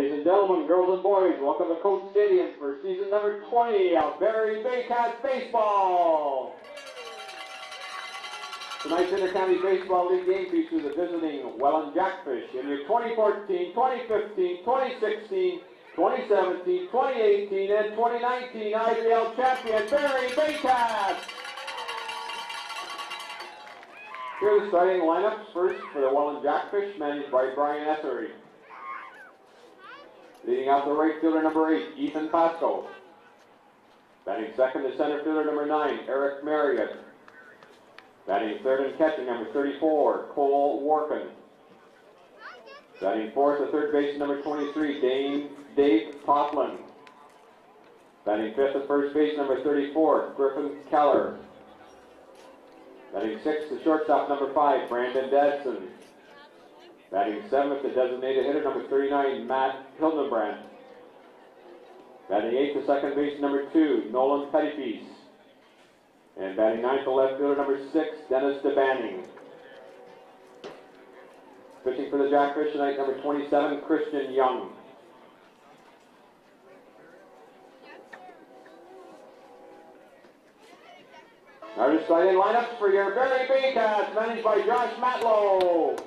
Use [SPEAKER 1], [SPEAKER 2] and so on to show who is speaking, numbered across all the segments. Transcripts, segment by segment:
[SPEAKER 1] Ladies and gentlemen, girls and boys, welcome to Coach Stadium for season number 20 of Barrie Baycats baseball. Tonight's Intercounty Baseball League game features the visiting Welland Jackfish in your 2014, 2015, 2016, 2017, 2018, and 2019 IBL champion Barrie Baycats. Here are the starting lineups. First for the Welland Jackfish, managed by Brian Essery. Leading out the right fielder, number 8, Ethan Pasco. Batting second is center fielder, number 9, Eric Marriott. Batting third and catching, number 34, Cole Warkin. Batting fourth at third base, number 23, Dave Toplin. Batting fifth at first base, number 34, Griffin Keller. Batting sixth at shortstop, number 5, Brandon Dadson. Batting seventh, the designated hitter, number 39, Matt Hildenbrandt. Batting eighth, the second base, number 2, Nolan Pettypiece. And batting ninth, the left fielder, number 6, Dennis DeBanning. Pitching for the Jackfish tonight, number 27, Christian Young. Our starting lineups for your Barrie Baycats, managed by Josh Matlow.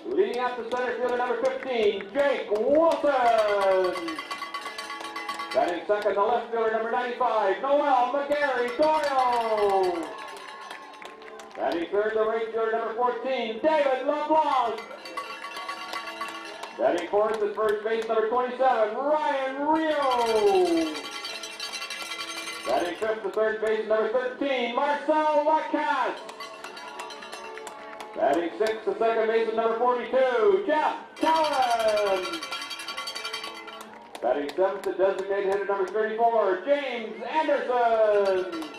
[SPEAKER 1] Leading up the center fielder, number 15, Jake Wilson. Batting second, the left fielder, number 95, Noel McGarry Doyle. Batting third, the right fielder, number 14, David LeBlanc. Batting fourth, the first base, number 27, Ryan Rio. Batting fifth, the third base, number 13, Marcel Lacasse. Batting sixth, the second baseman, number 42, Jeff Callan. Batting seventh, the designated hitter, number 34, James Anderson.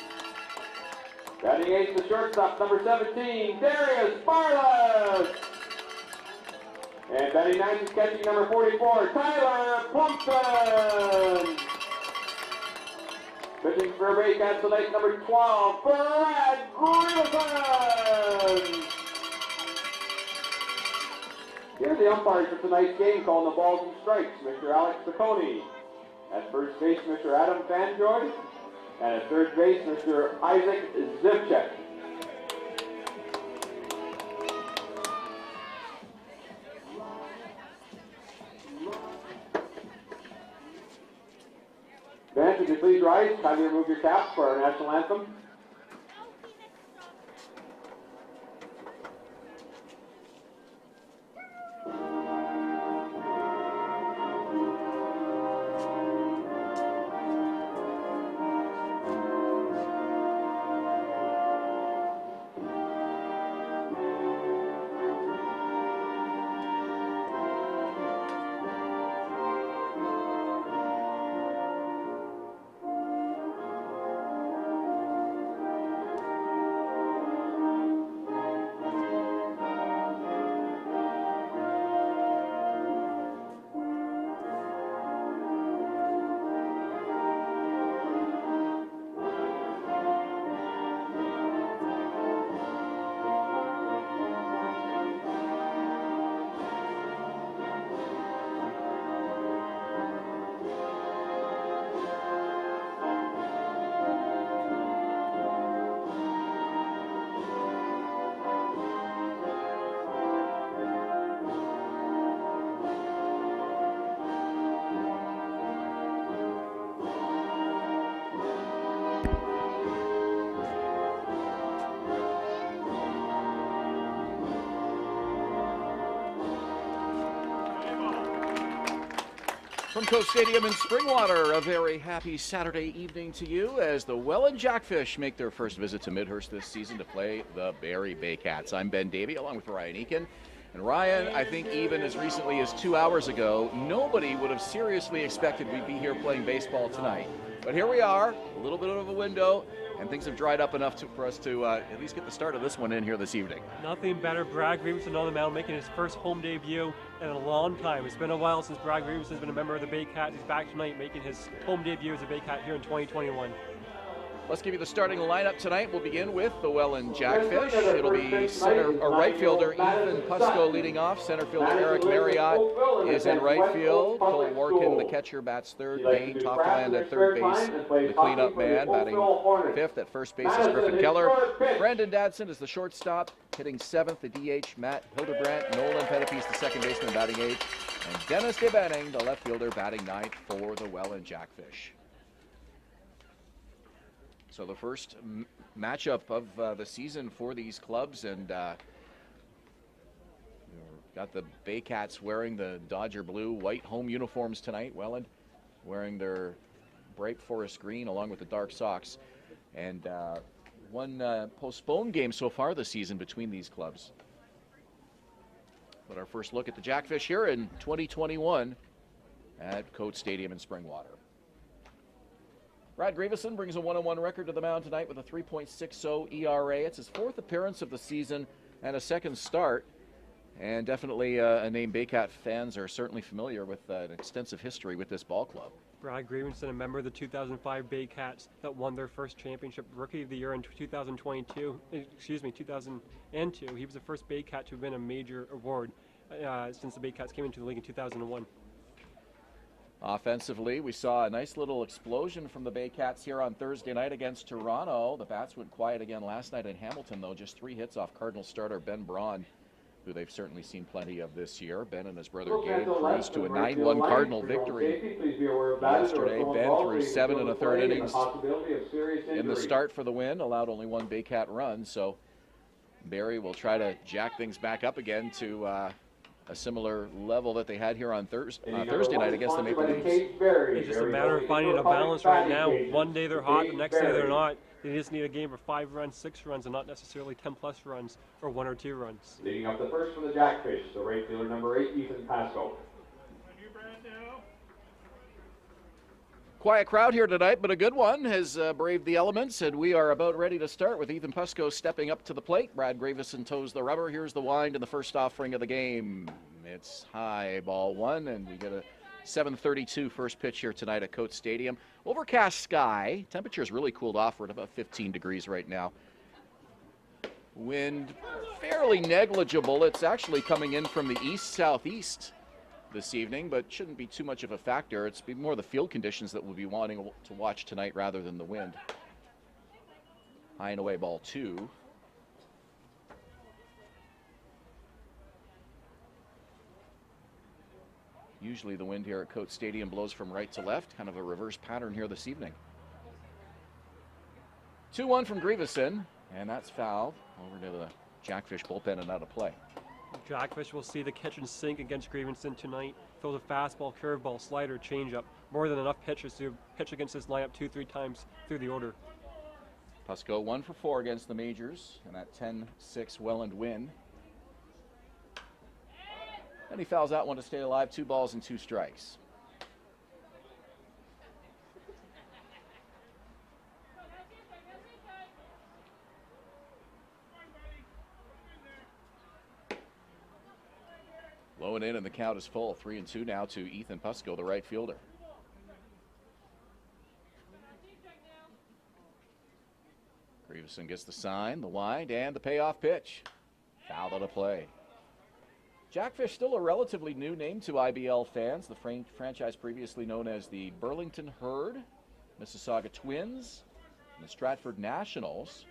[SPEAKER 1] Batting eighth, the shortstop, number 17, Darius Barless. And batting ninth is catching, number 44, Tyler Plumpton. Pitching for Baycats tonight, number 12, Brad Grievson. Here are the umpires for tonight's game calling the balls and strikes. Mr. Alex Saccone. At first base, Mr. Adam Fanjoy. And at third base, Mr. Isaac Zivchek. Fans, would you please rise? Kindly remove your caps for our national anthem.
[SPEAKER 2] From Coast Stadium in Springwater, a very happy Saturday evening to you as the Welland Jackfish make their first visit to Midhurst this season to play the Barrie Baycats. I'm Ben Davey along with Ryan Eakin. And Ryan, I think even as recently as 2 hours ago, nobody would have seriously expected we'd be here playing baseball tonight. But here we are, a little bit of a window, and things have dried up enough for us to at least get the start of this one in here this evening.
[SPEAKER 3] Nothing better. Brad Grievson on the mound making his first home debut in a long time. It's been a while since Brad Grievson has been a member of the Baycats. He's back tonight making his home debut as a Baycat here in 2021.
[SPEAKER 2] Let's give you the starting lineup tonight. We'll begin with the Welland Jackfish. It'll be center or right fielder Ethan Pusko leading off. Center fielder Eric Marriott is in right field. Cole Workin, the catcher, bats third. Dane Toftland at third base, the cleanup man. Batting fifth at first base is Griffin Keller. Brandon Dadson is the shortstop, hitting seventh. The DH Matt Hildebrandt. Nolan Pettipies, the second baseman, batting eighth. And Dennis DeBenning, the left fielder, batting ninth for the Welland Jackfish. So the first matchup of the season for these clubs, and got the Baycats wearing the Dodger blue white home uniforms tonight. Welland wearing their bright forest green along with the dark socks. And one postponed game so far this season between these clubs. But our first look at the Jackfish here in 2021 at Coates Stadium in Springwater. Brad Grievson brings a 1-1 record to the mound tonight with a 3.60 ERA. It's his fourth appearance of the season and a second start. And definitely a name Baycat fans are certainly familiar with, an extensive history with this ball club.
[SPEAKER 3] Brad Grievson, a member of the 2005 Baycats that won their first championship, Rookie of the Year in 2002. He was the first Baycat to win a major award since the Baycats came into the league in 2001.
[SPEAKER 2] Offensively, we saw a nice little explosion from the Baycats here on Thursday night against Toronto. The bats went quiet again last night in Hamilton, though. Just 3 hits off Cardinal starter Ben Braun, who they've certainly seen plenty of this year. Ben and his brother Gabe cruised to a 9-1 Cardinal victory yesterday. Ben threw 7 1/3 innings in the start for the win, allowed only 1 Baycat run. So Barrie will try to jack things back up again to a similar level that they had here on Thursday night against the Maple Leafs.
[SPEAKER 3] It's just a matter of finding a balance right now. One day they're hot, the next day they're not. They just need a game of 5 runs, 6 runs, and not necessarily 10-plus runs or 1 or 2 runs.
[SPEAKER 1] Leading up the first for the Jackfish, the right fielder number 8, Ethan Pasco.
[SPEAKER 2] Quiet crowd here tonight, but a good one has braved the elements, and we are about ready to start with Ethan Pusko stepping up to the plate. Brad Grievson toes the rubber. Here's the wind in the first offering of the game. It's high, ball 1, and we get a 7:32 first pitch here tonight at Coates Stadium. Overcast sky. Temperature's really cooled off. We're at about 15 degrees right now. Wind fairly negligible. It's actually coming in from the east-southeast this evening, but shouldn't be too much of a factor. It's be more the field conditions that we'll be wanting to watch tonight rather than the wind. High and away, ball 2. Usually the wind here at Coates Stadium blows from right to left, kind of a reverse pattern here this evening. 2-1 from Grievson, and that's fouled over to the Jackfish bullpen and out of play.
[SPEAKER 3] Jackfish will see the catch and sink against Grievson tonight. Throws a fastball, curveball, slider, changeup. More than enough pitchers to pitch against this lineup 2-3 times through the order.
[SPEAKER 2] Pusko 1 for 4 against the majors, and that 10-6 Welland win. And he fouls out one to stay alive. 2 balls and 2 strikes. Low and in, and the count is full. 3-2 now to Ethan Pusko, the right fielder. Grievson gets the sign, the wind, and the payoff pitch. Fouled out of play. Jackfish still a relatively new name to IBL fans. The franchise previously known as the Burlington Herd, Mississauga Twins, and the Stratford Nationals.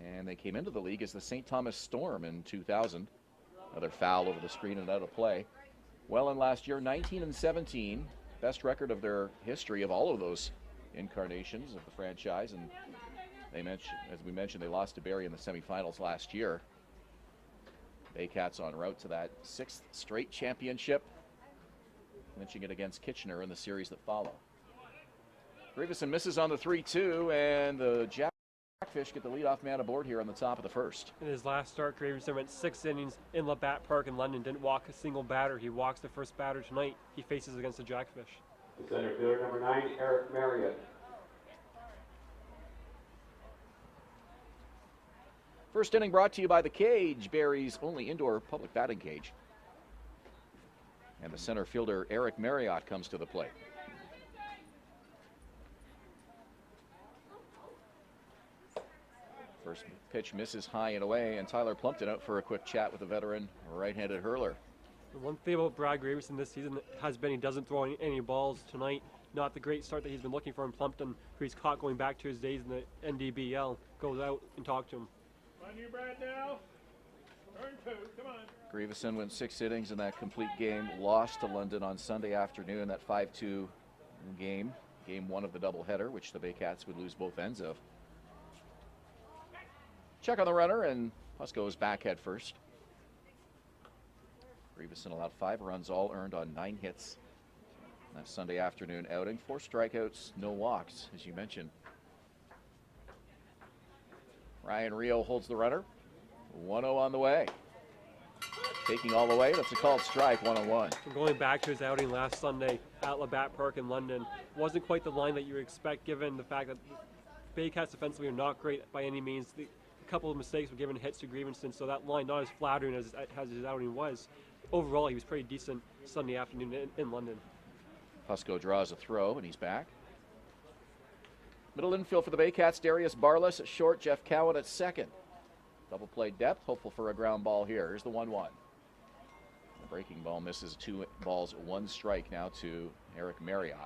[SPEAKER 2] And they came into the league as the St. Thomas Storm in 2000. Another foul over the screen and out of play. Welland last year, 19-17. Best record of their history of all of those incarnations of the franchise. And they mentioned, as we mentioned, they lost to Barrie in the semifinals last year. Baycats en route to that 6th straight championship, clinching it against Kitchener in the series that follow. Grievson misses on the 3-2, and the Jackfish get the leadoff man aboard here on the top of the first.
[SPEAKER 3] In his last start, Grievson went 6 innings in Labatt Park in London, didn't walk a single batter. He walks the first batter tonight. He faces against the Jackfish.
[SPEAKER 1] The center fielder number 9, Eric Marriott.
[SPEAKER 2] First inning brought to you by The Cage, Barrie's only indoor public batting cage. And the center fielder, Eric Marriott, comes to the plate. First pitch misses high and away, and Tyler Plumpton out for a quick chat with the veteran right-handed hurler.
[SPEAKER 3] The one thing about Brad Grievson this season has been he doesn't throw any balls tonight. Not the great start that he's been looking for in Plumpton, who he's caught going back to his days in the NDBL. Goes out and talks to him.
[SPEAKER 4] On you, Brad, now. Turn 2, come on.
[SPEAKER 2] Grievson went 6 innings in that complete game, lost to London on Sunday afternoon, that 5-2 game, game 1 of the doubleheader, which the Baycats would lose both ends of. Check on the runner, and Pusko is back head first. Grievson allowed 5 runs, all earned on 9 hits. That Sunday afternoon outing, 4 strikeouts, no walks, as you mentioned. Ryan Rio holds the runner. 1-0 on the way. Taking all the way, that's a called strike, 1-1.
[SPEAKER 3] Going back to his outing last Sunday at Labatt Park in London, wasn't quite the line that you would expect given the fact that Baycats defensively are not great by any means. A couple of mistakes were given hits to Grievson, so that line not as flattering as his outing was. Overall, he was pretty decent Sunday afternoon in London.
[SPEAKER 2] Pusko draws a throw, and he's back. Middle infield for the Baycats, Darius Barless at short, Jeff Cowan at second. Double play depth, hopeful for a ground ball here. Here's the 1-1. The breaking ball misses, 2 balls, 1 strike now to Eric Marriott.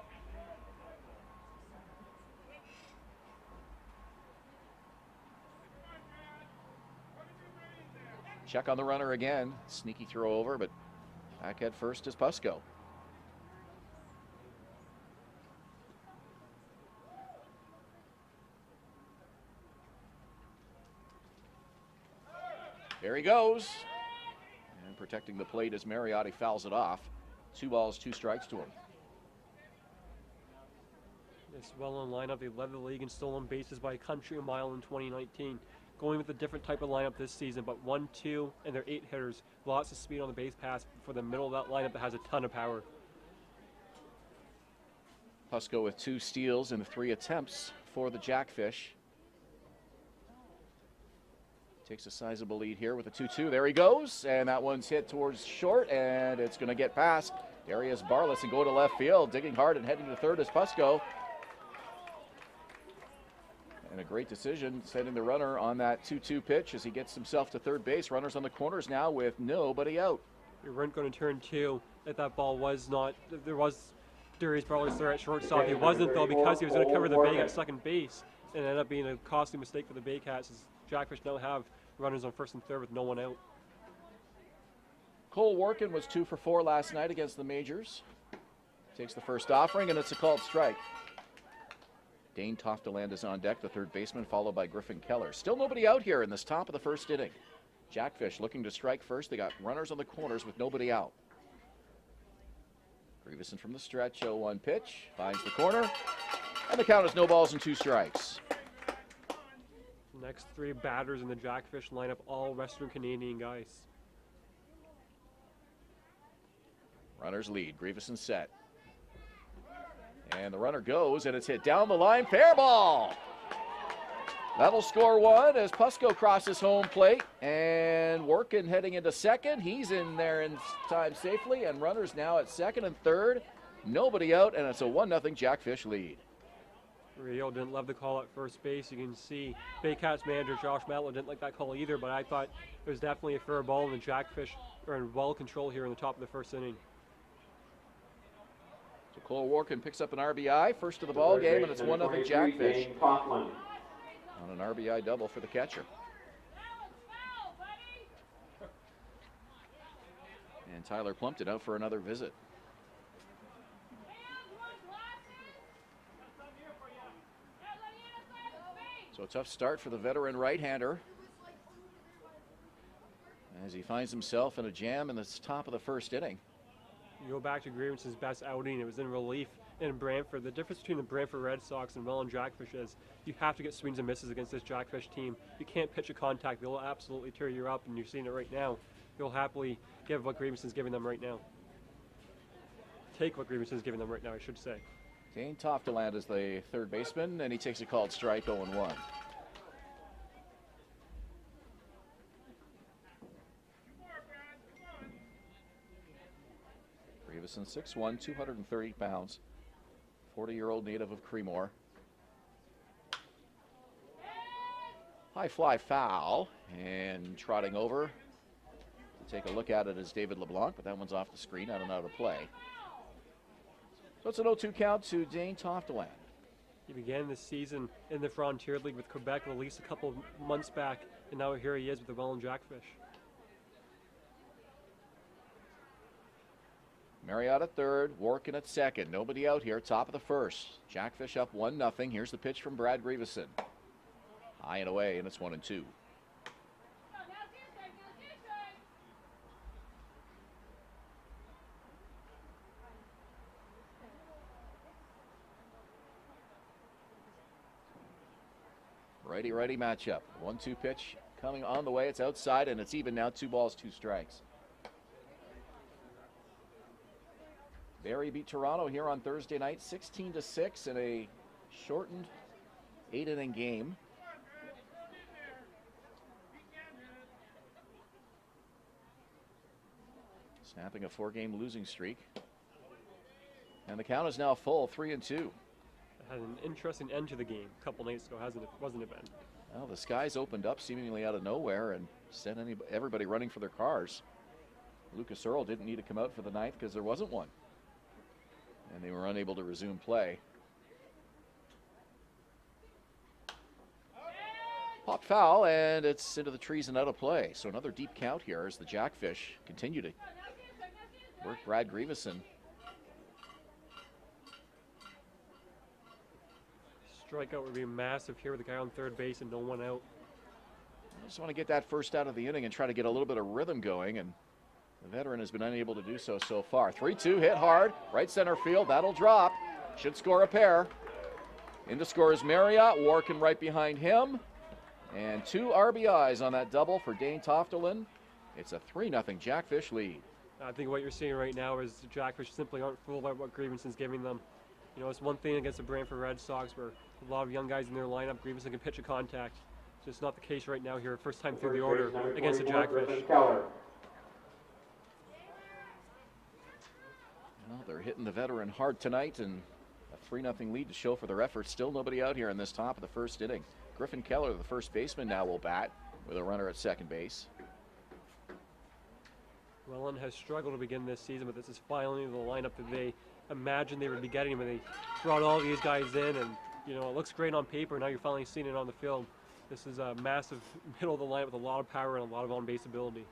[SPEAKER 2] Check on the runner again. Sneaky throw over, but back head first is Pusko. There he goes. And protecting the plate as Mariotti fouls it off. 2 balls, 2 strikes to him.
[SPEAKER 3] This Welland lineup, they led the league in stolen bases by a country mile in 2019. Going with a different type of lineup this season, but 1-2, and they're 8 hitters. Lots of speed on the base pass for the middle of that lineup that has a ton of power.
[SPEAKER 2] Pusko with 2 steals and 3 attempts for the Jackfish. Takes a sizable lead here with a 2-2. There he goes, and that one's hit towards short, and it's going to get past Darius Barless and go to left field. Digging hard and heading to third is Pusko. And a great decision, sending the runner on that 2-2 pitch as he gets himself to third base. Runners on the corners now with nobody out.
[SPEAKER 3] You weren't going to turn 2 if that ball was not. There was Darius Barless there at shortstop. He wasn't, though, because he was going to cover the bag at second base. And it ended up being a costly mistake for the Baycats as Jackfish now have runners on first and third with no one out.
[SPEAKER 2] Cole Workin was 2 for 4 last night against the Majors. Takes the first offering, and it's a called strike. Dane Tofteland is on deck, the third baseman, followed by Griffin Keller. Still nobody out here in this top of the first inning. Jackfish looking to strike first. They got runners on the corners with nobody out. Grievson from the stretch, 0-1 pitch, finds the corner, and the count is no balls and 2 strikes.
[SPEAKER 3] Next 3 batters in the Jackfish lineup, all Western Canadian guys.
[SPEAKER 2] Runners lead, Grievson set. And the runner goes, and it's hit down the line, fair ball! That'll score 1 as Pusko crosses home plate, and Workin heading into second. He's in there in time safely, and runners now at second and third. Nobody out, and it's a 1-0 Jackfish lead.
[SPEAKER 3] Rio didn't love the call at first base. You can see Baycats manager Josh Matlow didn't like that call either, but I thought it was definitely a fair ball, and the Jackfish are in well control here in the top of the first inning.
[SPEAKER 2] So Cole Workin picks up an RBI, first of the ball game, and it's 1-0 Jackfish on an RBI double for the catcher. And Tyler Plumpton out for another visit. So a tough start for the veteran right-hander as he finds himself in a jam in the top of the first inning.
[SPEAKER 3] You go back to Grievson's best outing, it was in relief in Brantford. The difference between the Brantford Red Sox and Welland Jackfish is you have to get swings and misses against this Jackfish team. You can't pitch a contact. They'll absolutely tear you up, and you're seeing it right now. You'll happily give what Grievson's giving them right now. Take what Grievson's giving them right now, I should say.
[SPEAKER 2] Dane Tofteland is the third baseman, and he takes a called strike, 0-1. Grievson, 6'1", 230 pounds, 40-year-old native of Creemore. High fly foul, and trotting over to take a look at it is David LeBlanc, but that one's off the screen, out and out of play. So it's an 0-2 count to Dane Tofteland.
[SPEAKER 3] He began this season in the Frontier League with Quebec at least a couple of months back, and now here he is with the Welland Jackfish.
[SPEAKER 2] Marriott at third, Workin at second. Nobody out here, top of the first. Jackfish up 1-0. Here's the pitch from Brad Grievson. High and away, and it's 1-2. Righty-righty matchup. 1-2 pitch coming on the way. It's outside, and it's even now. 2 balls, 2 strikes. Barrie beat Toronto here on Thursday night, 16-6 in a shortened 8-inning game. Snapping a 4-game losing streak. And the count is now full, 3-2.
[SPEAKER 3] It had an interesting end to the game a couple nights ago, wasn't it, Ben?
[SPEAKER 2] Well, the skies opened up seemingly out of nowhere and sent everybody running for their cars. Lucas Earl didn't need to come out for the ninth because there wasn't one. And they were unable to resume play. Pop foul, and it's into the trees and out of play. So another deep count here as the Jackfish continue to work Brad Grievson.
[SPEAKER 3] Strikeout would be massive here with the guy on third base and no one out.
[SPEAKER 2] I just want to get that first out of the inning and try to get a little bit of rhythm going, and the veteran has been unable to do so far. 3-2, hit hard, right center field, that'll drop. Should score a pair. Into scores Marriott, Workin right behind him. And 2 RBIs on that double for Dane Tofteland. It's a 3-0 Jackfish lead.
[SPEAKER 3] I think what you're seeing right now is the Jackfish simply aren't fooled by what Grievson's giving them. You know, it's one thing against the Brantford Red Sox where a lot of young guys in their lineup, Grievson can pitch a contact. It's just not the case right now here, first time through the order against the Jackfish.
[SPEAKER 2] Well, they're hitting the veteran hard tonight, and a 3-0 lead to show for their efforts. Still nobody out here in this top of the first inning. Griffin Keller, the first baseman, now will bat with a runner at second base.
[SPEAKER 3] Welland has struggled to begin this season, but this is finally the lineup that they imagined they would be getting when they brought all these guys in. And, you know, it looks great on paper. Now you're finally seeing it on the field. This is a massive middle of the lineup with a lot of power and a lot of on-base ability.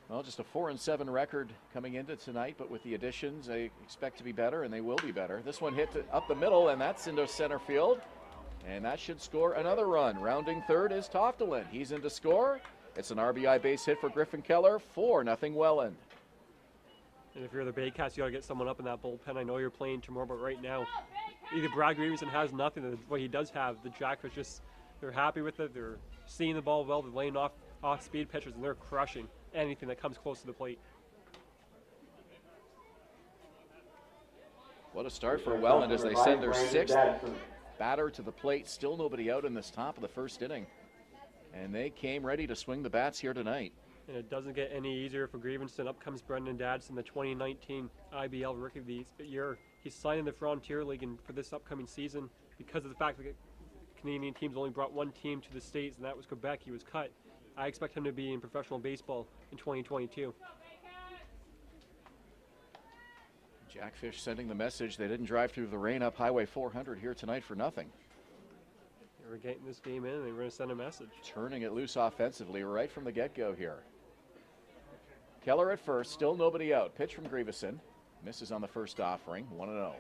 [SPEAKER 2] Well, just a 4-7 record coming into tonight, but with the additions, they expect to be better, and they will be better. This one hit up the middle, and that's into center field, and that should score another run. Rounding third is Tofteland. He's in to score. It's an RBI base hit for Griffin Keller, 4-0 Welland.
[SPEAKER 3] And if you're the Baycats, you got to get someone up in that bullpen. I know you're playing tomorrow, but right now, either Brad Grievson has nothing, or what he does have, the Jackfish just, they're happy with it. They're seeing the ball well. They're laying off speed pitchers, and they're crushing anything that comes close to the plate.
[SPEAKER 2] What a start for Welland as they send their 6th batter to the plate. Still nobody out in this top of the first inning. And they came ready to swing the bats here tonight.
[SPEAKER 3] And it doesn't get any easier for Grievson. Up comes Brendan Dadson, the 2019 IBL Rookie of the Year. He's signed in the Frontier League for this upcoming season because of the fact that Canadian teams only brought one team to the States, and that was Quebec. He was cut. I expect him to be in professional baseball in 2022.
[SPEAKER 2] Jackfish sending the message they didn't drive through the rain up Highway 400 here tonight for nothing.
[SPEAKER 3] We're getting this game in, and they were going to send a message.
[SPEAKER 2] Turning it loose offensively right from the get-go here. Keller at first, still nobody out. Pitch from Grievson. Misses on the first offering, 1-0.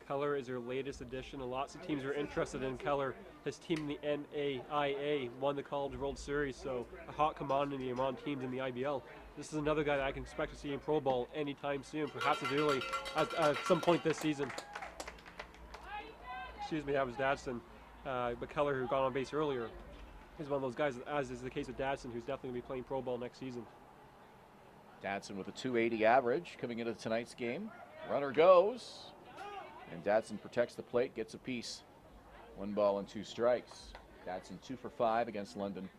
[SPEAKER 3] Keller is their latest addition, and lots of teams are interested in Keller. His team in the NAIA won the College World Series, so a hot commodity among teams in the IBL. This is another guy that I can expect to see in Pro Bowl anytime soon, perhaps as early as at some point this season. Excuse me, that was Dadson. But Keller, who got on base earlier, is one of those guys, as is the case with Dadson, who's definitely going to be playing Pro Bowl next season.
[SPEAKER 2] Dadson with a .280 average coming into tonight's game. Runner goes, and Dadson protects the plate, gets a piece. 1 ball and 2 strikes. Dadson 2 for 5 against London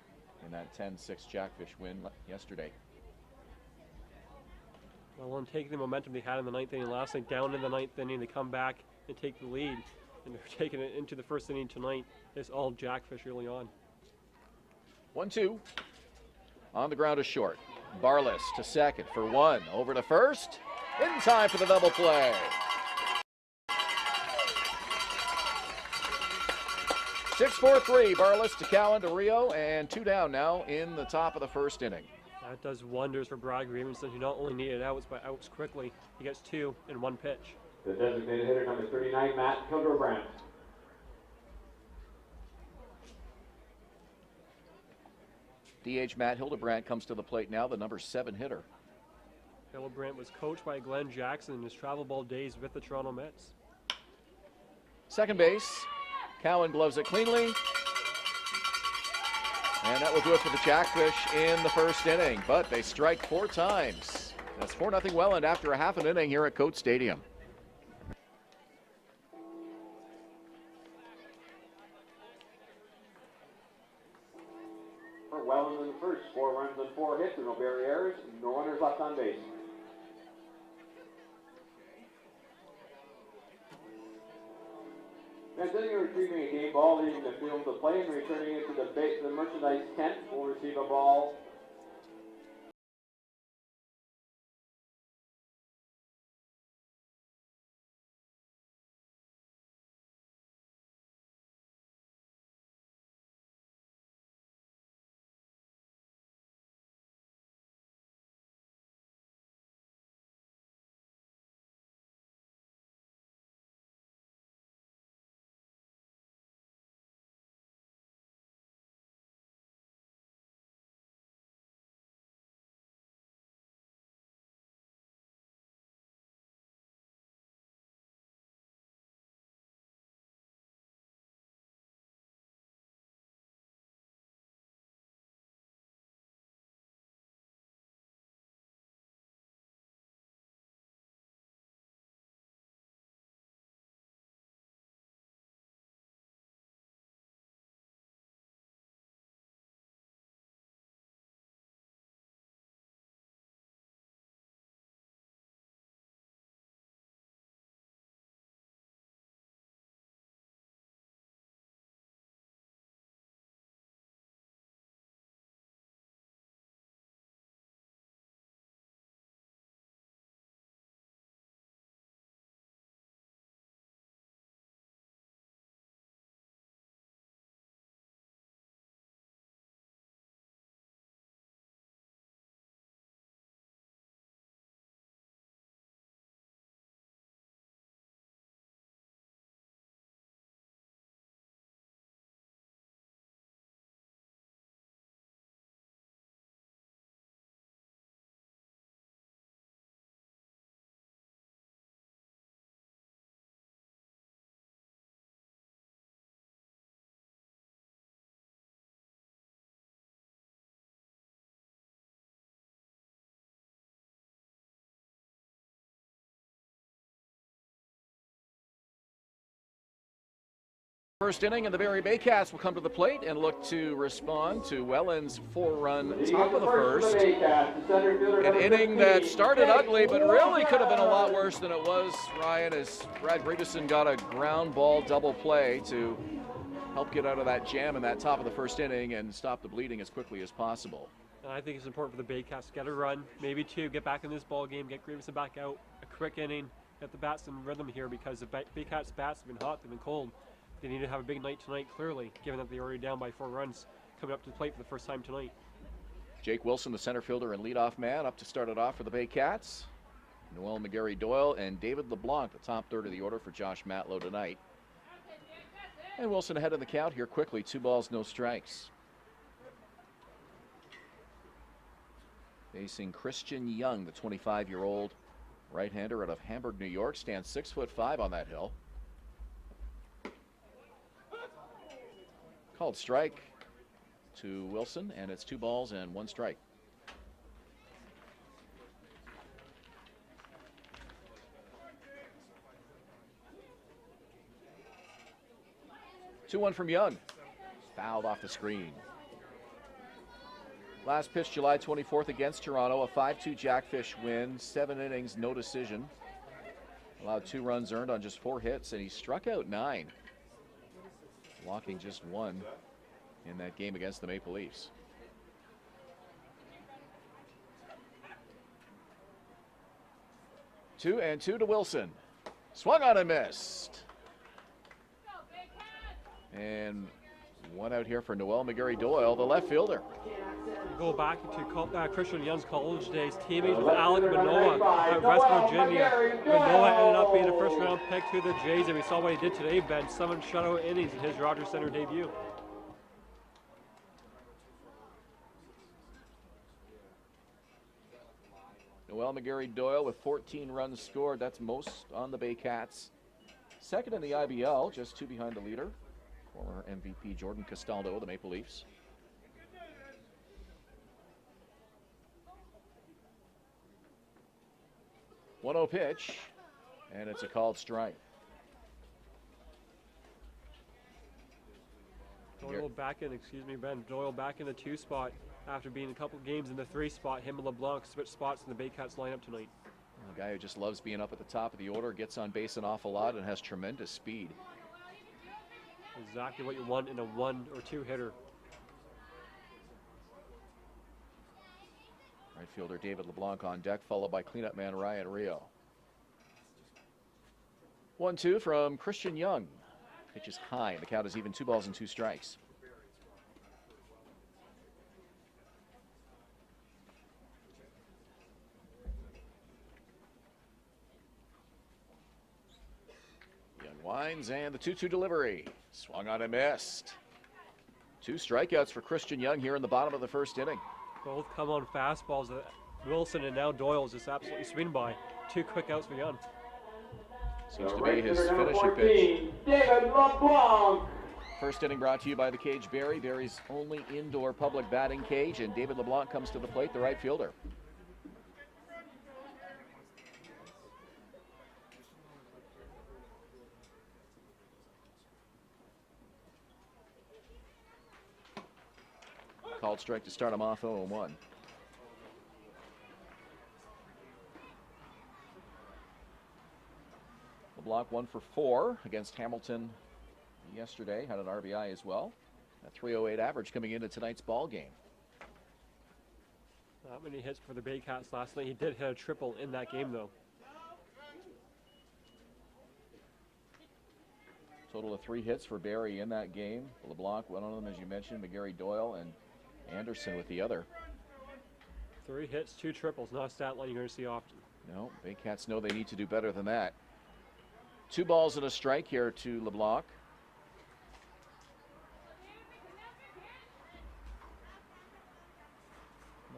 [SPEAKER 2] in that 10-6 Jackfish win yesterday.
[SPEAKER 3] Well, taking the momentum they had in the 9th inning last night, down in the 9th inning, they come back and take the lead, and they're taking it into the first inning tonight. It's all Jackfish early on.
[SPEAKER 2] 1-2. On the ground is short. Barless to second for one. Over to first. In time for the double play. 6-4-3. Barless to Cowan to Rio, and 2 down now in the top of the first inning.
[SPEAKER 3] That does wonders for Brad Grievson. He not only needed outs, but outs quickly. He gets 2 in 1 pitch.
[SPEAKER 1] The designated hitter, number 39, Matt Hildebrandt.
[SPEAKER 2] DH Matt Hildebrandt comes to the plate now, the number 7 hitter.
[SPEAKER 3] Hildebrandt was coached by Glenn Jackson in his travel ball days with the Toronto Mets.
[SPEAKER 2] Second base, Cowan gloves it cleanly. And that will do it for the Jackfish in the first inning, but they strike 4 times. That's 4-0 Welland after a half an inning here at Coates Stadium.
[SPEAKER 1] For Welland in the first, 4 runs and 4 hits, and no Barrie errors, no runners left on base. Transitioning and retrieving a game ball, leaving the field to play and returning it to the merchandise tent will receive a ball.
[SPEAKER 2] First inning, and the Barrie Baycats will come to the plate and look to respond to Welland's 4-run top of the first. An inning that started ugly, but really could have been a lot worse than it was, Ryan, as Brad Grievson got a ground ball double play to help get out of that jam in that top of the first inning and stop the bleeding as quickly as possible.
[SPEAKER 3] And I think it's important for the Baycats to get a run, maybe 2, get back in this ball game, get Grievson back out, a quick inning, get the bats in rhythm here because the Baycats' bats have been hot, they've been cold. They need to have a big night tonight, clearly, given that they're already down by 4 runs coming up to the plate for the first time tonight.
[SPEAKER 2] Jake Wilson, the center fielder and leadoff man, up to start it off for the Baycats. Noel McGarry-Doyle and David LeBlanc, the top third of the order for Josh Matlow tonight. And Wilson ahead of the count here quickly, 2 balls, no strikes. Facing Christian Young, the 25-year-old right-hander out of Hamburg, New York, stands 6'5" on that hill. Called strike to Wilson, and it's 2 balls and 1 strike. Two-one from Young. Fouled off the screen. Last pitch July 24th against Toronto, a 5-2 Jackfish win, 7 innings, no decision. Allowed 2 runs earned on just 4 hits, and he struck out 9. Walking just 1 in that game against the Maple Leafs. 2-2 to Wilson. Swung on and missed. And one out here for Noel McGarry Doyle, the left fielder.
[SPEAKER 3] Go back to Christian Young's college days, teammates with Alec Manoa at West Virginia. Manoa ended up being a first-round pick to the Jays, and we saw what he did today, Ben. 7 shutout innings in his Rogers Center debut.
[SPEAKER 2] Noel McGarry Doyle with 14 runs scored. That's most on the Baycats. Second in the IBL, just 2 behind the leader. Former MVP Jordan Castaldo of the Maple Leafs. One-0 pitch, and it's a called strike.
[SPEAKER 3] Doyle back in, Ben. Doyle back in the 2 spot after being a couple games in the 3 spot. Him and LeBlanc switched spots in the Baycats lineup tonight.
[SPEAKER 2] A guy who just loves being up at the top of the order, gets on base an awful lot, and has tremendous speed.
[SPEAKER 3] Exactly what you want in a 1 or 2 hitter.
[SPEAKER 2] Right fielder David LeBlanc on deck, followed by cleanup man Ryan Rio. 1-2 from Christian Young. Pitch is high. The count is even, 2 balls and 2 strikes. Young winds and the 2-2 delivery. Swung on and missed. 2 strikeouts for Christian Young here in the bottom of the first inning.
[SPEAKER 3] Both come on fastballs that Wilson and now Doyle is just absolutely swinging by. 2 quick outs for Young.
[SPEAKER 2] Seems to be his finishing pitch.
[SPEAKER 1] David LeBlanc.
[SPEAKER 2] First inning brought to you by the Cage Barrie, Barrie's only indoor public batting cage, and David LeBlanc comes to the plate, the right fielder. Called strike to start him off 0-1. LeBlanc 1 for 4 against Hamilton yesterday, had an RBI as well. A .308 average coming into tonight's ball game.
[SPEAKER 3] Not many hits for the Baycats last night. He did hit a triple in that game, though.
[SPEAKER 2] Total of 3 hits for Barrie in that game. LeBlanc, one of them, as you mentioned, McGarry Doyle, and Anderson with the other.
[SPEAKER 3] 3 hits, 2 triples, not a stat line you're going to see often.
[SPEAKER 2] No, Baycats know they need to do better than that. 2 balls and a strike here to LeBlanc.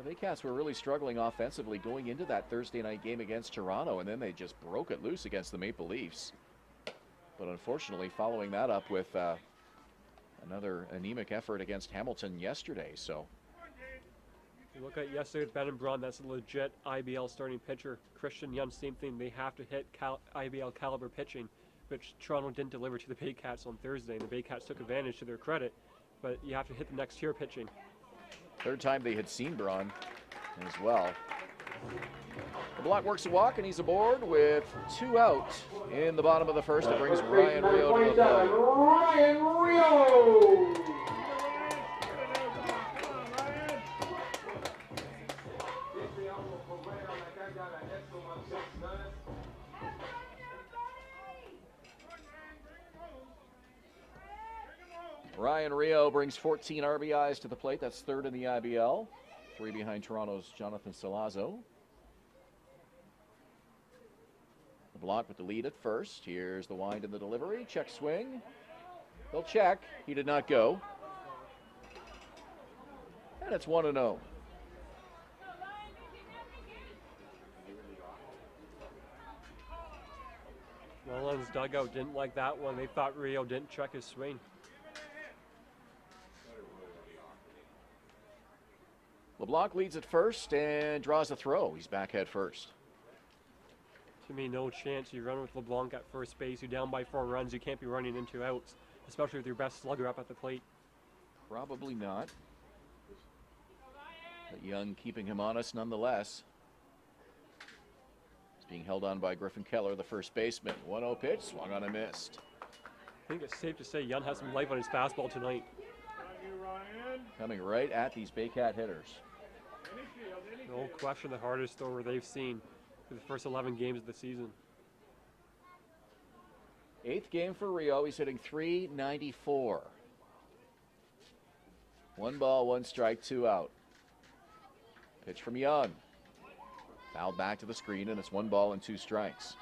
[SPEAKER 2] The Baycats were really struggling offensively going into that Thursday night game against Toronto, and then they just broke it loose against the Maple Leafs. But unfortunately, following that up with another anemic effort against Hamilton yesterday. So
[SPEAKER 3] you look at yesterday's Ben and Braun, that's a legit IBL starting pitcher. Christian Young, same thing. They have to hit IBL caliber pitching, which Toronto didn't deliver to the Baycats on Thursday. And the Baycats took advantage to their credit, but you have to hit the next tier pitching.
[SPEAKER 2] Third time they had seen Braun as well. LeBlanc works a walk, and he's aboard with 2 out in the bottom of the first. It brings Ryan Rio to the plate.
[SPEAKER 1] Ryan Rio.
[SPEAKER 2] Ryan Rio brings 14 RBIs to the plate. That's 3rd in the IBL. 3 behind Toronto's Jonathan Salazzo. LeBlanc with the lead at first. Here's the wind and the delivery. Check swing. They'll check. He did not go. And it's 1-0.
[SPEAKER 3] Welland's dugout didn't like that one. They thought Rio didn't check his swing.
[SPEAKER 2] LeBlanc leads at first and draws a throw. He's back head first.
[SPEAKER 3] To me, no chance. You run with LeBlanc at first base. You're down by 4 runs. You can't be running into outs, especially with your best slugger up at the plate.
[SPEAKER 2] Probably not. But Young keeping him honest nonetheless. He's being held on by Griffin Keller, the first baseman. 1-0 pitch, swung on and missed.
[SPEAKER 3] I think it's safe to say Young has some life on his fastball tonight.
[SPEAKER 2] Coming right at these Baycat hitters.
[SPEAKER 3] No question the hardest thrower they've seen. for the first 11 games of the season.
[SPEAKER 2] 8th game for Rio. He's hitting .394. 1 ball, 1 strike, 2 out. Pitch from Young. Fouled back to the screen, and it's 1 ball and 2 strikes.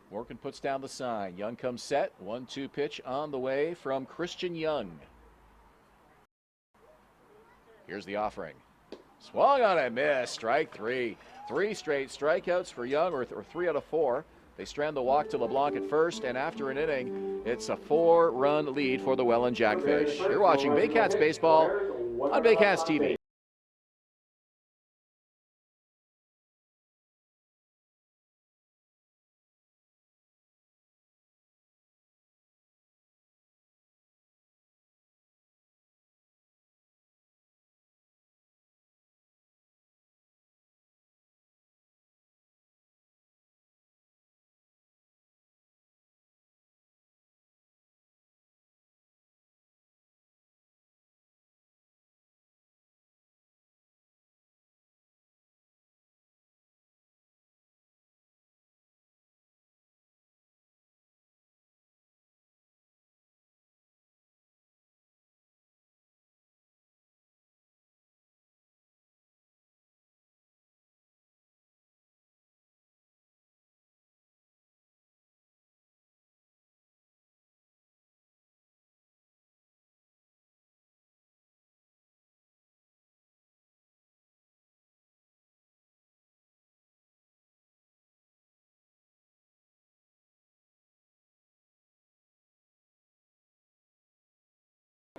[SPEAKER 2] Morgan puts down the sign. Young comes set. 1-2 pitch on the way from Christian Young. Here's the offering. Swung on and missed. Strike 3. 3 straight strikeouts for Young, or 3 out of 4. They strand the walk to LeBlanc at first, and after an inning, it's a 4-run lead for the Welland Jackfish. You're watching Baycats baseball on Baycats TV.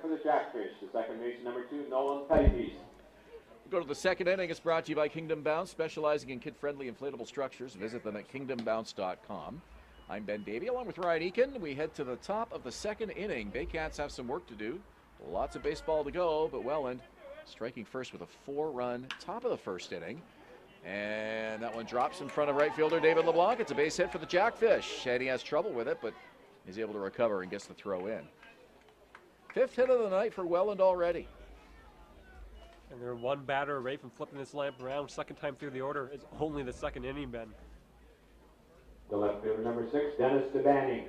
[SPEAKER 1] For the Jackfish, the second baseman, number 2, Nolan Pettypiece.
[SPEAKER 2] Go to the second inning. It's brought to you by Kingdom Bounce, specializing in kid-friendly inflatable structures. Visit them at kingdombounce.com. I'm Ben Davey, along with Ryan Eakin. We head to the top of the second inning. Baycats have some work to do. Lots of baseball to go, but Welland striking first with a 4-run top of the first inning. And that one drops in front of right fielder David LeBlanc. It's a base hit for the Jackfish, and he has trouble with it, but he's able to recover and gets the throw in. 5th hit of the night for Welland already.
[SPEAKER 3] And they're 1 batter away from flipping this lineup around. Second time through the order. It's only the second inning, Ben.
[SPEAKER 1] The left fielder, number 6, Dennis DeBanning.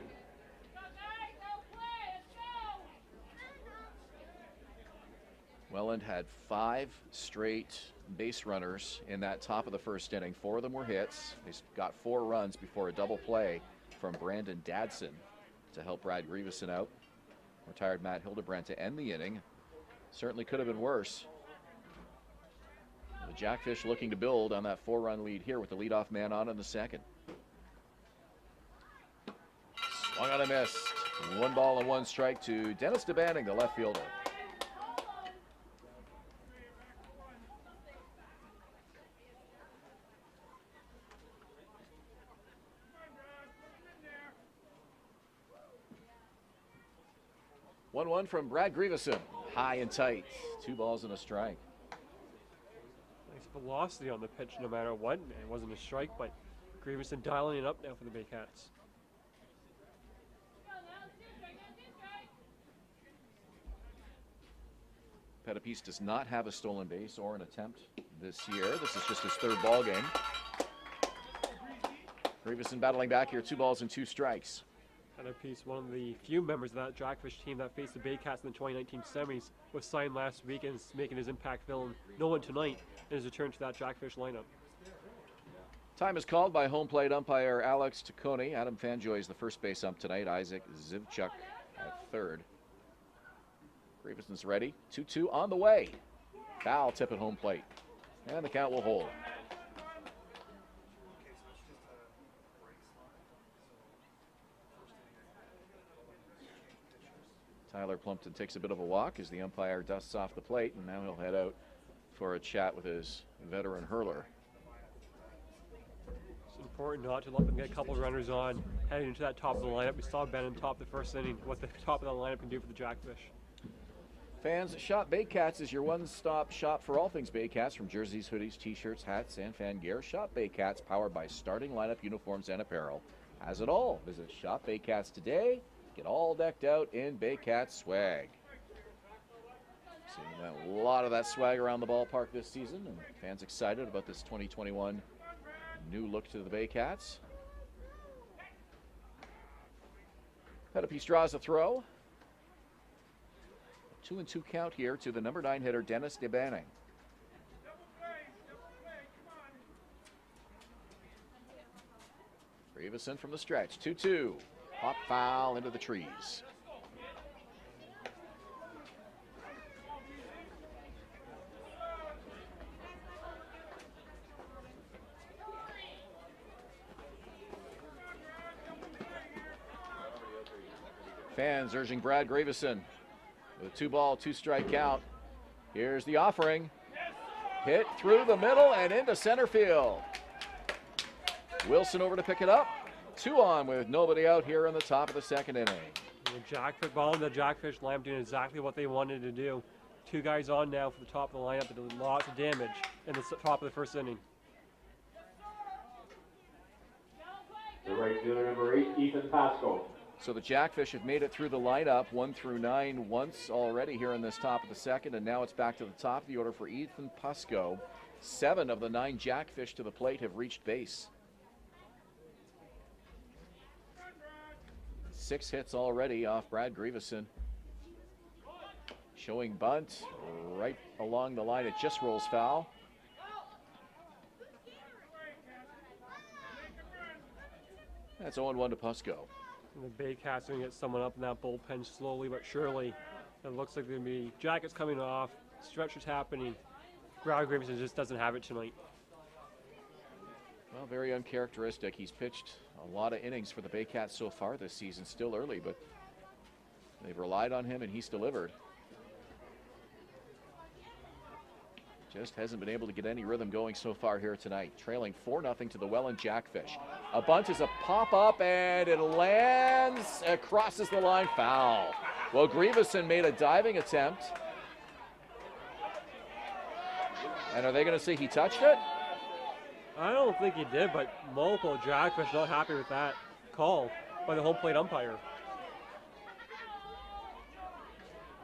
[SPEAKER 2] Welland had 5 straight base runners in that top of the first inning. 4 of them were hits. They got 4 runs before a double play from Brandon Dadson to help Brad Grievson out. Retired Matt Hildebrand to end the inning. Certainly could have been worse. The Jackfish looking to build on that 4-run lead here with the leadoff man on in the second. Swung on a miss. 1 ball and 1 strike to Dennis DeBanning, the left fielder. One from Brad Grievson, high and tight. 2 balls and a strike.
[SPEAKER 3] Nice velocity on the pitch no matter what. It wasn't a strike, but Grievson dialing it up now for the Baycats.
[SPEAKER 2] Pettypiece does not have a stolen base or an attempt this year. This is just his 3rd ball game. Grievson battling back here, 2 balls and 2 strikes.
[SPEAKER 3] Pettypiece, one of the few members of that Jackfish team that faced the Baycats in the 2019 semis, was signed last week and is making his impact film known tonight in his return to that Jackfish lineup.
[SPEAKER 2] Time is called by home plate umpire Alex Taccone. Adam Fanjoy is the first base ump tonight. Isaac Zivchuk at 3rd. Grieveson's ready. 2-2 on the way. Foul tip at home plate. And the count will hold. Tyler Plumpton takes a bit of a walk as the umpire dusts off the plate, and now he'll head out for a chat with his veteran hurler.
[SPEAKER 3] It's important not to let them get a couple of runners on heading into that top of the lineup. We saw Ben in top of the first inning, what the top of the lineup can do for the Jackfish.
[SPEAKER 2] Fans, Shop Baycats is your one-stop shop for all things Baycats, from jerseys, hoodies, t-shirts, hats, and fan gear. Shop Baycats, powered by Starting Lineup Uniforms and Apparel, has it all. Visit Shop Baycats today. Get all decked out in Baycats swag. Seeing a lot of that swag around the ballpark this season, and fans excited about this 2021 new look to the Baycats. Petapee draws a throw. 2-2 count here to the number 9 hitter, Dennis DeBanning. Grievson from the stretch, 2-2. Pop foul into the trees. Fans urging Brad Grievson with a 2-ball, 2-strike count. Here's the offering. Hit through the middle and into center field. Wilson over to pick it up. 2 on with nobody out here in the top of the second inning.
[SPEAKER 3] The Jackfish ball and the Jackfish lineup doing exactly what they wanted to do. 2 guys on now for the top of the lineup that did lots of damage in the top of the first inning.
[SPEAKER 1] The right fielder, number 8, Ethan Pasco.
[SPEAKER 2] So the Jackfish have made it through the lineup 1 through 9 once already here in this top of the second, and now it's back to the top of the order for Ethan Pasco. 7 of the 9 Jackfish to the plate have reached base. 6 hits already off Brad Grievson. Showing bunt right along the line. It just rolls foul. That's 0-1 to Pasco.
[SPEAKER 3] And the Baycats going to get someone up in that bullpen slowly but surely. It looks like there's going to be Jackets coming off, stretches happening. Brad Grievson just doesn't have it tonight.
[SPEAKER 2] Well, very uncharacteristic. He's pitched a lot of innings for the Baycats so far this season. Still early, but they've relied on him and he's delivered. Just hasn't been able to get any rhythm going so far here tonight. Trailing 4-0 to the Welland Jackfish. A bunt is a pop-up and it lands, crosses the line, foul. Well, Grievson made a diving attempt. And are they going to say he touched it?
[SPEAKER 3] I don't think he did, but multiple Jackfish not happy with that call by the home plate umpire.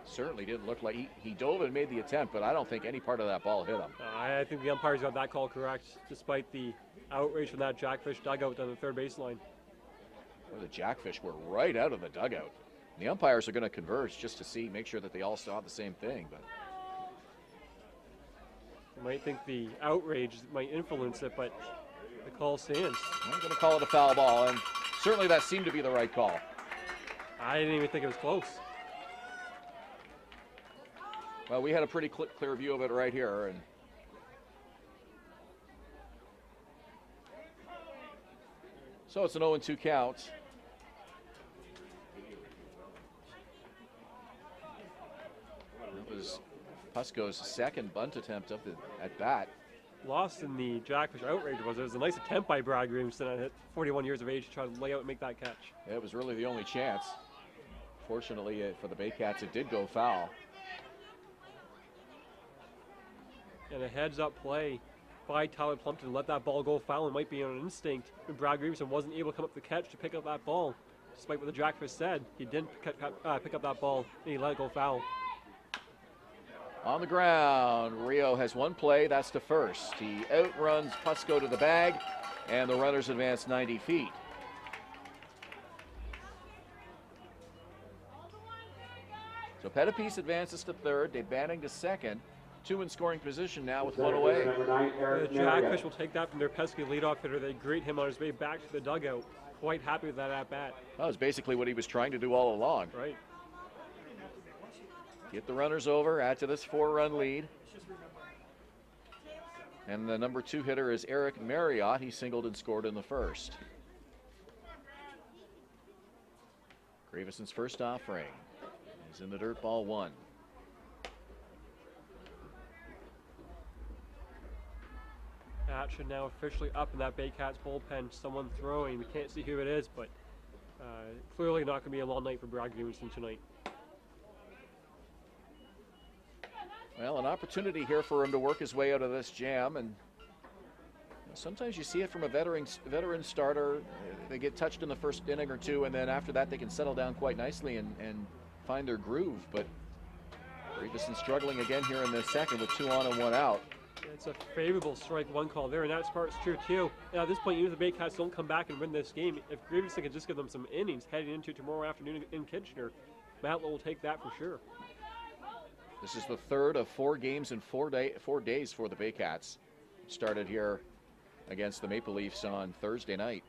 [SPEAKER 2] Certainly didn't look like he dove and made the attempt, but I don't think any part of that ball hit him.
[SPEAKER 3] I think the umpires got that call correct, despite the outrage from that Jackfish dugout on the third baseline.
[SPEAKER 2] Well, the Jackfish were right out of the dugout. The umpires are going to converge just to make sure that they all saw the same thing. But
[SPEAKER 3] you might think the outrage might influence it, but the call stands.
[SPEAKER 2] I'm going to call it a foul ball, and certainly that seemed to be the right call.
[SPEAKER 3] I didn't even think it was close.
[SPEAKER 2] Well, we had a pretty clear view of it right here, and so it's an 0-2 count. It was Pasco's second bunt attempt of the at bat.
[SPEAKER 3] Lost in the Jackfish outrage was it was a nice attempt by Brad Grievson at 41 years of age to try to lay out and make that catch.
[SPEAKER 2] It was really the only chance. Fortunately for the Baycats, it did go foul.
[SPEAKER 3] And a heads-up play by Tyler Plumpton let that ball go foul. It might be on instinct. And Brad Grievson wasn't able to come up the catch to pick up that ball. Despite what the Jackfish said, he didn't pick up that ball, and he let it go foul.
[SPEAKER 2] On the ground, Rio has one play, that's to first. He outruns Pasco to the bag, and the runners advance 90 feet. So Petapee advances to third, DeBanning to second. 2 in scoring position now with 1 away.
[SPEAKER 3] The Jackfish will take that from their pesky leadoff hitter. They greet him on his way back to the dugout. Quite happy with that at-bat.
[SPEAKER 2] That was basically what he was trying to do all along.
[SPEAKER 3] Right.
[SPEAKER 2] Get the runners over, add to this 4-run lead. And the number 2 hitter is Eric Marriott. He singled and scored in the first. Grievson's first offering. He's in the dirt, ball 1.
[SPEAKER 3] Action now officially up in that Baycats bullpen. Someone throwing. We can't see who it is, but clearly not going to be a long night for Brad Grievson tonight.
[SPEAKER 2] Well, an opportunity here for him to work his way out of this jam, and sometimes you see it from a veteran starter. They get touched in the first inning or two, and then after that they can settle down quite nicely and find their groove. But Grievson struggling again here in the second with 2 on and 1 out.
[SPEAKER 3] It's a favorable strike one call there, and that part's true too. And at this point, even if the Baycats don't come back and win this game, if Grievson can just give them some innings heading into tomorrow afternoon in Kitchener, Matlow will take that for sure.
[SPEAKER 2] This is the third of 4 games in 4 days for the Baycats. Started here against the Maple Leafs on Thursday night.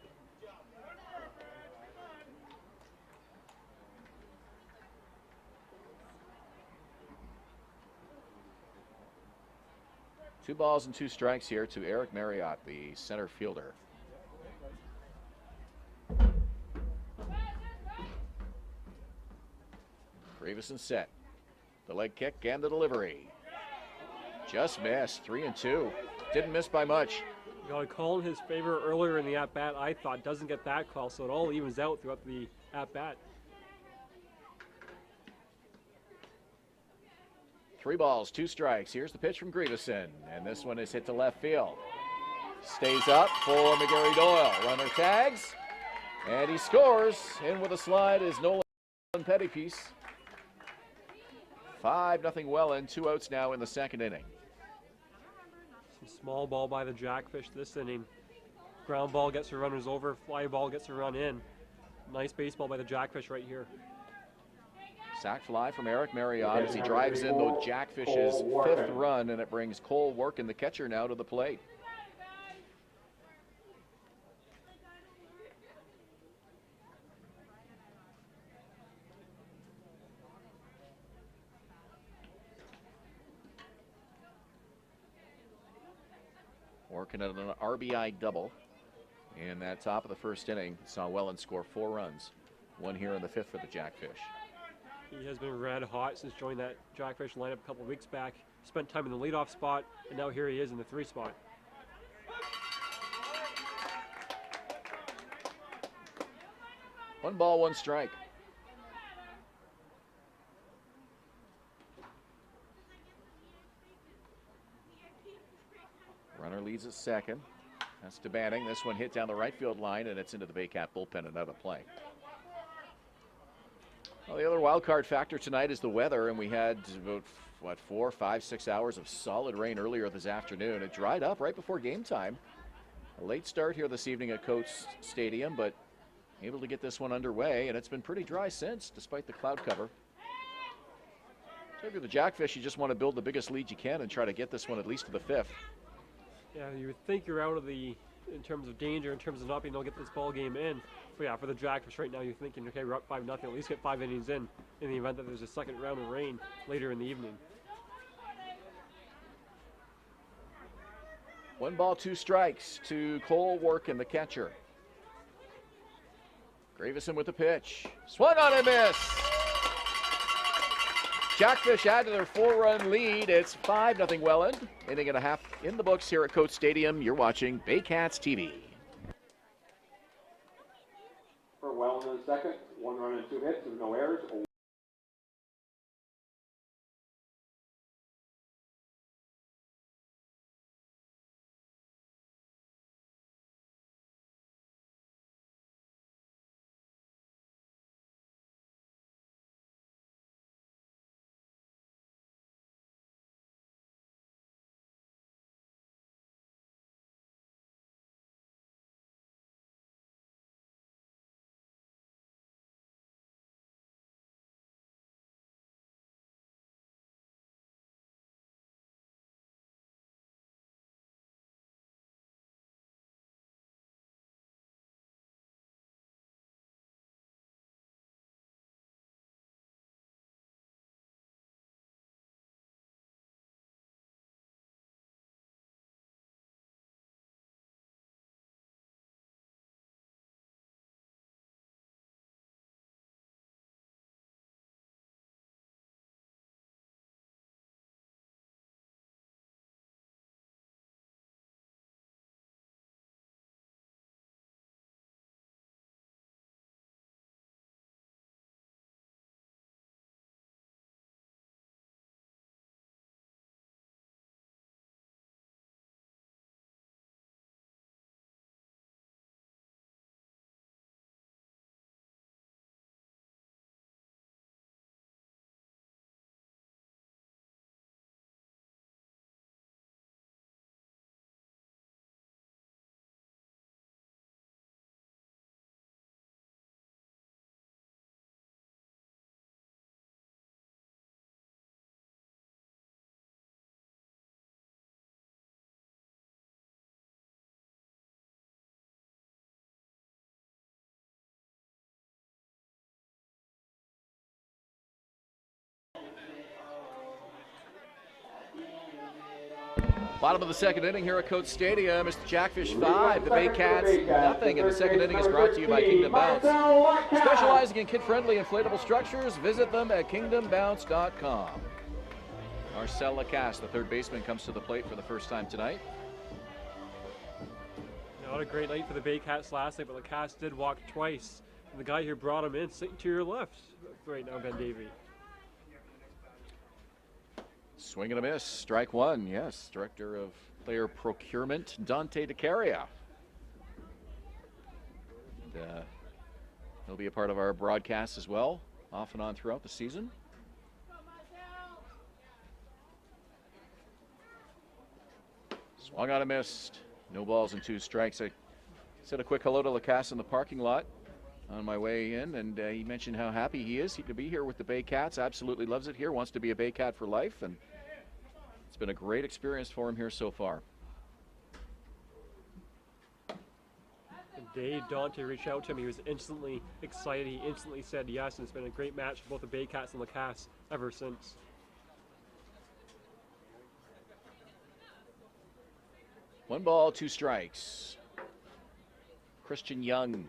[SPEAKER 2] Two balls and 2 strikes here to Eric Marriott, the center fielder. Grievson set. The leg kick and the delivery. Just missed. 3-2. Didn't miss by much.
[SPEAKER 3] You got a call in his favor earlier in the at-bat, I thought. Doesn't get that call, so it all evens out throughout the at-bat.
[SPEAKER 2] 3 balls, 2 strikes. Here's the pitch from Grievson, and this one is hit to left field. Stays up for McGarry Doyle. Runner tags, and he scores. In with a slide is Nolan Pettypiece. 5-0 Welland. 2 outs now in the second inning.
[SPEAKER 3] Some small ball by the Jackfish this inning. Ground ball gets the runners over. Fly ball gets a run in. Nice baseball by the Jackfish right here.
[SPEAKER 2] Sac fly from Eric Marriott as he drives in the Jackfish's 5th run, and it brings Cole Workin, the catcher, now to the plate. Working at an RBI double in that top of the first inning. Saw Welland score 4 runs. 1 here in the 5th for the Jackfish.
[SPEAKER 3] He has been red hot since joining that Jackfish lineup a couple of weeks back. Spent time in the leadoff spot, and now here he is in the 3 spot.
[SPEAKER 2] One ball, 1 strike. Runner leads at second. That's to Banning. This one hit down the right field line, and it's into the Baycat bullpen and out of play. Well, the other wild card factor tonight is the weather, and we had about 4, 5, 6 hours of solid rain earlier this afternoon. It dried up right before game time. A late start here this evening at Coates Stadium, but able to get this one underway, and it's been pretty dry since, despite the cloud cover. So if you're the Jackfish, you just want to build the biggest lead you can and try to get this one at least to the 5th.
[SPEAKER 3] Yeah, you would think you're out of in terms of danger, in terms of not being able to get this ball game in. But yeah, for the Jackfish right now, you're thinking, okay, we're up 5-0. At least get 5 innings in the event that there's a second round of rain later in the evening.
[SPEAKER 2] 1 ball, 2 strikes to Cole Workin, the catcher. Grievson with the pitch. Swung on and missed. Jackfish add to their 4-run lead. It's 5-0 Welland. Inning and a half in the books here at Coates Stadium. You're watching Baycats TV.
[SPEAKER 1] For Welland in the second, 1 run and 2 hits with no errors.
[SPEAKER 2] Bottom of the second inning here at Coates Stadium. It's the Jackfish 5, the Baycats nothing. And the second inning is brought to you by Kingdom Bounce. Specializing in kid-friendly inflatable structures, visit them at kingdombounce.com. Marcel Lacasse, the third baseman, comes to the plate for the first time tonight.
[SPEAKER 3] Not a great night for the Baycats last night, but Lacasse did walk twice. And the guy who brought him in sitting to your left right now, Ben Davey.
[SPEAKER 2] Swing and a miss, strike one. Yes, Director of Player Procurement, Dante DeCaria. And, he'll be a part of our broadcast as well, off and on throughout the season. Swung on a missed. No balls and 2 strikes. I said a quick hello to Lacasse in the parking lot on my way in, and he mentioned how happy he is to be here with the Baycats. Absolutely loves it here, wants to be a Baycat for life, and it's been a great experience for him here so far.
[SPEAKER 3] The day Dante reached out to him, he was instantly excited. He instantly said yes, and it's been a great match for both the Baycats and Lacasse ever since.
[SPEAKER 2] 1 ball, 2 strikes. Christian Young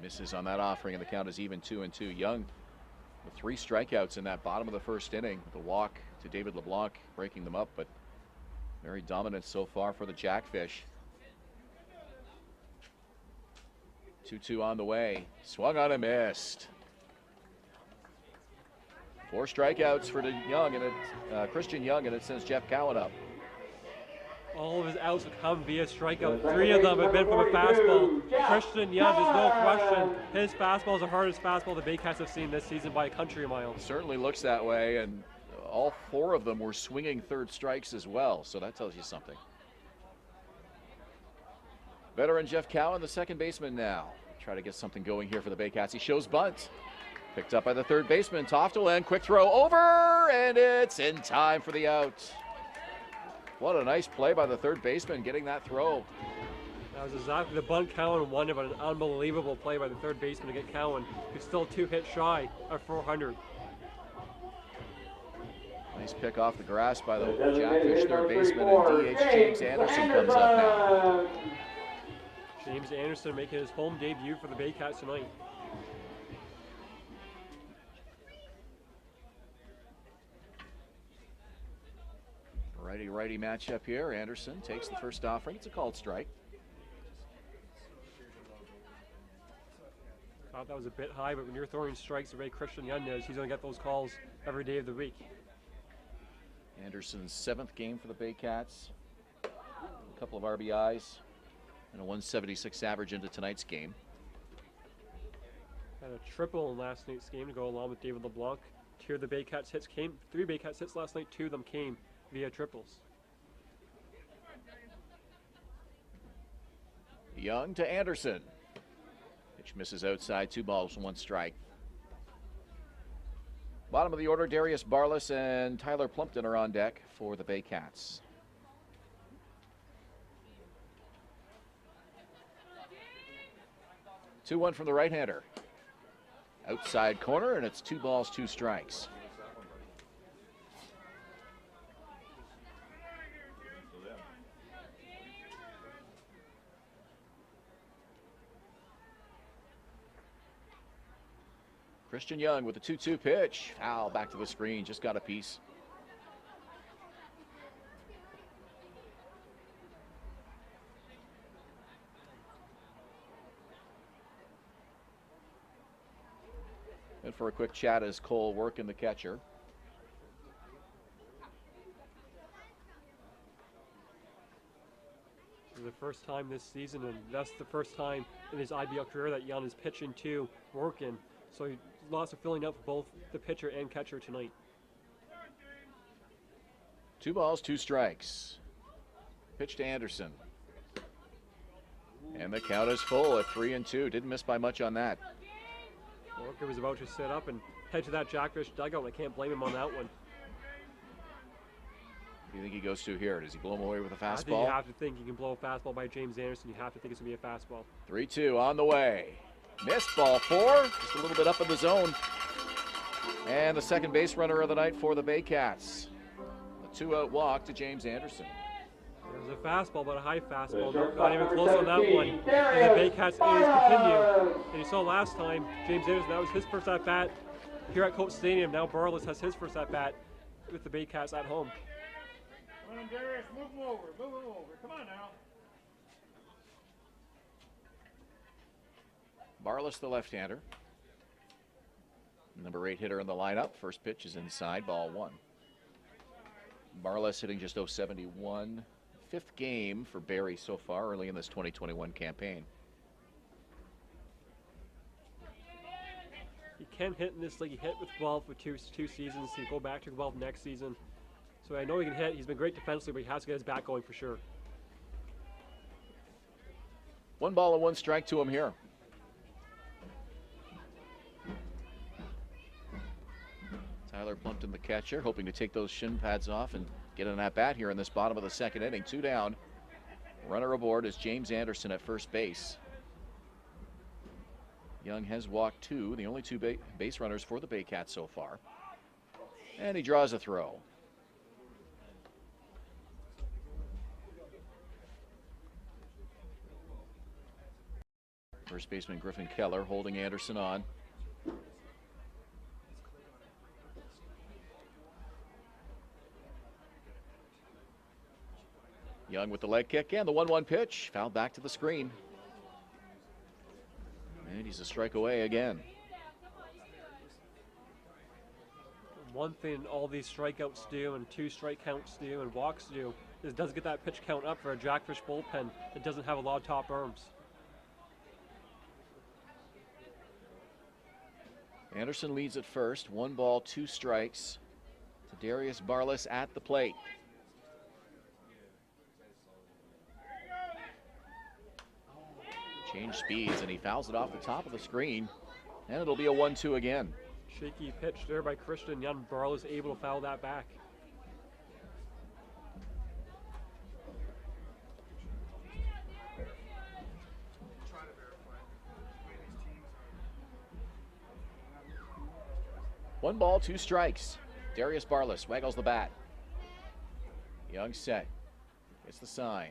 [SPEAKER 2] misses on that offering, and the count is even 2-2. Young with 3 strikeouts in that bottom of the first inning with a walk to David LeBlanc, breaking them up, but very dominant so far for the Jackfish. 2-2 on the way. Swung on and missed. 4 strikeouts for the Young, and Christian Young, and it sends Jeff Cowan up.
[SPEAKER 3] All of his outs have come via strikeout. 3 of them have been from a fastball. Christian Young, there's no question, his fastball is the hardest fastball the Baycats have seen this season by a country mile.
[SPEAKER 2] Certainly looks that way, and all 4 of them were swinging third strikes as well, so that tells you something. Veteran Jeff Cowan, the second baseman now. Try to get something going here for the Baycats. He shows bunt. Picked up by the third baseman, Tofteland. Quick throw over, and it's in time for the out. What a nice play by the third baseman, getting that throw.
[SPEAKER 3] That was exactly the bunt Cowan wanted, but an unbelievable play by the third baseman to get Cowan, who's still 2 hits shy of 400.
[SPEAKER 2] Nice pick off the grass by the Jackfish third baseman, and DH James Anderson comes up now.
[SPEAKER 3] James Anderson making his home debut for the Baycats tonight.
[SPEAKER 2] Righty-righty matchup here. Anderson takes the first offering. It's a called strike.
[SPEAKER 3] Thought that was a bit high, but when you're throwing strikes the way Christian Young does, he's going to get those calls every day of the week.
[SPEAKER 2] Anderson's 7th game for the Baycats. A couple of RBIs and a 176 average into tonight's game.
[SPEAKER 3] Had a triple in last night's game to go along with David LeBlanc. 2 of the Baycats hits came, 3 Baycats hits last night, 2 of them came via triples.
[SPEAKER 2] Young to Anderson. Pitch misses outside, 2 balls, 1 strike. Bottom of the order, Darius Barless and Tyler Plumpton are on deck for the Baycats. Two-one from the right-hander. Outside corner, and it's 2 balls, 2 strikes. Christian Young with a 2-2 pitch. Foul back to the screen, just got a piece. And for a quick chat is Cole Workin, the catcher.
[SPEAKER 3] For the first time this season, and that's the first time in his IBL career that Young is pitching to Workin. So he lots of filling out for both the pitcher and catcher tonight.
[SPEAKER 2] 2 balls, 2 strikes. Pitch to Anderson. And the count is full at 3-2. Didn't miss by much on that.
[SPEAKER 3] Walker was about to sit up and head to that Jackfish dugout. I can't blame him on that one.
[SPEAKER 2] What do you think he goes to here? Does he blow him away with a
[SPEAKER 3] I think
[SPEAKER 2] fastball?
[SPEAKER 3] you have to think you can blow a fastball by James Anderson. You have to think it's going to be a fastball.
[SPEAKER 2] 3-2 on the way. Missed ball 4, just a little bit up in the zone. And the second base runner of the night for the Baycats. A 2-out walk to James Anderson.
[SPEAKER 3] There's a fastball, but a high fastball.
[SPEAKER 1] The
[SPEAKER 3] Not even
[SPEAKER 1] shortstop,
[SPEAKER 3] close on that
[SPEAKER 1] number
[SPEAKER 3] one.
[SPEAKER 1] 17,
[SPEAKER 3] And the Baycats innings continue.
[SPEAKER 1] Barles.
[SPEAKER 3] And you saw last time, James Anderson, that was his first at-bat here at Coach Stadium. Now Barles has his first at-bat with the Baycats at home.
[SPEAKER 4] Come on, Darius, move him over, move him over. Come on now.
[SPEAKER 2] Barles, the left-hander. Number 8 hitter in the lineup. First pitch is inside, ball 1. Barles hitting just 071. 5th game for Barrie so far early in this 2021 campaign.
[SPEAKER 3] He can hit in this league. He hit with Guelph for two seasons. He'll go back to Guelph next season. So I know he can hit. He's been great defensively, but he has to get his bat going for sure.
[SPEAKER 2] 1 ball and 1 strike to him here. Tyler Plumpton, the catcher, hoping to take those shin pads off and get an at-bat here in this bottom of the 2nd inning. 2 down. Runner aboard is James Anderson at first base. Young has walked 2, the only 2 base runners for the Baycats so far. And he draws a throw. First baseman Griffin Keller holding Anderson on. Young with the leg kick and the 1-1 pitch. Fouled back to the screen. And he's a strike away again.
[SPEAKER 3] One thing all these strikeouts do and 2 strike counts do and walks do is it does get that pitch count up for a Jackfish bullpen that doesn't have a lot of top arms.
[SPEAKER 2] Anderson leads at first. 1 ball, 2 strikes to Darius Barles at the plate. Change speeds and he fouls it off the top of the screen. And it'll be a 1-2 again.
[SPEAKER 3] Shaky pitch there by Christian Young. Barles able to foul that back.
[SPEAKER 2] One ball, 2 strikes. Darius Barles waggles the bat. Young set. Gets the sign.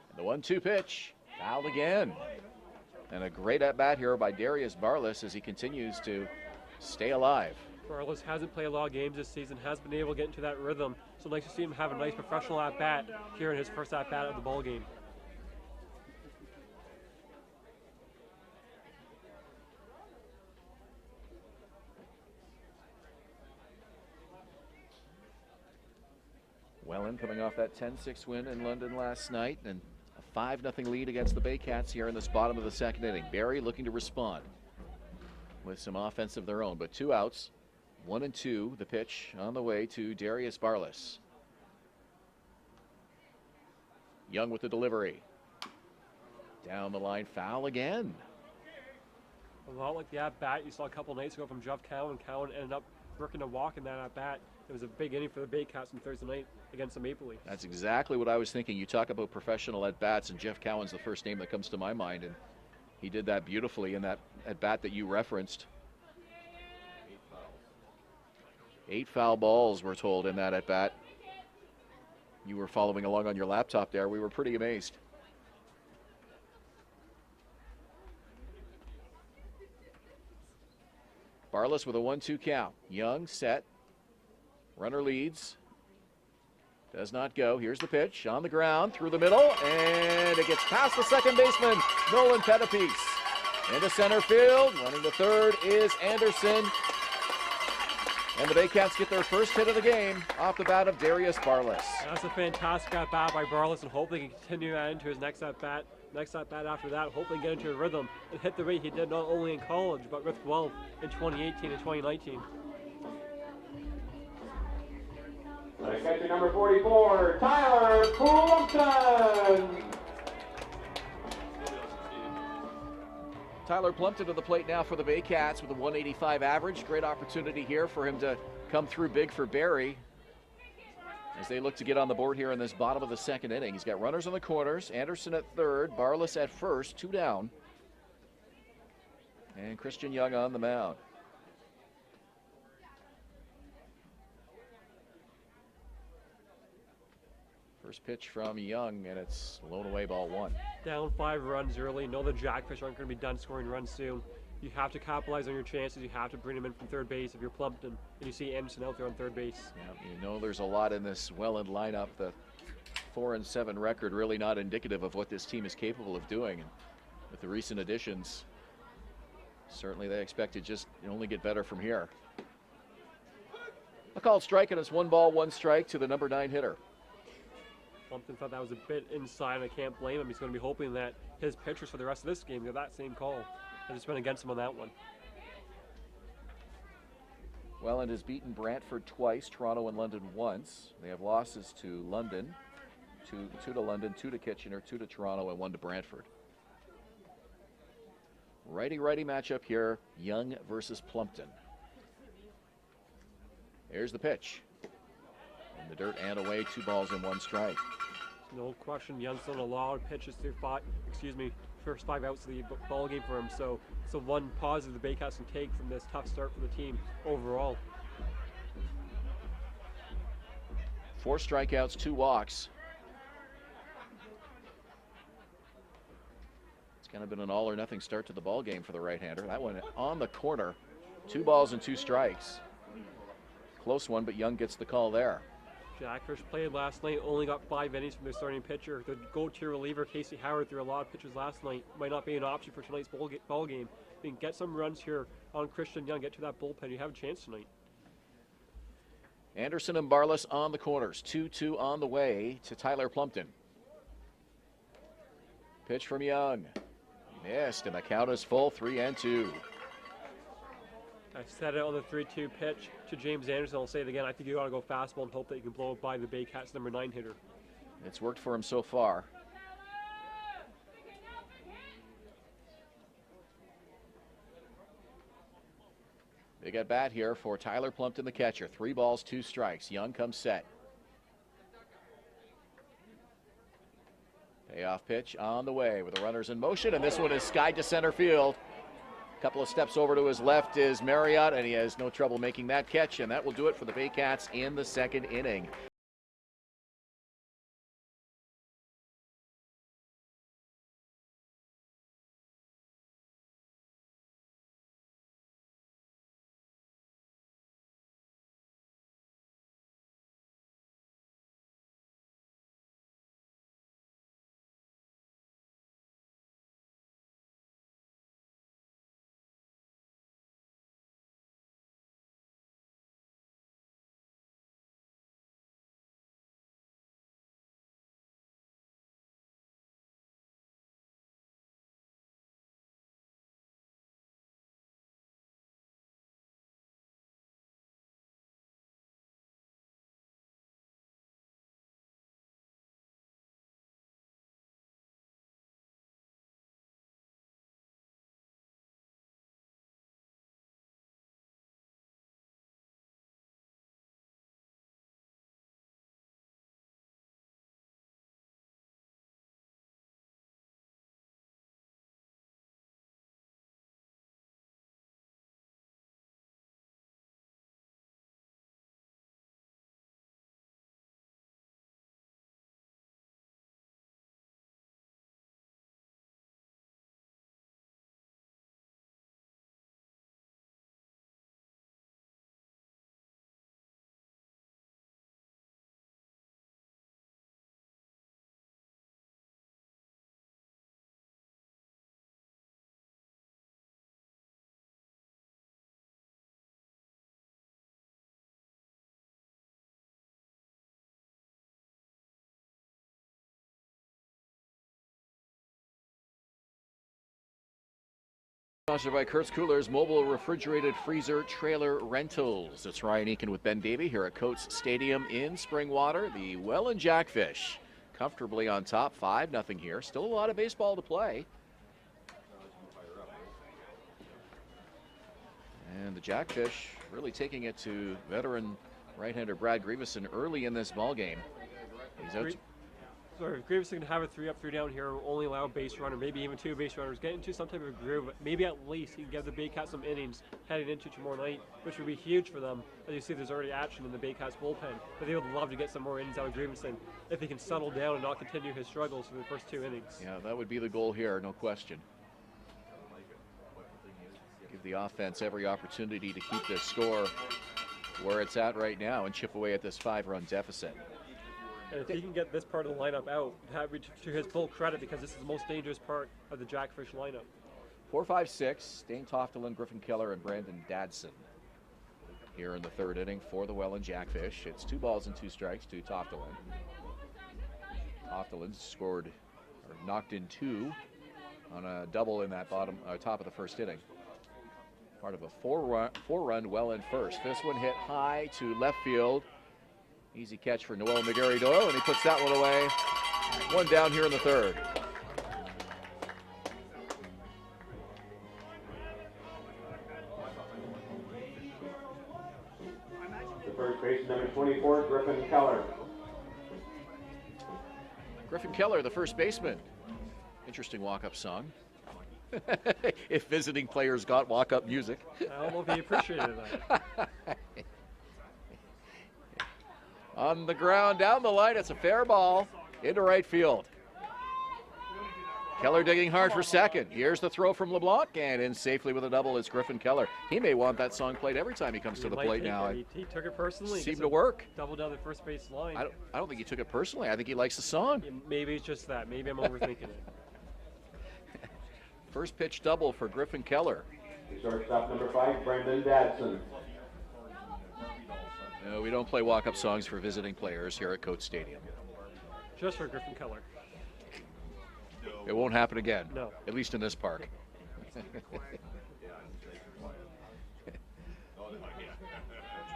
[SPEAKER 2] And the 1-2 pitch. Fouled again. And a great at-bat here by Darius Barles as he continues to stay alive.
[SPEAKER 3] Barles hasn't played a lot of games this season, has been able to get into that rhythm. So nice to see him have a nice professional at-bat here in his first at-bat of the ball game.
[SPEAKER 2] Welland coming off that 10-6 win in London last night and a 5-0 lead against the Baycats here in this bottom of the 2nd inning. Barrie looking to respond with some offense of their own, but 2 outs, 1 and 2. The pitch on the way to Darius Barles. Young with the delivery. Down the line, foul again.
[SPEAKER 3] A lot like the at-bat you saw a couple nights ago from Jeff Cowan. Cowan ended up working a walk in that at-bat. It was a big inning for the Baycats on Thursday night against the Maple Leafs.
[SPEAKER 2] That's exactly what I was thinking. You talk about professional at-bats, and Jeff Cowan's the first name that comes to my mind, and he did that beautifully in that at-bat that you referenced. 8 foul balls, we're told, in that at-bat. You were following along on your laptop there. We were pretty amazed. Barles with a 1-2 count. Young set. Runner leads. Does not go. Here's the pitch on the ground through the middle, and it gets past the second baseman, Nolan Pettipiece. Into center field. Running to third is Anderson. And the Baycats get their first hit of the game off the bat of Darius Barles.
[SPEAKER 3] That's a fantastic at-bat by Barles, and hopefully he can continue that into his next at-bat. Next at-bat after that, hopefully get into a rhythm and hit the way he did not only in college, but with Guelph in 2018 and 2019.
[SPEAKER 1] Catcher number 44, Tyler Plumpton.
[SPEAKER 2] Tyler Plumpton to the plate now for the Baycats with a 185 average. Great opportunity here for him to come through big for Barrie as they look to get on the board here in this bottom of the 2nd inning. He's got runners on the corners, Anderson at third, Barles at first, 2 down. And Christian Young on the mound. First pitch from Young, and it's blown away, ball 1.
[SPEAKER 3] Down 5 runs early. Know the Jackfish aren't going to be done scoring runs soon. You have to capitalize on your chances. You have to bring them in from third base if you're Plumpton, and you see Anderson out there on third base.
[SPEAKER 2] Yeah, you know there's a lot in this Welland lineup. The 4-7 record really not indicative of what this team is capable of doing. And with the recent additions, certainly they expect to just only get better from here. A called strike, and it's 1 ball, 1 strike to the number 9 hitter.
[SPEAKER 3] Plumpton thought that was a bit inside, and I can't blame him. He's going to be hoping that his pitchers for the rest of this game get that same call. I just went against him on that one.
[SPEAKER 2] Welland has beaten Brantford twice, Toronto and London once. They have losses to London, two to London, 2 to Kitchener, 2 to Toronto, and 1 to Brantford. Righty-righty matchup here, Young versus Plumpton. Here's the pitch. In the dirt and away, 2 balls and 1 strike.
[SPEAKER 3] No question, Young's done a lot of pitches through first 5 outs of the ball game for him. So it's the one positive the Baycats can take from this tough start for the team overall.
[SPEAKER 2] 4 strikeouts, 2 walks. It's kind of been an all or nothing start to the ball game for the right-hander. That one on the corner, 2 balls and 2 strikes. Close one, but Young gets the call there.
[SPEAKER 3] Jackfish played last night, only got 5 innings from their starting pitcher. The go-to reliever, Casey Howard, threw a lot of pitches last night. Might not be an option for tonight's ball game. You can get some runs here on Christian Young, get to that bullpen. You have a chance tonight.
[SPEAKER 2] Anderson and Barless on the corners. 2-2 on the way to Tyler Plumpton. Pitch from Young. Missed, and the count is full, 3-2.
[SPEAKER 3] I said it on the 3-2 pitch to James Anderson. I'll say it again. I think you got to go fastball and hope that you can blow it by the Baycats number 9 hitter.
[SPEAKER 2] It's worked for him so far. Big at bat here for Tyler Plumpton, the catcher. 3 balls, 2 strikes. Young comes set. Payoff pitch on the way with the runners in motion, and this one is skied to center field. Couple of steps over to his left is Marriott, and he has no trouble making that catch, and that will do it for the Baycats in the 2nd inning. Sponsored by Kurt's Coolers, mobile refrigerated freezer trailer rentals. It's Ryan Eakin with Ben Davey here at Coates Stadium in Springwater. The Welland Jackfish comfortably on top, 5-0 here. Still a lot of baseball to play. And the Jackfish really taking it to veteran right-hander Brad Grievson early in this ball game. He's out.
[SPEAKER 3] So if Grievson can have a 3 up, 3 down here, only allow a base runner, maybe even 2 base runners, get into some type of groove, maybe at least he can give the Baycats some innings heading into tomorrow night, which would be huge for them. As you see, there's already action in the Baycats bullpen, but they would love to get some more innings out of Grievson if he can settle down and not continue his struggles for the first 2 innings.
[SPEAKER 2] Yeah, that would be the goal here, no question. Give the offense every opportunity to keep this score where it's at right now and chip away at this 5-run deficit.
[SPEAKER 3] And if he can get this part of the lineup out, that would be to his full credit, because this is the most dangerous part of the Jackfish lineup.
[SPEAKER 2] 4, 5, 6, Dane Toftelin, Griffin Keller, and Brandon Dadson here in the 3rd inning for the Welland Jackfish. It's 2 balls and 2 strikes to Toftelin. Toftelin scored, or knocked in 2 on a double in that top of the 1st inning. Part of a 4-run Welland first. This one hit high to left field. Easy catch for Noel McGarry Doyle, and he puts that one away. 1 down here in the 3rd.
[SPEAKER 1] The first baseman, number 24, Griffin Keller.
[SPEAKER 2] Griffin Keller, the first baseman. Interesting walk-up song. If visiting players got walk-up music.
[SPEAKER 3] I don't know if he appreciated that.
[SPEAKER 2] On the ground, down the line, it's a fair ball into right field. Keller digging hard for second. Here's the throw from LeBlanc, and in safely with a double is Griffin Keller. He may want that song played every time he comes to the plate now.
[SPEAKER 3] He took it personally.
[SPEAKER 2] Seemed to work.
[SPEAKER 3] Double down the first base line.
[SPEAKER 2] I don't think he took it personally. I think he likes the song.
[SPEAKER 3] Yeah, maybe it's just that. Maybe I'm overthinking it.
[SPEAKER 2] First pitch double for Griffin Keller.
[SPEAKER 1] Shortstop number 5, Brendan Dadson.
[SPEAKER 2] No, we don't play walk-up songs for visiting players here at Coates Stadium.
[SPEAKER 3] Just for Griffin Keller.
[SPEAKER 2] It won't happen again.
[SPEAKER 3] No.
[SPEAKER 2] At least in this park.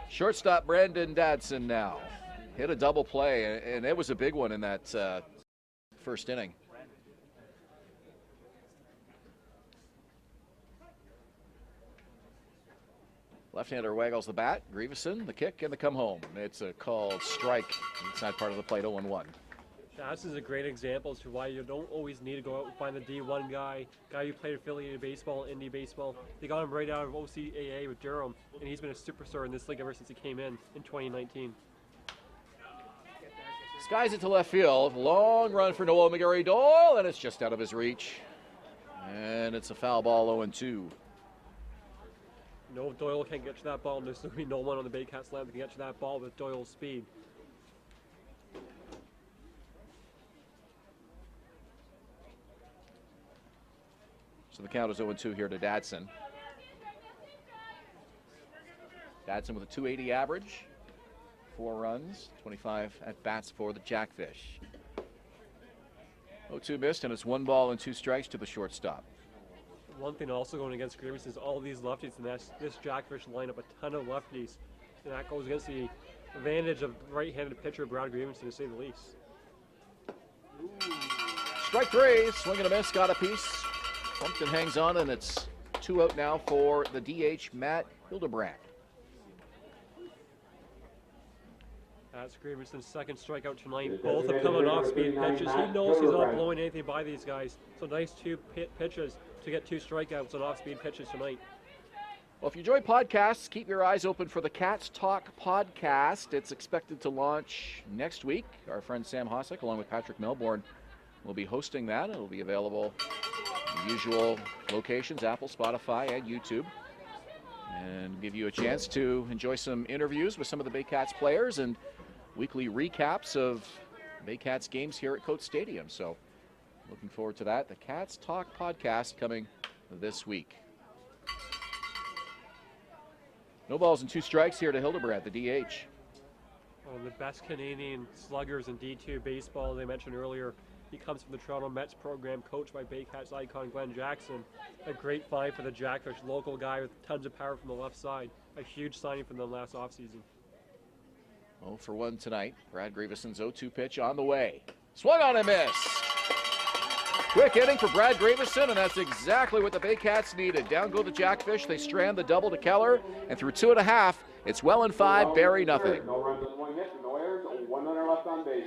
[SPEAKER 2] Shortstop Brandon Dadson now. Hit a double play, and it was a big one in that 1st inning. Left-hander waggles the bat. Grievson, the kick, and the come home. It's a called strike inside part of the plate, 0-1.
[SPEAKER 3] This is a great example as to why you don't always need to go out and find the D1 guy who played affiliated baseball, indie baseball. They got him right out of OCAA with Durham, and he's been a superstar in this league ever since he came in 2019.
[SPEAKER 2] Skies it to left field. Long run for Noel McGarry Doyle, and it's just out of his reach. And it's a foul ball, 0-2.
[SPEAKER 3] No, Doyle can't get to that ball, and there's going to be no one on the Baycats land that can get to that ball with Doyle's speed.
[SPEAKER 2] So the count is 0-2 here to Dadson. Dadson with a .280 average, 4 runs, 25 at-bats for the Jackfish. 0-2 missed, and it's 1 ball and 2 strikes to the shortstop.
[SPEAKER 3] One thing also going against Grievson is all these lefties in this Jackfish lineup, a ton of lefties. And that goes against the advantage of right-handed pitcher Brad Grievson, to say the least.
[SPEAKER 2] Strike 3, swing and a miss, got a piece. Plumpton hangs on, and it's 2 out now for the DH, Matt Hildebrand.
[SPEAKER 3] That's Grievson's 2nd strikeout tonight. Both have come on off-speed pitches. He knows he's not blowing anything by these guys. So nice 2 pitches to get 2 strikeouts on off-speed pitches tonight.
[SPEAKER 2] Well, if you enjoy podcasts, keep your eyes open for the Cats Talk podcast. It's expected to launch next week. Our friend Sam Hossack, along with Patrick Melbourne, will be hosting that. It'll be available in the usual locations, Apple, Spotify, and YouTube. And give you a chance to enjoy some interviews with some of the Baycats players and weekly recaps of Baycats games here at Coates Stadium. So looking forward to that. The Cats Talk podcast coming this week. No balls and 2 strikes here to Hildebrand, the DH.
[SPEAKER 3] One of the best Canadian sluggers in D2 baseball, as I mentioned earlier. He comes from the Toronto Mets program, coached by Baycats icon Glenn Jackson. A great find for the Jackfish, local guy with tons of power from the left side. A huge signing from them last offseason.
[SPEAKER 2] 0-for-1 tonight. Brad Grievson's 0-2 pitch on the way. Swung on and miss. Quick inning for Brad Grievson, and that's exactly what the Baycats needed. Down go the Jackfish. They strand the double to Keller, and through 2.5, it's Welland 5, Barrie nothing.
[SPEAKER 1] No runs on 1 hit, no errors, 1 runner left on base.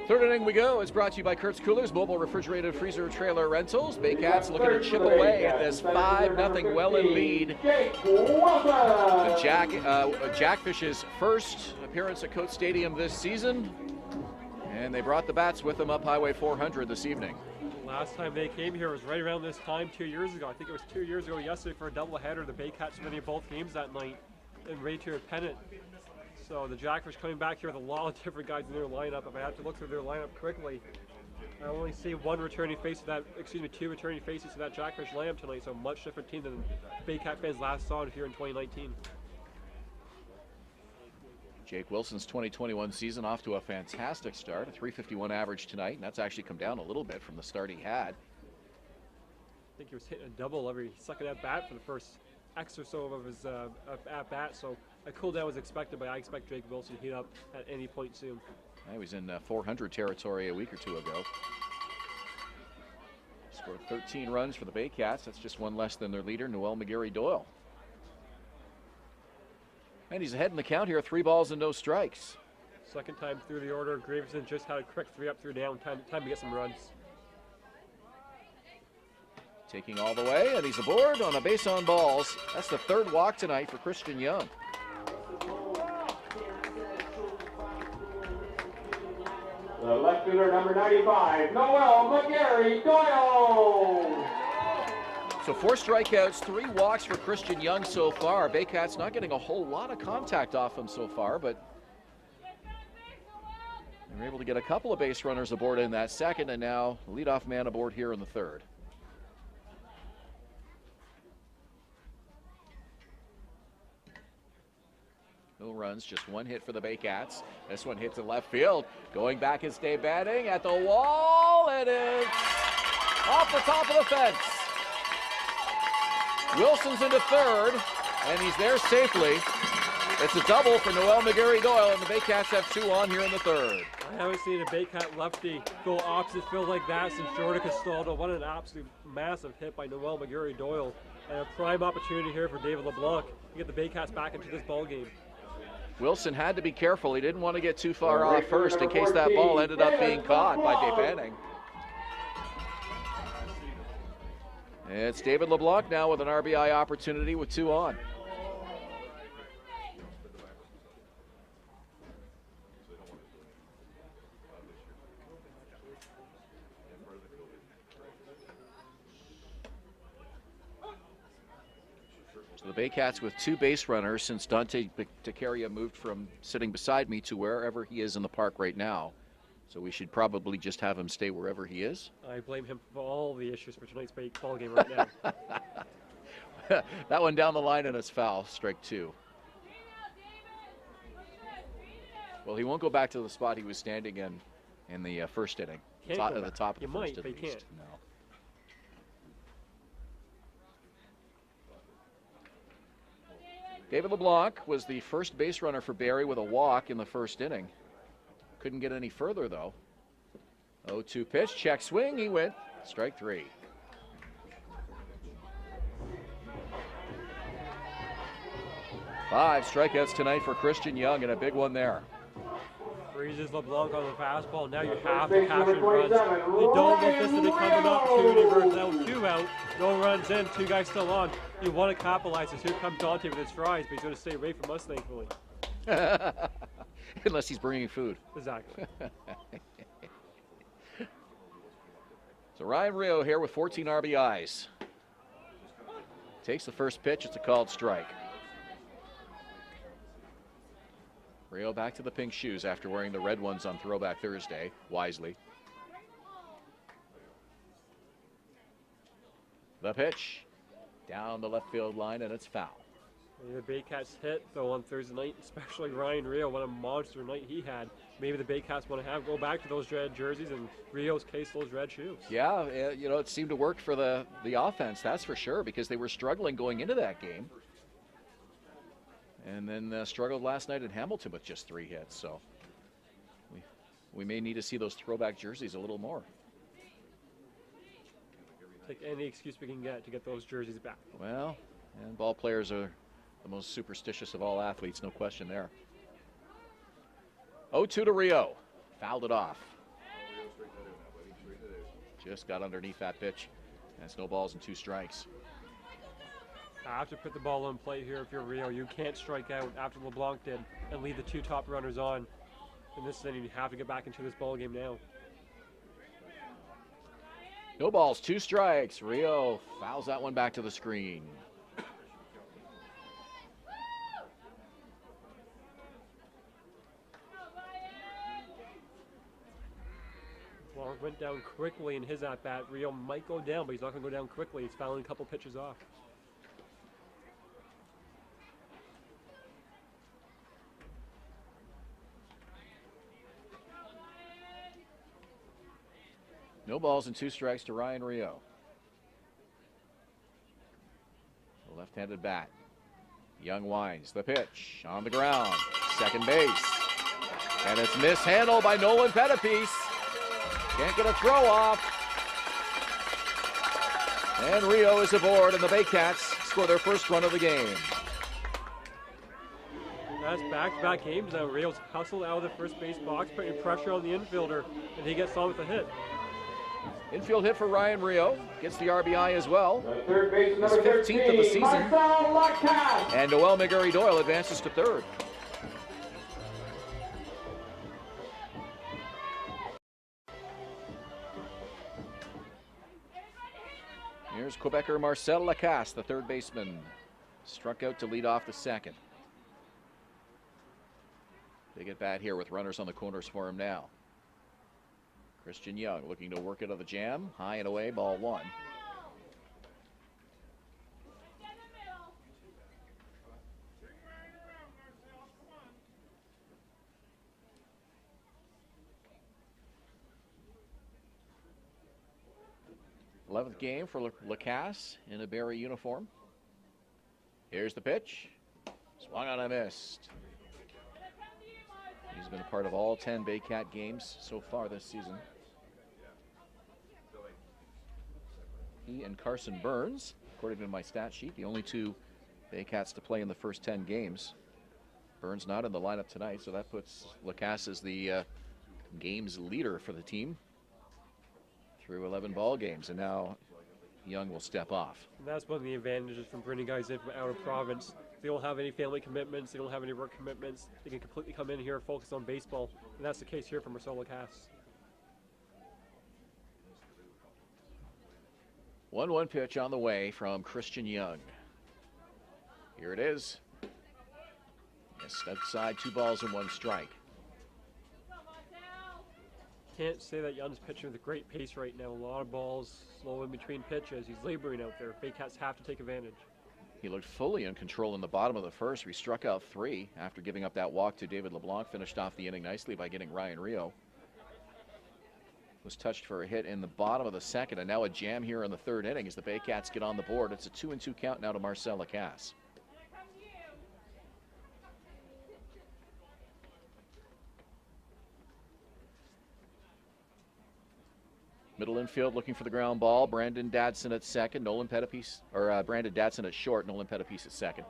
[SPEAKER 2] Third inning we go. It's brought to you by Kurt's Coolers, mobile refrigerated freezer trailer rentals. Baycats looking to chip away at this 5-0 Welland lead. The Jackfish's first appearance at Coates Stadium this season, and they brought the bats with them up Highway 400 this evening.
[SPEAKER 3] Last time they came here was right around this time 2 years ago. I think it was 2 years ago yesterday for a doubleheader. The Baycats winning both games that night and ready to a pennant. So the Jackfish coming back here with a lot of different guys in their lineup. If I have to look through their lineup quickly, I only see two returning faces to that Jackfish lineup tonight. So much different team than Baycat fans last saw here in 2019.
[SPEAKER 2] Jake Wilson's 2021 season off to a fantastic start, a .351 average tonight, and that's actually come down a little bit from the start he had.
[SPEAKER 3] I think he was hitting a double every second at bat for the first X or so of his at bat, so a cool down was expected, but I expect Jake Wilson to heat up at any point soon.
[SPEAKER 2] He was in 400 territory a week or two ago. Scored 13 runs for the Baycats. That's just one less than their leader, Noel McGarry Doyle. And he's ahead in the count here, 3 balls and no strikes.
[SPEAKER 3] Second time through the order, Grievson just had a quick 3 up, 3 down, time to get some runs.
[SPEAKER 2] Taking all the way, and he's aboard on a base on balls. That's the third walk tonight for Christian Young.
[SPEAKER 1] The left fielder, number 95, Noel McGarry Doyle.
[SPEAKER 2] So 4 strikeouts, 3 walks for Christian Young so far. Baycats not getting a whole lot of contact off him so far, but they were able to get a couple of base runners aboard in that second, and now leadoff man aboard here in the third. No runs, just 1 hit for the Baycats. This one hits in left field. Going back and stay batting at the wall, and it's off the top of the fence. Wilson's into third, and he's there safely. It's a double for Noel McGarry Doyle, and the Baycats have 2 on here in the third.
[SPEAKER 3] I haven't seen a Baycat lefty go opposite field like that since Jordan Castaldo. What an absolute massive hit by Noel McGarry Doyle, and a prime opportunity here for David LeBlanc to get the Baycats back into this ball game.
[SPEAKER 2] Wilson had to be careful. He didn't want to get too far off first in case that ball ended up being caught by DePanning. It's David LeBlanc now with an RBI opportunity with 2 on. So the Baycats with 2 base runners since Dante Tecaria moved from sitting beside me to wherever he is in the park right now. So we should probably just have him stay wherever he is.
[SPEAKER 3] I blame him for all the issues for tonight's ball game right now.
[SPEAKER 2] That one down the line and it's foul, strike 2. Well, he won't go back to the spot he was standing in the first inning. At the top of the first
[SPEAKER 3] might,
[SPEAKER 2] at
[SPEAKER 3] but you
[SPEAKER 2] least.
[SPEAKER 3] can't.
[SPEAKER 2] No. David LeBlanc was the first base runner for Barrie with a walk in the first inning. Couldn't get any further though. 0-2 pitch, check swing, he went, strike 3. Five strikeouts tonight for Christian Young, and a big one there.
[SPEAKER 3] Freezes LeBlanc on the fastball. Now you have to capture runs. You don't want this to become an opportunity where it's now 2 out, no runs in, 2 guys still on. You want to capitalize this. Here comes Dante with his tries, but he's going to stay away from us, thankfully.
[SPEAKER 2] Unless he's bringing food.
[SPEAKER 3] Exactly.
[SPEAKER 2] So Ryan Rio here with 14 RBIs. Takes the first pitch, it's a called strike. Rio back to the pink shoes after wearing the red ones on Throwback Thursday, wisely. The pitch, down the left field line, and it's foul.
[SPEAKER 3] The Baycats hit, though, on Thursday night, especially Ryan Rio. What a monster night he had. Maybe the Baycats want to go back to those red jerseys, and Rio's case, those red shoes.
[SPEAKER 2] Yeah, it seemed to work for the offense, that's for sure, because they were struggling going into that game. And then struggled last night in Hamilton with just 3 hits, so we may need to see those throwback jerseys a little more.
[SPEAKER 3] Take any excuse we can get to get those jerseys back.
[SPEAKER 2] Well, and ball players are the most superstitious of all athletes, no question there. 0-2 to Rio. Fouled it off. Just got underneath that pitch. That's no balls and 2 strikes.
[SPEAKER 3] I have to put the ball in play here if you're Rio. You can't strike out after LeBlanc did and leave the 2 top runners on. In this inning, you have to get back into this ball game now.
[SPEAKER 2] No balls, 2 strikes. Rio fouls that one back to the screen.
[SPEAKER 3] LeBlanc went down quickly in his at-bat. Rio might go down, but he's not going to go down quickly. He's fouling a couple pitches off.
[SPEAKER 2] No balls and 2 strikes to Ryan Rio. The left-handed bat. Young winds the pitch on the ground. Second base. And it's mishandled by Nolan Pettipiece. Can't get a throw off. And Rio is aboard, and the Baycats score their first run of the game.
[SPEAKER 3] That's back-to-back games now. Rio's hustled out of the first base box, putting pressure on the infielder, and he gets on with a hit.
[SPEAKER 2] Infield hit for Ryan Rio. Gets the RBI as well.
[SPEAKER 1] Third base,
[SPEAKER 2] His
[SPEAKER 1] number
[SPEAKER 2] 15th of the
[SPEAKER 1] 13,
[SPEAKER 2] season.
[SPEAKER 1] Marcel Lacasse.
[SPEAKER 2] And Noel McGarry-Doyle advances to third. Here's Quebecer Marcel Lacasse, the third baseman. Struck out to lead off the second. Big at bat here with runners on the corners for him now. Christian Young looking to work it of the jam. High and away, ball 1. Eleventh game for Lacasse in a Barrie uniform. Here's the pitch. Swung on and missed. He's been a part of all 10 Baycat games so far this season. He and Carson Burns, according to my stat sheet, the only 2 Baycats to play in the first 10 games. Burns not in the lineup tonight, so that puts Lacasse as the games leader for the team through 11 ball games, and now Young will step off.
[SPEAKER 3] And that's one of the advantages from bringing guys in from out of province. They don't have any family commitments, they don't have any work commitments. They can completely come in here and focus on baseball, and that's the case here for Marcel Lacasse.
[SPEAKER 2] 1-1 pitch on the way from Christian Young. Here it is. Missed outside, 2 balls and 1 strike.
[SPEAKER 3] Can't say that Young's pitching with a great pace right now. A lot of balls, slow in between pitches. He's laboring out there. Baycats have to take advantage.
[SPEAKER 2] He looked fully in control in the bottom of the first. We struck out 3 after giving up that walk to David LeBlanc. Finished off the inning nicely by getting Ryan Rio. Was touched for a hit in the bottom of the second, and now a jam here in the third inning as the Baycats get on the board. It's a 2-2 count now to Marcel Lacasse. Middle infield looking for the ground ball. Brandon Dadson at second. Nolan Pettipiece, or Brandon Dadson at short. Nolan Pettipiece at second.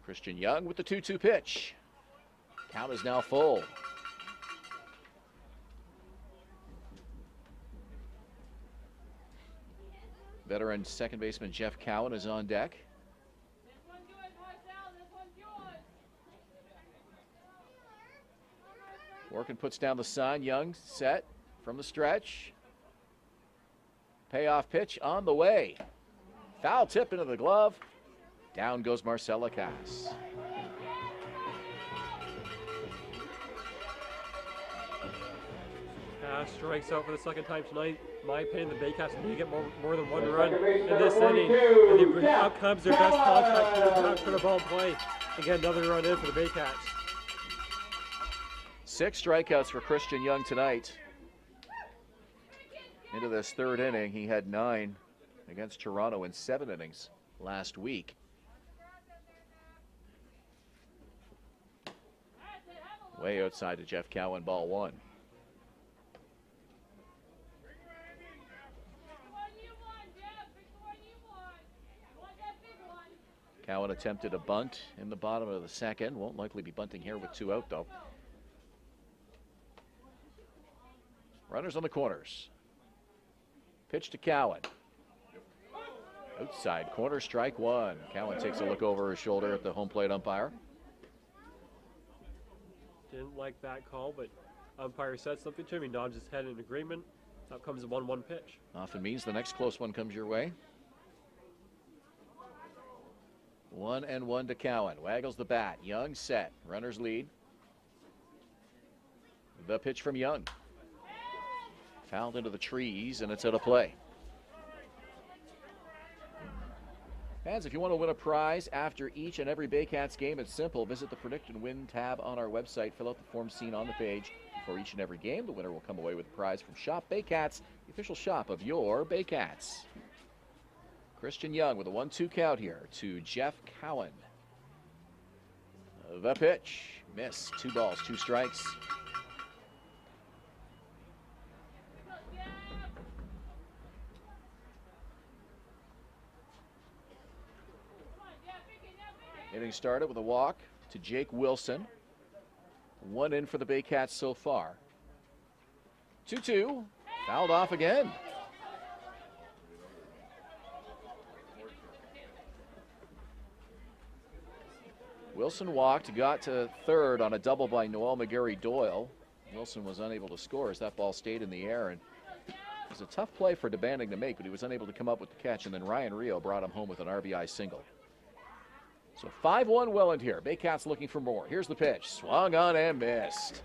[SPEAKER 2] Christian Young with the 2-2 pitch. Count is now full. Veteran second baseman Jeff Cowan is on deck. Workin puts down the sign. Young set from the stretch. Payoff pitch on the way. Foul tip into the glove. Down goes Marcel Lacasse.
[SPEAKER 3] Strikes out for the second time tonight. In my opinion, the Baycats need to get more than 1 run in this inning. And out comes their best contact for the ball in play. And get another run in for the Baycats.
[SPEAKER 2] 6 strikeouts for Christian Young tonight. Into this third inning, he had 9 against Toronto in 7 innings last week. Way outside to Jeff Cowan, ball 1. Cowan attempted a bunt in the bottom of the second. Won't likely be bunting here with 2 out, though. Runners on the corners. Pitch to Cowan. Outside corner, strike 1. Cowan takes a look over his shoulder at the home plate umpire.
[SPEAKER 3] Didn't like that call, but umpire said something to him. He nods his head in agreement. Up comes a 1-1 pitch.
[SPEAKER 2] Often means the next close one comes your way. 1-1 to Cowan. Waggles the bat. Young set. Runners lead. The pitch from Young. Fouled into the trees, and it's out of play. Fans, if you want to win a prize after each and every Baycats game, it's simple. Visit the Predict and Win tab on our website. Fill out the form seen on the page. For each and every game, the winner will come away with a prize from Shop Baycats, the official shop of your Baycats. Christian Young with a 1-2 count here to Jeff Cowan. The pitch. Miss. 2 balls, 2 strikes. Inning started with a walk to Jake Wilson. 1 in for the Baycats so far. 2-2. Fouled off again. Wilson walked, got to third on a double by Noel McGarry Doyle. Wilson was unable to score as that ball stayed in the air, and it was a tough play for DeBanding to make, but he was unable to come up with the catch, and then Ryan Rio brought him home with an RBI single. So 5-1 Welland here. Baycats looking for more. Here's the pitch. Swung on and missed.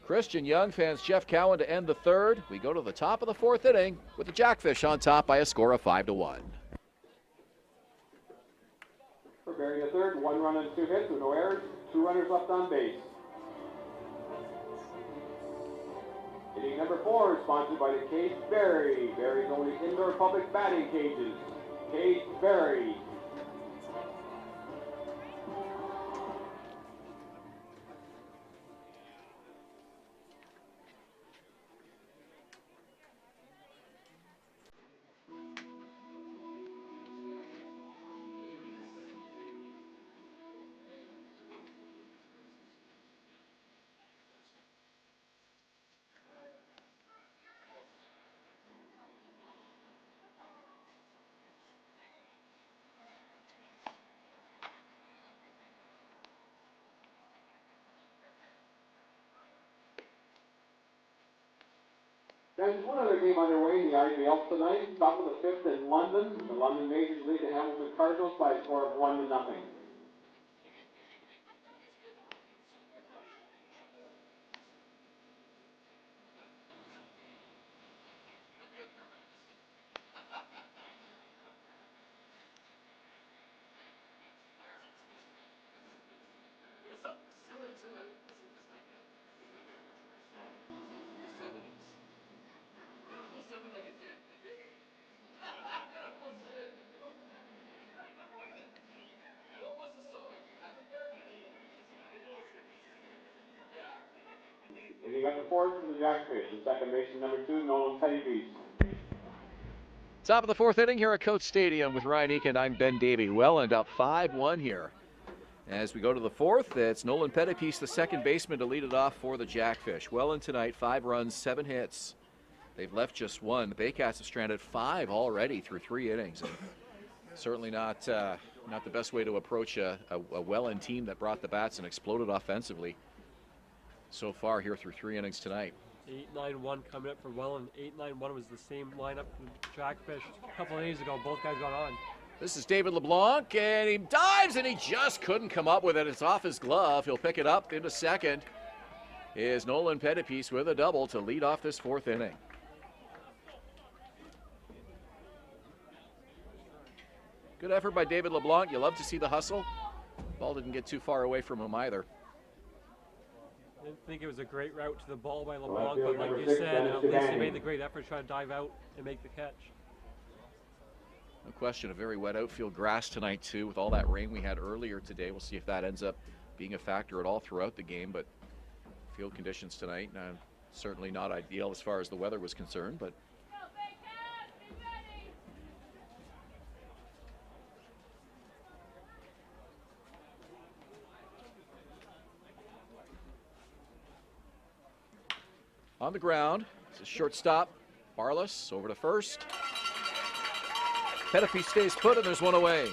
[SPEAKER 2] Christian Young fans Jeff Cowan to end the third. We go to the top of the 4th inning with the Jackfish on top by a score of 5-1.
[SPEAKER 1] For Barrie, the third, 1 run and 2 hits with no errors, 2 runners left on base. Inning number 4 is sponsored by the Case Barrie, Barrie's only indoor public batting cages. Case Barrie. There's one other game underway in the IPL tonight. Top of the 5th in London. The London Majors lead the Hamilton Cardinals by a score of 1-0. Inning up the 4th for the Jackfish. The second baseman number 2, Nolan Pettypiece.
[SPEAKER 2] Top of the 4th inning here at Coates Stadium with Ryan Eakin. I'm Ben Davey. Welland up 5-1 here. As we go to the 4th, it's Nolan Pettypiece, the second baseman, to lead it off for the Jackfish. Welland tonight, 5 runs, 7 hits. They've left just 1. The Baycats have stranded 5 already through 3 innings. And certainly not the best way to approach a Welland team that brought the bats and exploded offensively so far here through 3 innings tonight.
[SPEAKER 3] 8-9-1 coming up for Welland. 8-9-1 was the same lineup for the Jackfish a couple of days ago. Both guys got on.
[SPEAKER 2] This is David LeBlanc, and he dives, and he just couldn't come up with it. It's off his glove. He'll pick it up into second. Is Nolan Pettypiece with a double to lead off this 4th inning. Good effort by David LeBlanc. You love to see the hustle. Ball didn't get too far away from him either.
[SPEAKER 3] I didn't think it was a great route to the ball by LeBlanc, but like you said, at least he made the great effort to try to dive out and make the catch.
[SPEAKER 2] No question, a very wet outfield grass tonight too, with all that rain we had earlier today. We'll see if that ends up being a factor at all throughout the game, but field conditions tonight, certainly not ideal as far as the weather was concerned, but On the ground, it's a shortstop. Barless over to first. Pettipe stays put, and there's one away.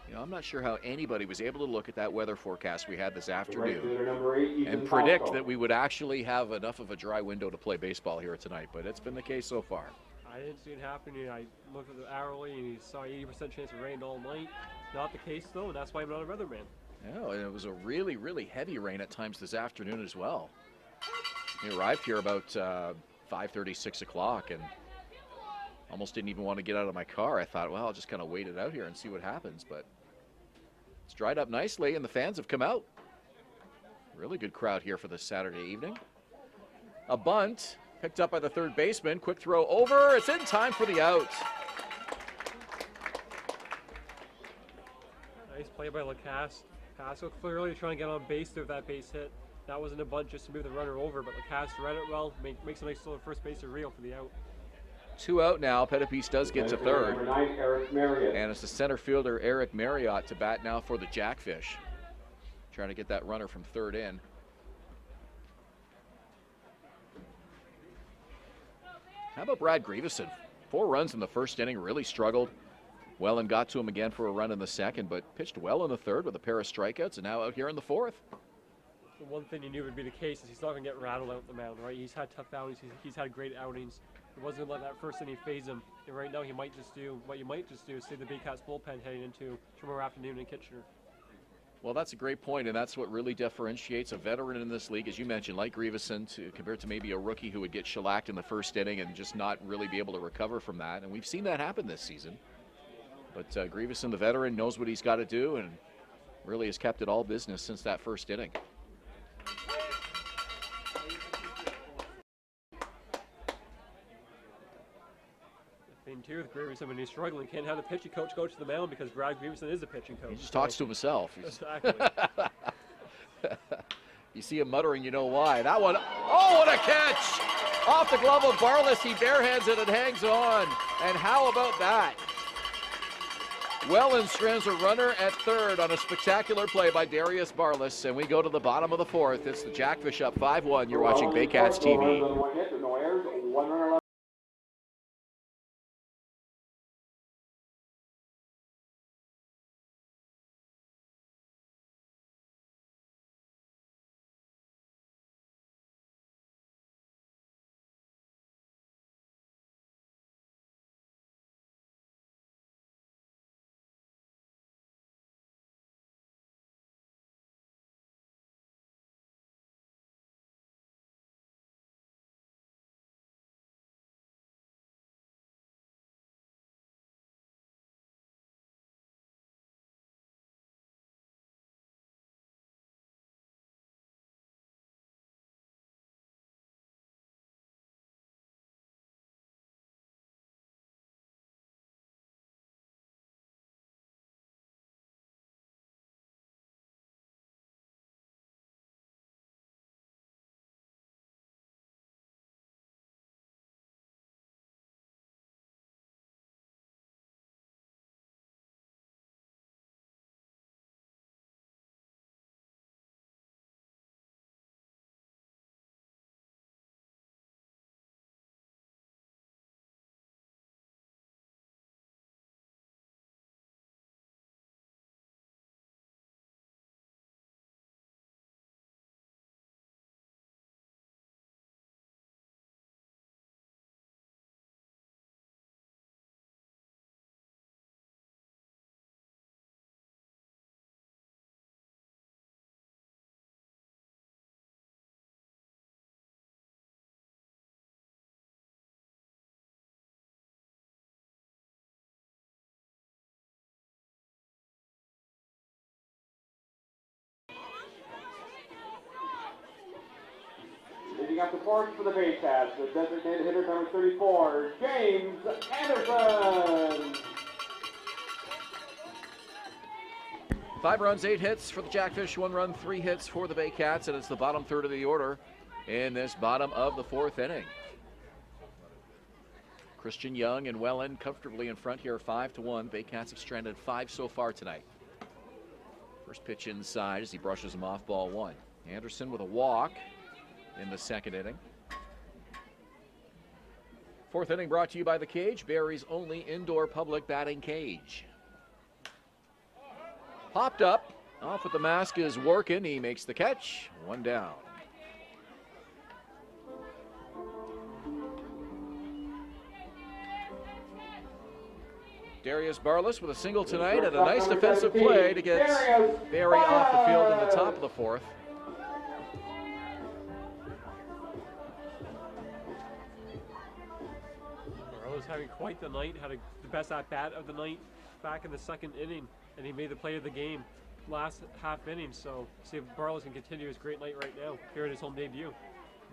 [SPEAKER 2] You know, I'm not sure how anybody was able to look at that weather forecast we had this afternoon and predict that we would actually have enough of a dry window to play baseball here tonight, but it's been the case so far.
[SPEAKER 3] I didn't see it happening. I looked at the hourly and you saw 80% chance of rain all night. Not the case though, and that's why I'm not a weatherman.
[SPEAKER 2] Yeah, and it was a really, really heavy rain at times this afternoon as well. We arrived here about 5:30, 6 o'clock, and almost didn't even want to get out of my car. I thought, well, I'll just kind of wait it out here and see what happens, but it's dried up nicely and the fans have come out. Really good crowd here for this Saturday evening. A bunt picked up by the third baseman. Quick throw over. It's in time for the out.
[SPEAKER 3] Nice play by Lacasse. Pasco clearly trying to get on base there with that base hit. That wasn't a bunt just to move the runner over, but Lacasse read it well. Makes a nice little first baser reel for the out.
[SPEAKER 2] 2 out now. Pettipe does get to third.
[SPEAKER 1] Number 9, Eric Marriott.
[SPEAKER 2] And it's the center fielder, Eric Marriott, to bat now for the Jackfish. Trying to get that runner from third in. How about Brad Grievson? 4 runs in the first inning, really struggled. Welland got to him again for a run in the second, but pitched well in the third with a pair of strikeouts, and now out here in the fourth.
[SPEAKER 3] The one thing you knew would be the case is he's not going to get rattled out the mound, right? He's had tough outings. He's had great outings. He wasn't going to let that first inning phase him. And right now, he might just do what you might just do is save the Baycats bullpen heading into tomorrow afternoon in Kitchener.
[SPEAKER 2] Well, that's a great point, and that's what really differentiates a veteran in this league, as you mentioned, like Grievson, compared to maybe a rookie who would get shellacked in the first inning and just not really be able to recover from that. And we've seen that happen this season. But Grievson, the veteran, knows what he's got to do and really has kept it all business since that first inning.
[SPEAKER 3] The thing too with Grievson, when he's struggling, can't have the pitching coach go to the mound because Brad Grievson is a pitching coach.
[SPEAKER 2] He just talks to himself.
[SPEAKER 3] Exactly.
[SPEAKER 2] You see him muttering, you know why. That one, oh, what a catch! Off the glove of Barless, he barehands it and hangs on. And how about that? Welland strands a runner at third on a spectacular play by Darius Barless, and we go to the bottom of the fourth. It's the Jackfish up 5-1. You're watching Baycats TV.
[SPEAKER 1] Leading up the fourth for the Baycats, the designated hitter number 34, James Anderson.
[SPEAKER 2] 5 runs, 8 hits for the Jackfish, 1 run, 3 hits for the Baycats, and it's the bottom third of the order in this bottom of the fourth inning. Christian Young and Welland comfortably in front here, 5-1. Baycats have stranded 5 so far tonight. First pitch inside as he brushes him off, ball one. Anderson with a walk in the second inning. Fourth inning brought to you by The Cage, Barrie's only indoor public batting cage. Popped up, off with the mask is working. He makes the catch, one down. Darius Barless with a single tonight and a nice defensive play to get Barrie off the field in the top of the fourth.
[SPEAKER 3] Barless having quite the night, had the best at-bat of the night back in the second inning, and he made the play of the game last half inning, so see if Barless can continue his great night right now here in his home debut.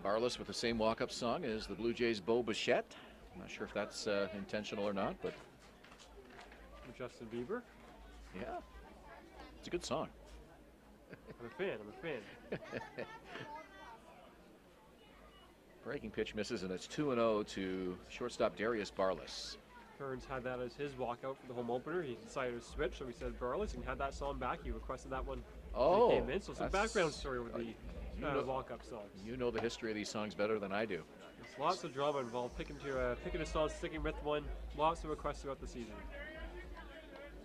[SPEAKER 2] Barless with the same walk-up song as the Blue Jays' Bo Bichette. I'm not sure if that's intentional or not, but
[SPEAKER 3] Justin Bieber.
[SPEAKER 2] yeah, it's a good song.
[SPEAKER 3] I'm a fan.
[SPEAKER 2] Breaking pitch misses, and it's 2-0 to shortstop Darius Barless.
[SPEAKER 3] Burns had that as his walkout for the home opener. He decided to switch, so we said Barless and had that song back. He requested that one when he came in. So some background story with the walk-up songs.
[SPEAKER 2] You know the history of these songs better than I do.
[SPEAKER 3] There's lots of drama involved. Picking a song, sticking with one. Lots of requests throughout the season.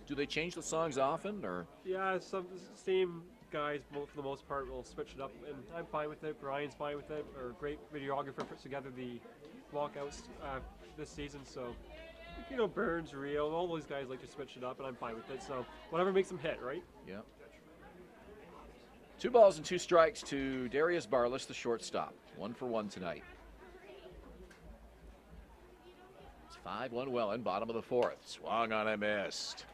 [SPEAKER 2] Do they change the songs often, or?
[SPEAKER 3] Yeah, some same guys for the most part will switch it up, and I'm fine with it. Brian's fine with it. Our great videographer puts together the walkouts this season, so you know, Burns, Rio, all those guys like to switch it up, and I'm fine with it. So whatever makes them hit, right?
[SPEAKER 2] Yeah. 2 balls and 2 strikes to Darius Barless, the shortstop. 1 for 1 tonight. It's 5-1 Welland, bottom of the fourth. Swung on and missed.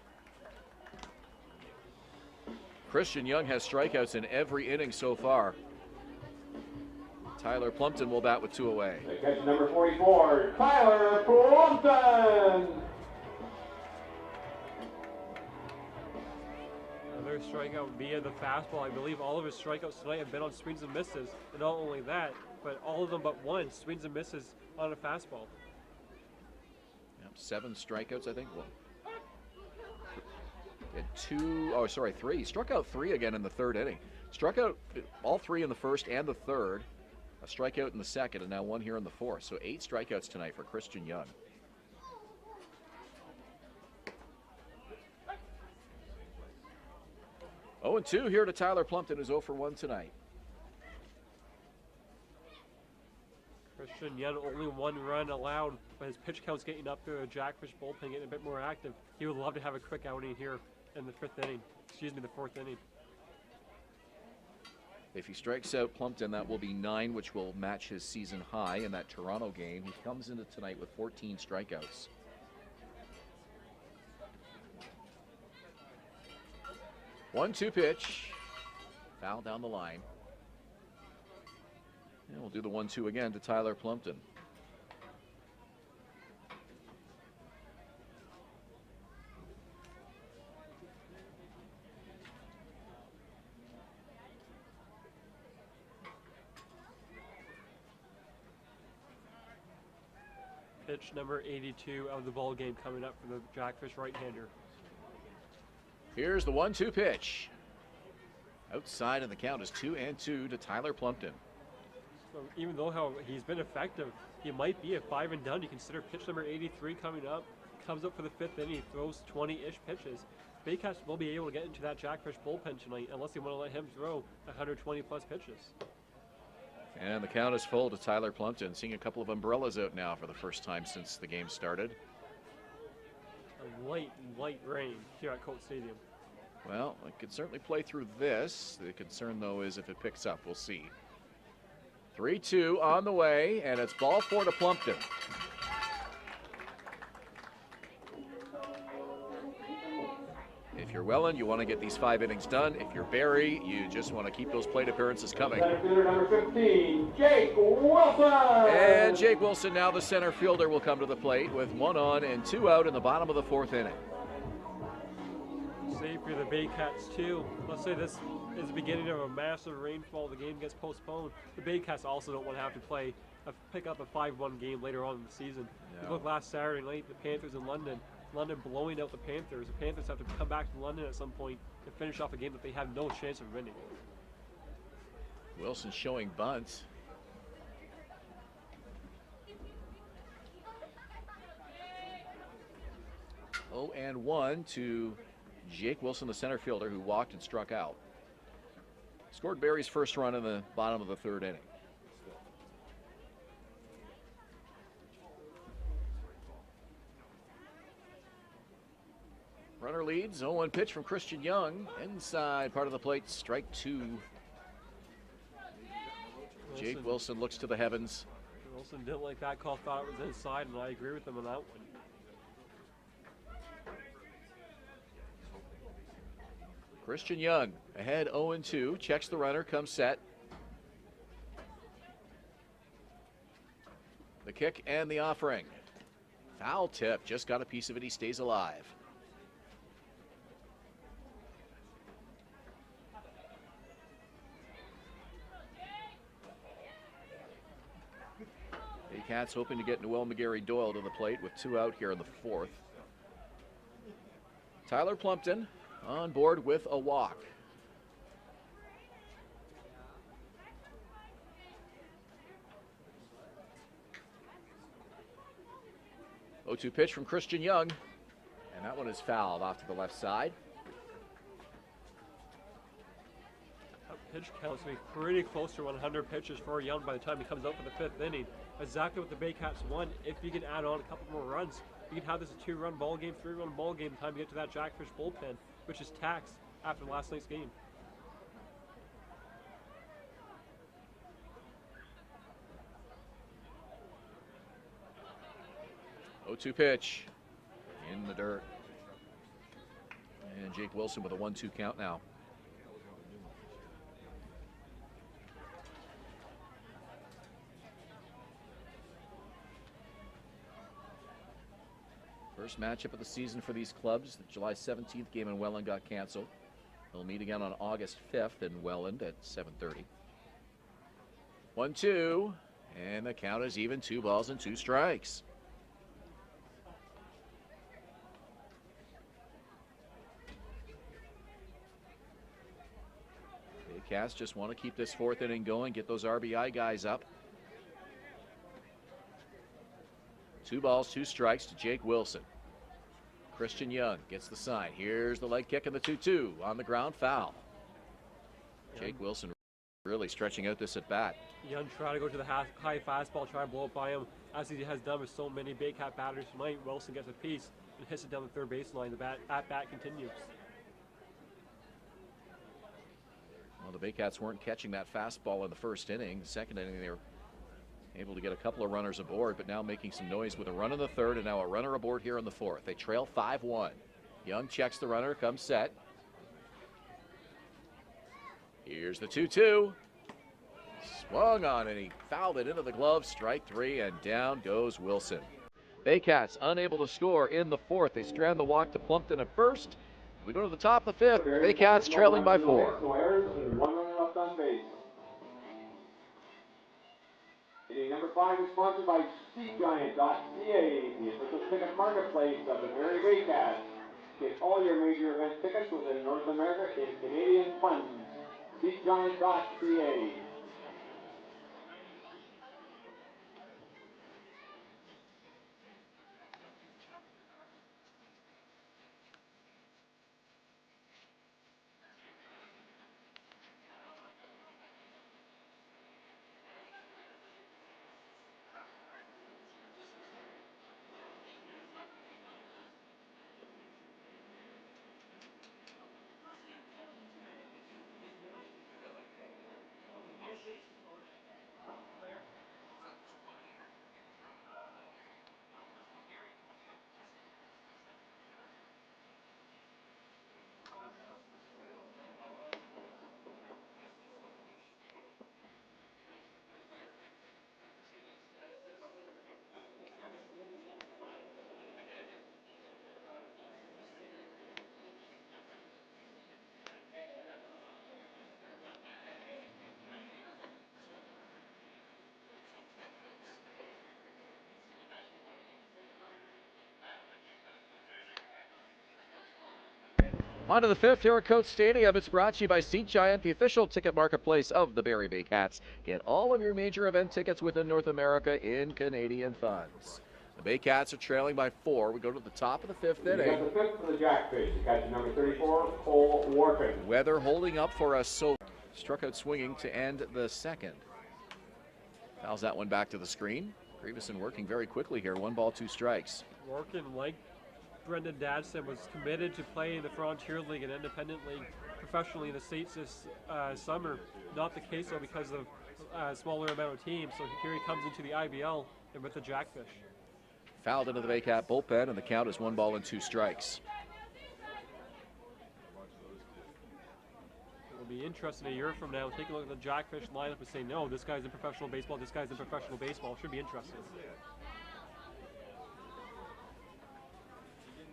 [SPEAKER 2] Christian Young has strikeouts in every inning so far. Tyler Plumpton will bat with 2 away.
[SPEAKER 1] Catch number 44, Tyler Plumpton.
[SPEAKER 3] Another strikeout via the fastball. I believe all of his strikeouts tonight have been on swings and misses. And not only that, but all of them but one, swings and misses on a fastball.
[SPEAKER 2] Yep, 7 strikeouts, I think. Well, had 3. He struck out 3 again in the third inning. Struck out all 3 in the first and the third. A strikeout in the second, and now 1 here in the fourth. So 8 strikeouts tonight for Christian Young. Oh, and 2 here to Tyler Plumpton, who's 0 for 1 tonight.
[SPEAKER 3] Christian Young, only 1 run allowed, but his pitch count's getting up to a Jackfish bullpen, getting a bit more active. He would love to have a quick outing here in the the fourth inning.
[SPEAKER 2] If he strikes out Plumpton, that will be 9, which will match his season high in that Toronto game. He comes into tonight with 14 strikeouts. One-two pitch. Foul down the line. And we'll do the 1-2 again to Tyler Plumpton.
[SPEAKER 3] Pitch number 82 of the ball game coming up for the Jackfish right-hander.
[SPEAKER 2] Here's the 1-2 pitch. Outside, and the count is 2-2 to Tyler Plumpton.
[SPEAKER 3] So even though how he's been effective, he might be a 5 and done. You consider pitch number 83 coming up. Comes up for the 5th inning, throws 20-ish pitches. Baycats will be able to get into that Jackfish bullpen tonight unless they want to let him throw 120-plus pitches.
[SPEAKER 2] And the count is full to Tyler Plumpton. Seeing a couple of umbrellas out now for the first time since the game started.
[SPEAKER 3] A light rain here at Colt Stadium.
[SPEAKER 2] Well, it could certainly play through this. The concern, though, is if it picks up. We'll see. 3-2 on the way, and it's ball 4 to Plumpton. If you're Welland, you want to get these 5 innings done. If you're Barrie, you just want to keep those plate appearances coming.
[SPEAKER 1] Center fielder number 15, Jake Wilson.
[SPEAKER 2] And Jake Wilson, now the center fielder, will come to the plate with 1 on and 2 out in the bottom of the 4th inning.
[SPEAKER 3] Save for the Baycats too. Let's say this is the beginning of a massive rainfall. The game gets postponed. The Baycats also don't want to have to pick up a 5-1 game later on in the season.
[SPEAKER 2] No.
[SPEAKER 3] Look, last Saturday night, the Panthers in London blowing out the Panthers. The Panthers have to come back to London at some point and finish off a game that they have no chance of winning.
[SPEAKER 2] Wilson showing bunts. Oh, and 1 to Jake Wilson, the center fielder, who walked and struck out. Scored Barrie's first run in the bottom of the third inning. Runner leads, 0-1 pitch from Christian Young. Inside part of the plate, strike 2. Jake Wilson looks to the heavens.
[SPEAKER 3] Wilson didn't like that call, thought it was inside, and I agree with him on that one.
[SPEAKER 2] Christian Young ahead 0-2, checks the runner, comes set. The kick and the offering. Foul tip, just got a piece of it, he stays alive. Baycats hoping to get Noel McGarry Doyle to the plate with 2 out here in the 4th. Tyler Plumpton on board with a walk. Oh, 0-2 pitch from Christian Young, and that one is fouled off to the left side.
[SPEAKER 3] That pitch count's going to be pretty close to 100 pitches for Young by the time he comes out for the 5th inning. Exactly what the Baycats want. If you can add on a couple more runs, you can have this a 2-run ball game, 3-run ball game time to get to that Jackfish bullpen, which is taxed after last night's game.
[SPEAKER 2] Oh, 0-2 pitch in the dirt. And Jake Wilson with a 1-2 count now. First matchup of the season for these clubs. The July 17th game in Welland got canceled. They'll meet again on August 5th in Welland at 7:30. 1-2, and the count is even, 2 balls and 2 strikes. Baycats just want to keep this 4th inning going, get those RBI guys up. 2 balls, 2 strikes to Jake Wilson. Christian Young gets the sign. Here's the leg kick and the 2-2 on the ground, foul. Jake Wilson really stretching out this at bat.
[SPEAKER 3] Young try to go to the high fastball, try to blow it by him, as he has done with so many Baycat batters tonight. Wilson gets a piece and hits it down the third baseline. The at-bat continues.
[SPEAKER 2] Well, the Baycats weren't catching that fastball in the first inning. The second inning, they were able to get a couple of runners aboard, but now making some noise with a run in the 3rd and now a runner aboard here in the 4th. They trail 5-1. Young checks the runner, comes set. Here's the 2-2. Swung on and he fouled it into the glove. Strike 3, and down goes Wilson. Baycats unable to score in the 4th. They strand the walk to Plumpton at first. We go to the top of the 5th. Baycats trailing by 4.
[SPEAKER 1] No errors and 1 runner left on base. Inning number 5 is sponsored by SeatGiant.ca, the official ticket marketplace of the Barrie Baycats. Get all your major event tickets within North America in Canadian funds. SeatGiant.ca.
[SPEAKER 2] On to the fifth here at Coach Stadium. It's brought to you by Seat Giant, the official ticket marketplace of the Barrie Baycats. Get all of your major event tickets within North America in Canadian funds. The Baycats are trailing by 4. We go to the top of the fifth inning.
[SPEAKER 1] You got the fifth for the Jackfish. Catching number 34, Cole Warkin.
[SPEAKER 2] Weather holding up for us, so struck out swinging to end the second. Fouls that one back to the screen. Grievson working very quickly here. 1 ball, 2 strikes.
[SPEAKER 3] Warkin, like Brendan Dadson, was committed to play in the Frontier League and Independent League professionally in the States this summer. Not the case though because of smaller amount of teams. So here he comes into the IBL and with the Jackfish.
[SPEAKER 2] Fouled into the Baycat bullpen, and the count is 1 ball and 2 strikes.
[SPEAKER 3] It'll be interesting a year from now. Take a look at the Jackfish lineup and say, no, this guy's in professional baseball, this guy's in professional baseball. Should be interesting.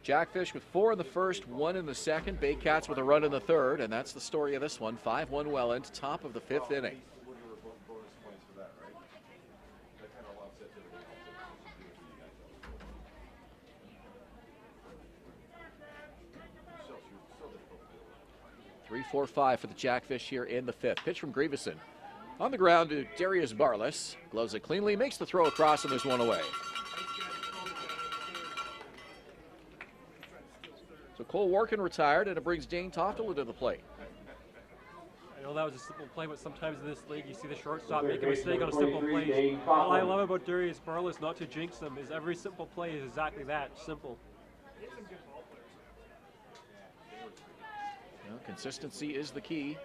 [SPEAKER 2] Jackfish with 4 in the first, 1 in the second. Baycats with a run in the third, and that's the story of this one. 5-1 Welland, top of the 5th inning. Three, 4, 5 for the Jackfish here in the 5th. Pitch from Grievson. On the ground to Darius Barless. Gloves it cleanly, makes the throw across, and there's 1 away. So Cole Warkin retired, and it brings Dane Toftala to the plate.
[SPEAKER 3] I know that was a simple play, but sometimes in this league you see the shortstop make a mistake on a simple play. All I love about Darius Barless, not to jinx him, is every simple play is exactly that, simple.
[SPEAKER 2] Well, consistency is the key.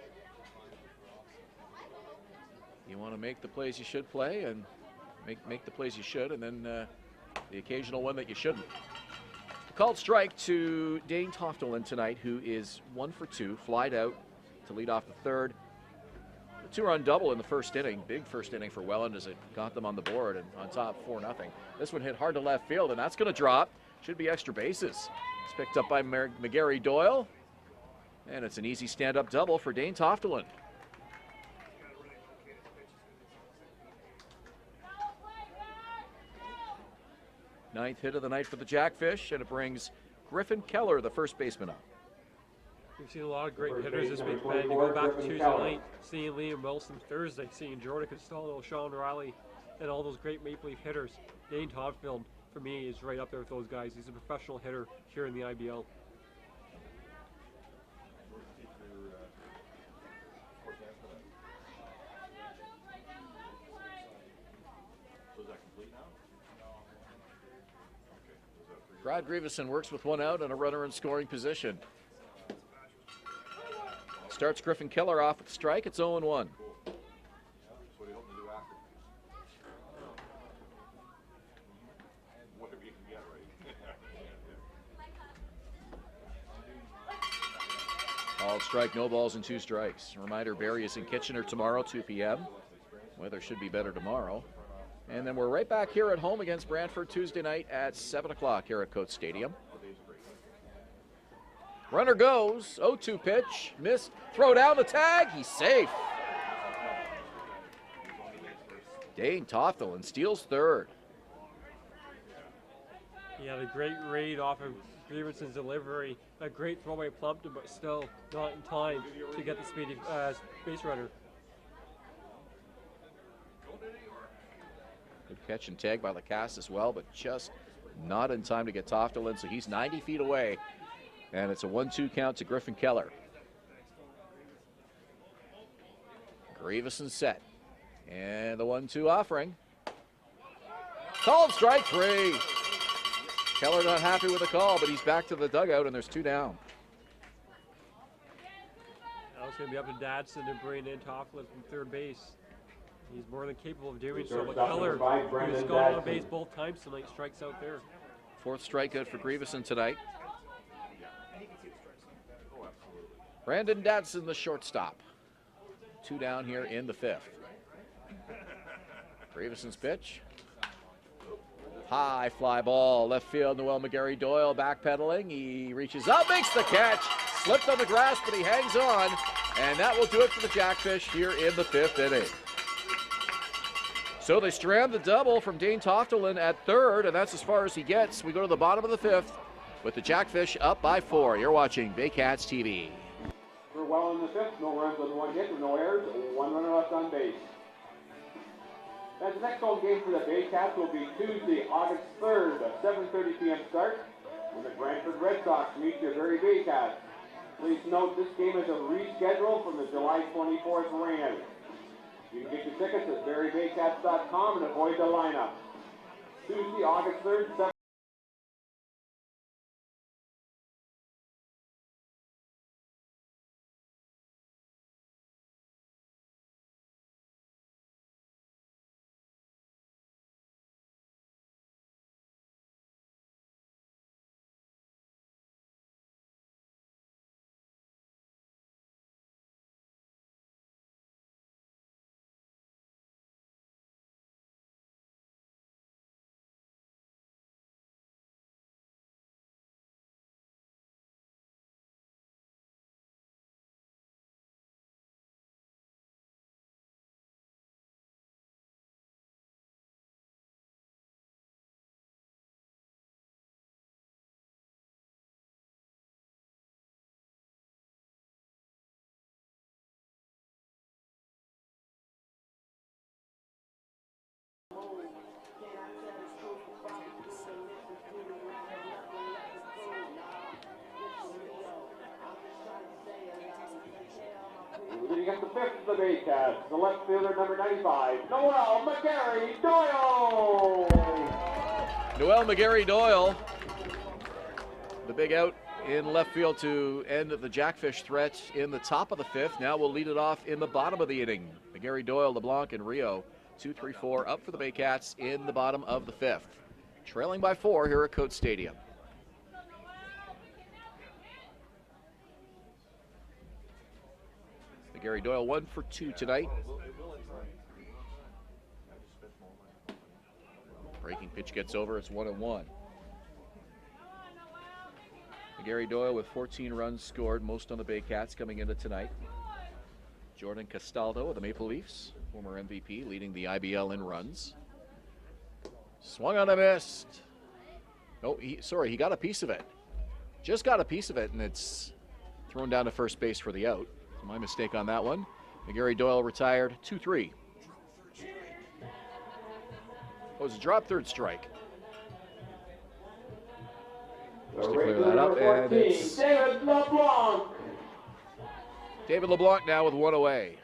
[SPEAKER 2] You want to make the plays you should play, and make the plays you should, and then the occasional one that you shouldn't. Called strike to Dane Toftala tonight, who is 1 for 2, flied out to lead off the third. A 2-run double in the first inning, big first inning for Welland as it got them on the board and on top 4-0. This one hit hard to left field, and that's going to drop. Should be extra bases. It's picked up by McGarry Doyle, and it's an easy stand-up double for Dane Toftala. Ninth hit of the night for the Jackfish, and it brings Griffin Keller, the first baseman, up.
[SPEAKER 3] We've seen a lot of great hitters this week, man. You go back to Tuesday night, seeing Liam Wilson, Thursday, seeing Jordan Costello, Sean Riley, and all those great Maple Leaf hitters. Dane Toftala, for me, is right up there with those guys. He's a professional hitter here in the IBL.
[SPEAKER 2] Brad Grievson works with 1 out and a runner in scoring position. Starts Griffin Keller off with a strike. It's 0-1. Called strike, no balls and 2 strikes. Reminder, Barrie is in Kitchener tomorrow, 2 p.m. Weather should be better tomorrow. And then we're right back here at home against Brantford Tuesday night at 7 o'clock here at Coates Stadium. Runner goes, 0-2 pitch, missed, throw down the tag, he's safe. Dane Toftala steals third.
[SPEAKER 3] He had a great read off of Grievson's delivery, a great throwaway Plumpton, but still not in time to get the speedy base runner.
[SPEAKER 2] Good catch and tag by Lacasse as well, but just not in time to get Toftala, so he's 90 feet away, and it's a 1-2 count to Griffin Keller. Grievson set, and the 1-2 offering. Called strike 3. Keller not happy with the call, but he's back to the dugout, and there's 2 down.
[SPEAKER 3] Now it's going to be up to Dadson to bring in Toftala from third base. He's more than capable of doing so, but Keller, who's gone on base both times tonight, strikes out there.
[SPEAKER 2] 4th strikeout for Grievson tonight. Brandon Dadson, the shortstop. 2 down here in the 5th. Grievson's pitch. High fly ball, left field, Noel McGarry Doyle backpedaling. He reaches up, makes the catch. Slipped on the grass, but he hangs on. And that will do it for the Jackfish here in the 5th inning. So they strand the double from Dane Toftala at third, and that's as far as he gets. We go to the bottom of the 5th. with the Jackfish up by 4. You're watching Baycats TV.
[SPEAKER 1] We're well in the fifth. No runs on one hit, no errors, one runner left on base. That's the next home game for the Baycats will be Tuesday, August 3rd, a 7:30 p.m. start when the Brantford Red Sox meet your Barrie Baycats. Please note this game is a reschedule from the July 24th rain. You can get your tickets at barriebaycats.com and avoid the lineup. Tuesday, August 3rd, 7. You got the fifth of the Baycats, the left fielder, number 95, Noel McGarry-Doyle.
[SPEAKER 2] Noel McGarry-Doyle, the big out in left field to end the Jackfish threat in the top of the fifth. Now we'll lead it off in the bottom of the inning. McGarry-Doyle, LeBlanc, and Rio, 2, 3, 4 up for the Baycats in the bottom of the fifth. Trailing by 4 here at Coates Stadium. McGarry-Doyle 1 for 2 tonight. Breaking pitch gets over, it's 1-1. McGarry-Doyle with 14 runs scored, most on the Baycats coming into tonight. Jordan Castaldo of the Maple Leafs, former MVP, leading the IBL in runs. Swung on a missed. Oh, he got a piece of it. Just got a piece of it, and it's thrown down to first base for the out. My mistake on that one. McGarry-Doyle retired, 2-3. Oh, it was a drop, third strike. Just to clear that up, and it's
[SPEAKER 1] David LeBlanc.
[SPEAKER 2] David LeBlanc now with 1 away.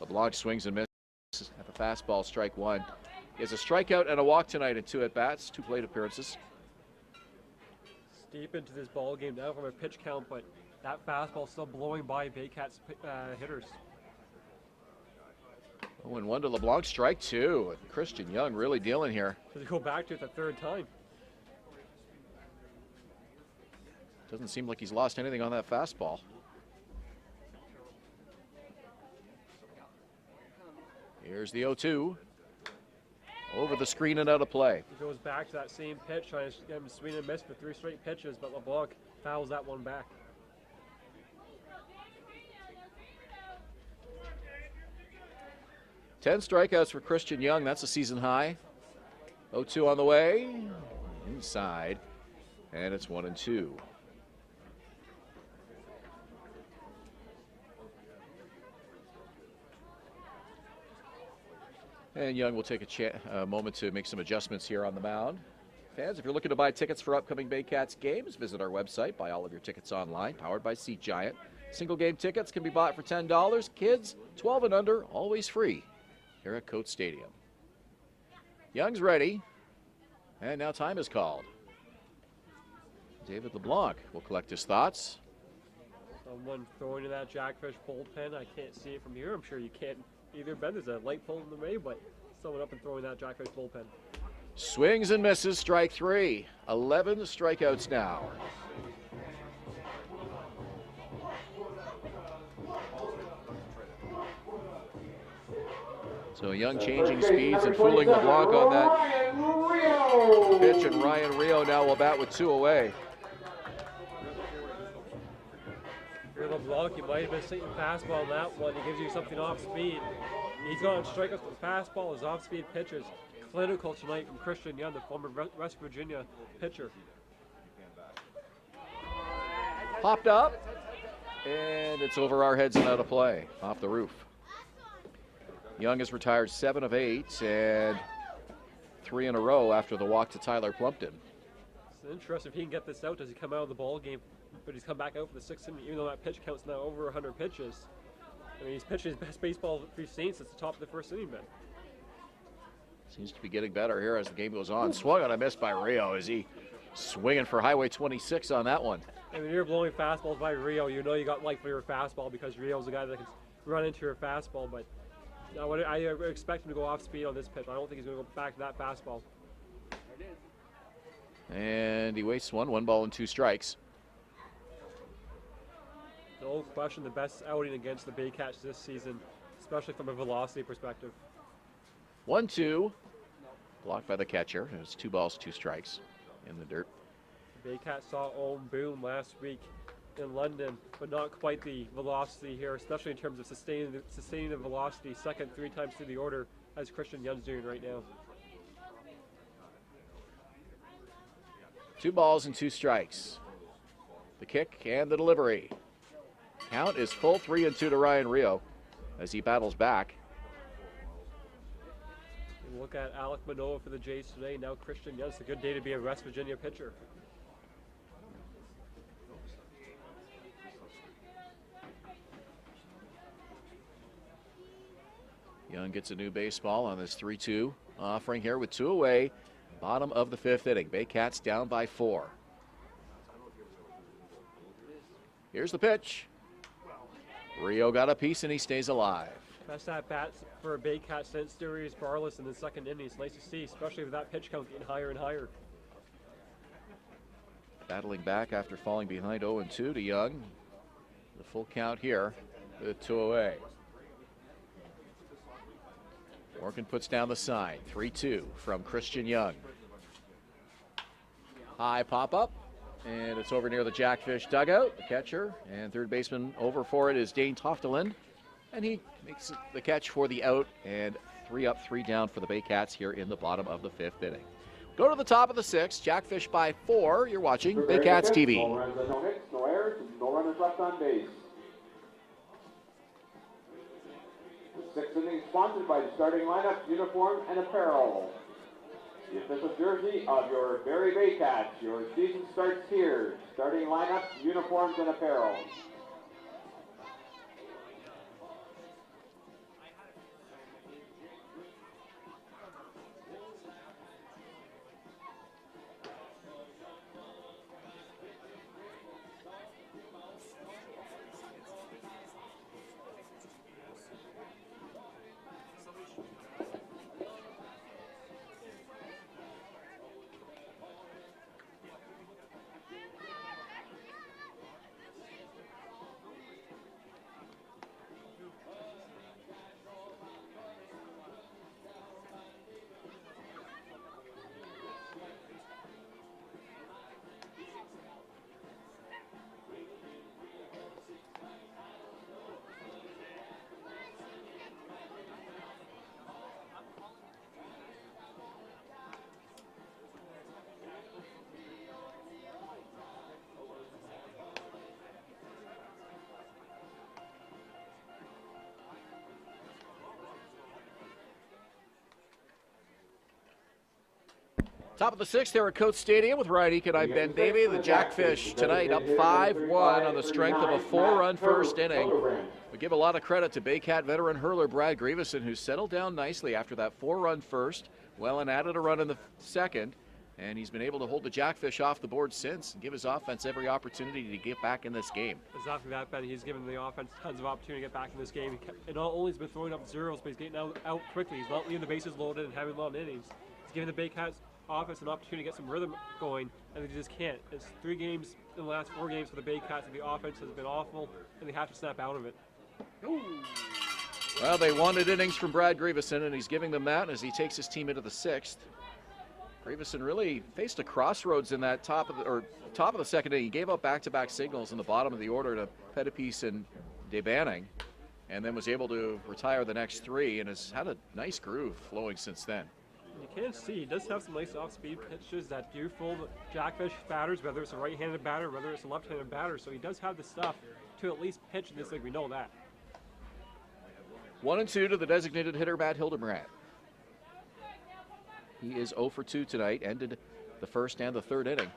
[SPEAKER 2] LeBlanc swings and misses at the fastball, strike 1. He has a strikeout and a walk tonight in 2 at-bats, 2 plate appearances.
[SPEAKER 3] Deep into this ball game now from a pitch count, but that fastball still blowing by Baycats hitters.
[SPEAKER 2] 0-1 to LeBlanc, strike 2. Christian Young really dealing here.
[SPEAKER 3] To go back to it the third time.
[SPEAKER 2] Doesn't seem like he's lost anything on that fastball. Here's the 0-2. Over the screen and out of play.
[SPEAKER 3] He goes back to that same pitch, trying to get him swing and miss for 3 straight pitches, but LeBlanc fouls that one back.
[SPEAKER 2] Ten strikeouts for Christian Young. That's a season high. 0-2 on the way. Inside. And it's 1-2. And Young will take a moment to make some adjustments here on the mound. Fans, if you're looking to buy tickets for upcoming Baycats games, visit our website. Buy all of your tickets online, powered by Seat Giant. Single game tickets can be bought for $10. Kids, 12 and under, always free here at Coates Stadium. Young's ready, and now time is called. David LeBlanc will collect his thoughts.
[SPEAKER 3] Someone throwing in that Jackfish bullpen. I can't see it from here. I'm sure you can't either, Ben. There's a light pole in the way, but someone up and throwing that Jackfish bullpen.
[SPEAKER 2] Swings and misses, strike 3. 11 strikeouts now. So Young changing speeds and fooling LeBlanc on that pitch, and Ryan Rio now will bat with 2 away.
[SPEAKER 3] If you're LeBlanc, you might have been sitting fastball on that one. He gives you something off speed. He's going on strikeouts with fastball, his off-speed pitches. Clinical tonight from Christian Young, the former West Virginia pitcher.
[SPEAKER 2] Popped up, and it's over our heads and out of play, off the roof. Young has retired 7 of 8 and 3 in a row after the walk to Tyler Plumpton.
[SPEAKER 3] It's interesting if he can get this out. Does he come out of the ball game? But he's come back out for the 6th inning, even though that pitch count's now over 100 pitches. I mean, he's pitching his best baseball we've seen since the top of the 1st inning, man.
[SPEAKER 2] Seems to be getting better here as the game goes on. Swung on a miss by Rio. Is he swinging for Highway 26 on that one?
[SPEAKER 3] And when you're blowing fastballs by Rio, you know you got life for your fastball because Rio's the guy that can run into your fastball. But I expect him to go off speed on this pitch. I don't think he's going to go back to that fastball.
[SPEAKER 2] And he wastes one ball and 2 strikes.
[SPEAKER 3] No question the best outing against the Baycats this season, especially from a velocity perspective.
[SPEAKER 2] 1-2, blocked by the catcher. It was 2 balls, 2 strikes in the dirt.
[SPEAKER 3] The Baycats saw Owen Boone last week in London, but not quite the velocity here, especially in terms of sustaining the velocity second 3 times through the order, as Christian Young's doing right now.
[SPEAKER 2] 2 balls and 2 strikes. The kick and the delivery. Count is full, 3-2 to Ryan Rio as he battles back.
[SPEAKER 3] And look at Alec Manoa for the Jays today. Now Christian Young. It's a good day to be a West Virginia pitcher.
[SPEAKER 2] Young gets a new baseball on this 3-2 offering here with 2 away. Bottom of the 5th inning. Baycats down by 4. Here's the pitch. Rio got a piece and he stays alive.
[SPEAKER 3] Best at bats for a Baycat since Darius Barless in the 2nd inning. It's nice to see, especially with that pitch count getting higher and higher.
[SPEAKER 2] Battling back after falling behind 0-2 to Young. The full count here with 2 away. Morgan puts down the sign. 3-2 from Christian Young. High pop up, and it's over near the Jackfish dugout. The catcher and third baseman over for it is Dane Tofteland, and he makes the catch for the out, and 3 up, 3 down for the Baycats here in the bottom of the 5th inning. Go to the top of the 6th, Jackfish by 4. You're watching Baycats TV.
[SPEAKER 1] No runs and no hits, no errors, no runners left on base. The 6th inning sponsored by the starting lineup, uniform, and apparel. The official jersey of your Barrie Baycats. Your season starts here. Starting lineup, uniforms, and apparel.
[SPEAKER 2] Top of the 6th here at Coates Stadium with Ryan Eakin. I'm Ben Davey. The Jackfish tonight up 5-1 on the strength of a 4-run first inning. We give a lot of credit to Baycat veteran hurler Brad Grievson, who settled down nicely after that 4-run first. Welland added a run in the 2nd, and he's been able to hold the Jackfish off the board since and give his offense every opportunity to get back in this game.
[SPEAKER 3] Exactly that, Ben. He's given the offense tons of opportunity to get back in this game. And not only has he been throwing up zeros, but he's getting out quickly. He's not leaving the bases loaded and having long innings. He's giving the Baycats offense an opportunity to get some rhythm going, and they just can't. It's 3 games in the last 4 games for the Baycats, and the offense has been awful, and they have to snap out of it.
[SPEAKER 2] Ooh. Well, they wanted innings from Brad Grievson, and he's giving them that as he takes his team into the 6th. Grievson really faced a crossroads in that top of the 2nd inning. He gave up back-to-back signals in the bottom of the order to Pettipies and DeBanning, and then was able to retire the next 3 and has had a nice groove flowing since then.
[SPEAKER 3] You can see he does have some nice off-speed pitches that do fool the Jackfish batters, whether it's a right-handed batter, whether it's a left-handed batter. So he does have the stuff to at least pitch in this league. We know that.
[SPEAKER 2] 1-2 to the designated hitter, Matt Hildebrand. He is 0 for 2 tonight, ended the first and the third inning.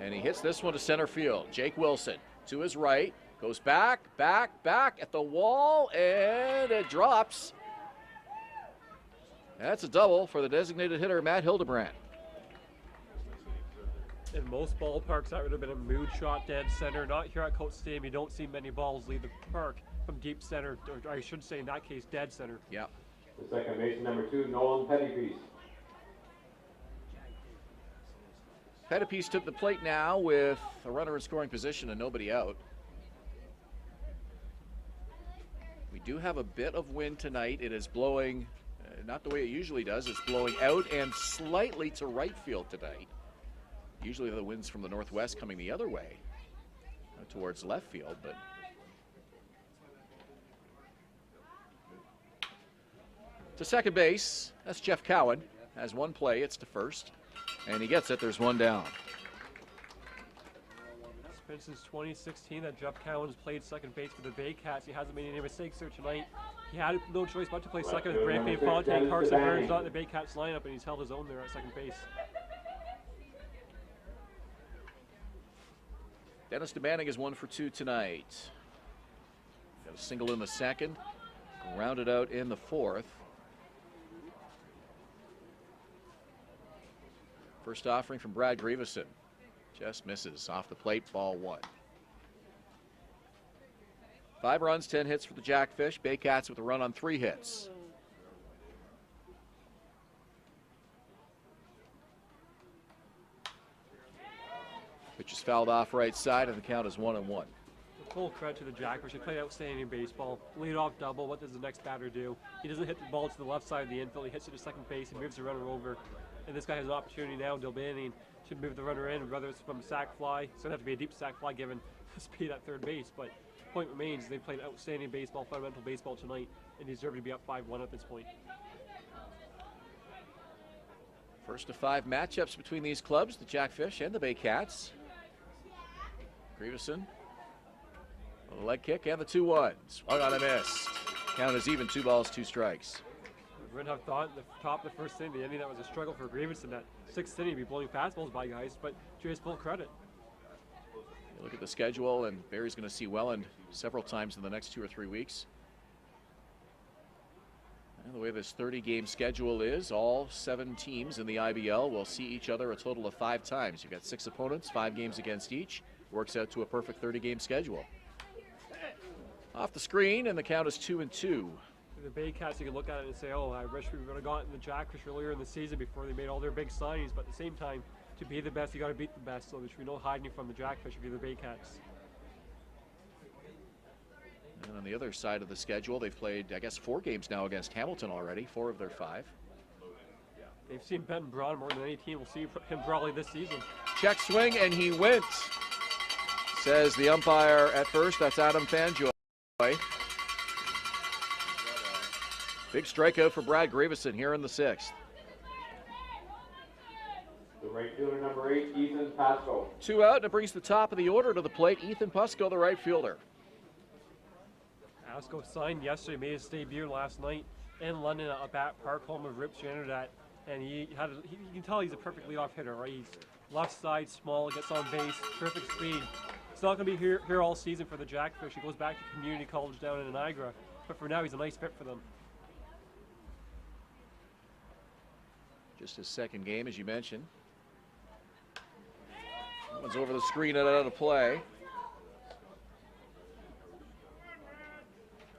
[SPEAKER 2] And he hits this one to center field. Jake Wilson to his right, goes back at the wall, and it drops. That's a double for the designated hitter, Matt Hildebrand.
[SPEAKER 3] In most ballparks, that would have been a mood shot dead center. Not here at Coach Stadium. You don't see many balls leave the park from deep center, or I should say in that case, dead center.
[SPEAKER 2] Yep.
[SPEAKER 1] The second baseman, number 2, Nolan Pettypiece.
[SPEAKER 2] Pettypiece took the plate now with a runner in scoring position and nobody out. We do have a bit of wind tonight. It is blowing, not the way it usually does. It's blowing out and slightly to right field tonight. Usually the wind's from the northwest coming the other way towards left field, but to second base, that's Jeff Cowan. Has one play, it's to first, and he gets it. There's one down.
[SPEAKER 3] It's been since 2016 that Jeff Cowan's played second base for the Baycats. He hasn't made any mistakes there tonight. He had no choice but to play second with Brandon Fontaine. Carson Burns not in the Baycats lineup, and he's held his own there at second base.
[SPEAKER 2] Dennis DeManning is 1 for 2 tonight. Got a single in the second, grounded out in the fourth. First offering from Brad Grievson. Just misses off the plate, ball 1. 5 runs, 10 hits for the Jackfish. Baycats with a run on 3 hits. Pitch is fouled off right side, and the count is 1-1.
[SPEAKER 3] Full credit to the Jackfish. They played outstanding baseball. Lead off double. What does the next batter do? He doesn't hit the ball to the left side of the infield. He hits it to second base and moves the runner over. And this guy has an opportunity now, Dilbany, to move the runner in, whether it's from a sac fly. It's going to have to be a deep sac fly given the speed at third base. But the point remains, they played outstanding baseball, fundamental baseball tonight, and deserve to be up 5-1 at this point.
[SPEAKER 2] First of 5 matchups between these clubs, the Jackfish and the Baycats. Grievson, a leg kick and the 2-1. Swung on a miss. Count is even, 2 balls, 2 strikes.
[SPEAKER 3] You wouldn't have thought at the top of the first inning, the ending that was a struggle for Grievson, that 6th inning, he'd be blowing fastballs by guys, but to his full credit.
[SPEAKER 2] You look at the schedule, and Barrie's going to see Welland several times in the next 2 or 3 weeks. And the way this 30-game schedule is, all 7 teams in the IBL will see each other a total of 5 times. You've got 6 opponents, 5 games against each. Works out to a perfect 30-game schedule. Off the screen, and the count is 2-2.
[SPEAKER 3] The Baycats, you can look at it and say, oh, I wish we would have gotten the Jackfish earlier in the season before they made all their big signings. But at the same time, to be the best, you got to beat the best. So there should be no hiding from the Jackfish if you're the Baycats.
[SPEAKER 2] And on the other side of the schedule, they've played, I guess, 4 games now against Hamilton already, 4 of their 5.
[SPEAKER 3] They've seen Ben Braun more than any team will see him probably this season.
[SPEAKER 2] Check swing, and he went, says the umpire at first. That's Adam Fanjoy. Big strikeout for Brad Grievson here in the 6th.
[SPEAKER 1] The right fielder, number 8, Ethan Pasco.
[SPEAKER 2] 2 out, and it brings the top of the order to the plate. Ethan Pasco, the right fielder.
[SPEAKER 3] Pasco signed yesterday, made his debut last night in London at a bat park home of Rip Janardat, and you can tell he's a perfect leadoff hitter, right? He's left side, small, gets on base, perfect speed. He's not going to be here all season for the Jackfish. He goes back to community college down in Niagara, but for now he's a nice fit for them.
[SPEAKER 2] Just his 2nd game, as you mentioned. That one's over the screen and out of play.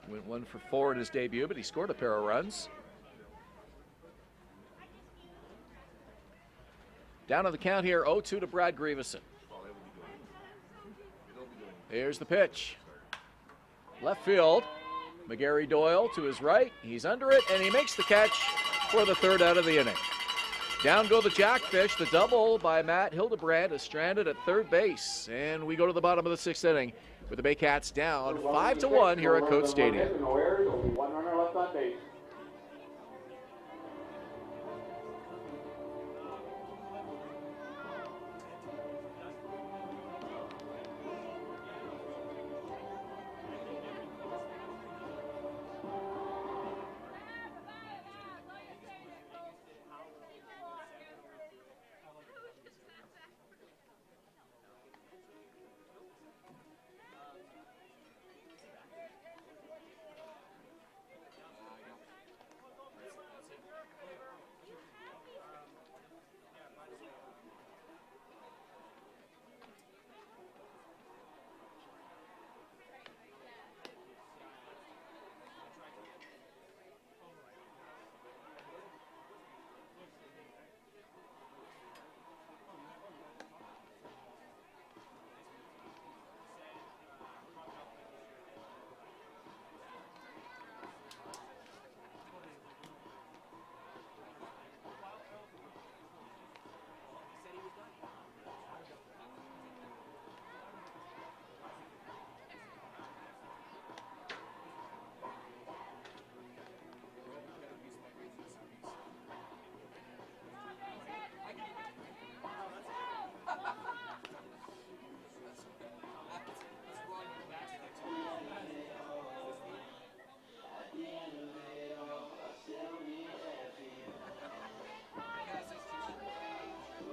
[SPEAKER 2] Went 1 for 4 in his debut, but he scored a pair of runs. Down on the count here, 0-2 to Brad Grievson. Here's the pitch. Left field, McGarry Doyle to his right. He's under it, and he makes the catch for the 3rd out of the inning. Down go the Jackfish. The double by Matt Hildebrand is stranded at third base. And we go to the bottom of the 6th inning. with the Baycats down 5-1 here at Coates Stadium.
[SPEAKER 1] No errors, only one runner left on base.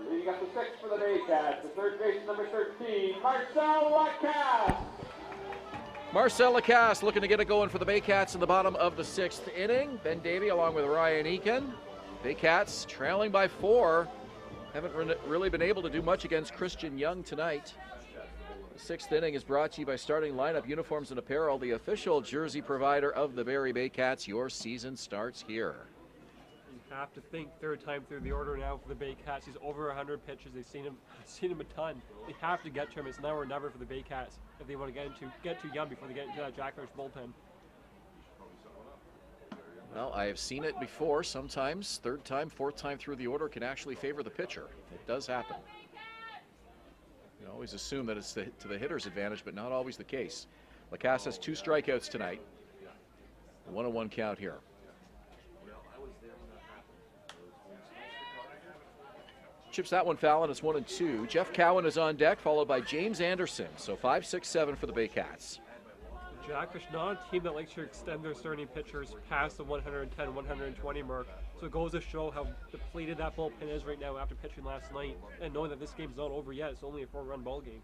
[SPEAKER 1] Leading up the 6th for the Baycats, the third base number 13, Marcel Lacasse.
[SPEAKER 2] Marcel Lacasse looking to get it going for the Baycats in the bottom of the 6th inning. Ben Davey along with Ryan Eakin. Baycats trailing by 4. Haven't really been able to do much against Christian Young tonight. The 6th inning is brought to you by Starting Lineup Uniforms and Apparel, the official jersey provider of the Barrie Baycats. Your season starts here.
[SPEAKER 3] You have to think third time through the order now for the Baycats. He's over 100 pitches. They've seen him a ton. They have to get to him. It's now or never for the Baycats if they want to get to Young before they get into that Jackfish bullpen.
[SPEAKER 2] Well, I have seen it before. Sometimes third time, fourth time through the order can actually favor the pitcher. It does happen. You always assume that it's to the hitter's advantage, but not always the case. Lacasse has 2 strikeouts tonight. 1-1 count here. Chips that one foul, and it's 1-2. Jeff Cowan is on deck, followed by James Anderson. So 5, 6, 7 for the Baycats.
[SPEAKER 3] Jackfish, not a team that likes to extend their starting pitchers past the 110, 120 mark. So it goes to show how depleted that bullpen is right now after pitching last night, and knowing that this game's not over yet. It's only a 4-run ball game.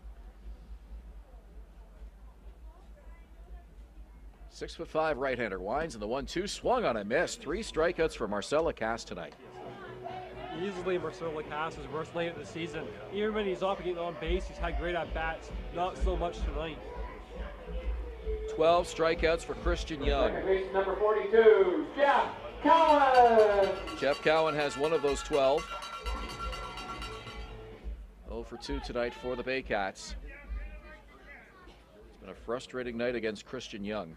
[SPEAKER 2] 6'5" right-hander winds in the 1-2, swung on a miss. 3 strikeouts for Marcel Lacasse tonight.
[SPEAKER 3] Easily Marcel Lacasse's worst night of the season. Even when he's off getting on base, he's had great at-bats. Not so much tonight.
[SPEAKER 2] 12 strikeouts for Christian Young.
[SPEAKER 1] Second base number 42, Jeff Cowan.
[SPEAKER 2] Jeff Cowan has one of those 12. 0 for 2 tonight for the Baycats. It's been a frustrating night against Christian Young.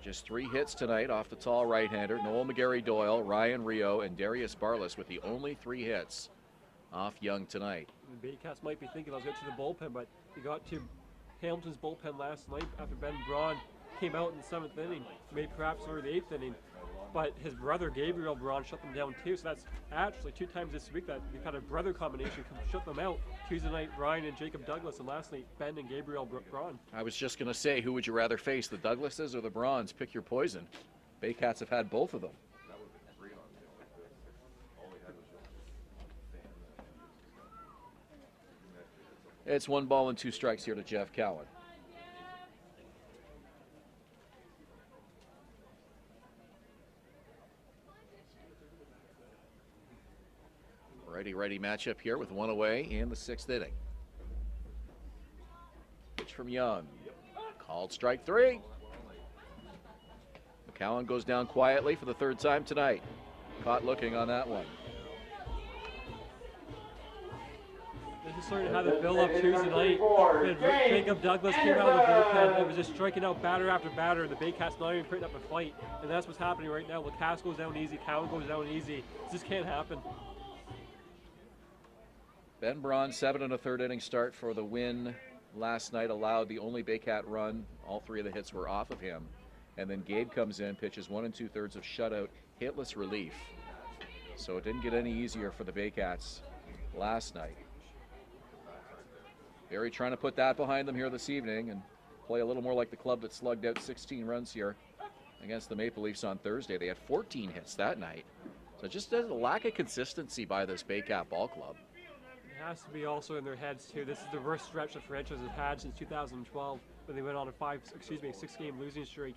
[SPEAKER 2] Just 3 hits tonight off the tall right-hander. Noel McGarry-Doyle, Ryan Rio, and Darius Barless with the only 3 hits off Young tonight.
[SPEAKER 3] The Baycats might be thinking I'll get to the bullpen, but he got to Hamilton's bullpen last night after Ben Braun came out in the 7th inning, maybe perhaps over the 8th inning. But his brother Gabriel Braun shut them down too, so that's actually 2 times this week that they've had a brother combination shut them out. Tuesday night, Ryan and Jacob Douglas, and last night, Ben and Gabriel Braun.
[SPEAKER 2] I was just going to say, who would you rather face, the Douglases or the Brauns? Pick your poison. Baycats have had both of them. It's 1 ball and 2 strikes here to Jeff Cowan. Righty-righty matchup here with 1 away in the 6th inning. Pitch from Young. Called strike 3. McCowan goes down quietly for the 3rd time tonight. Caught looking on that one.
[SPEAKER 3] This is starting to have the build-up Tuesday night. When Jacob Douglas came out of the bullpen, it was just striking out batter after batter. The Baycats not even putting up a fight, and that's what's happening right now. Lacasse goes down easy, Cowan goes down easy. This just can't happen.
[SPEAKER 2] Ben Braun, 7 1/3 inning start for the win last night, allowed the only Baycat run. All 3 of the hits were off of him. And then Gabe comes in, pitches 1 2/3 of shutout, hitless relief. So it didn't get any easier for the Baycats last night. Barrie trying to put that behind them here this evening and play a little more like the club that slugged out 16 runs here against the Maple Leafs on Thursday. They had 14 hits that night. So just a lack of consistency by this Baycat ball club.
[SPEAKER 3] It has to be also in their heads too. This is the worst stretch the franchise has had since 2012 when they went on a 6-game losing streak.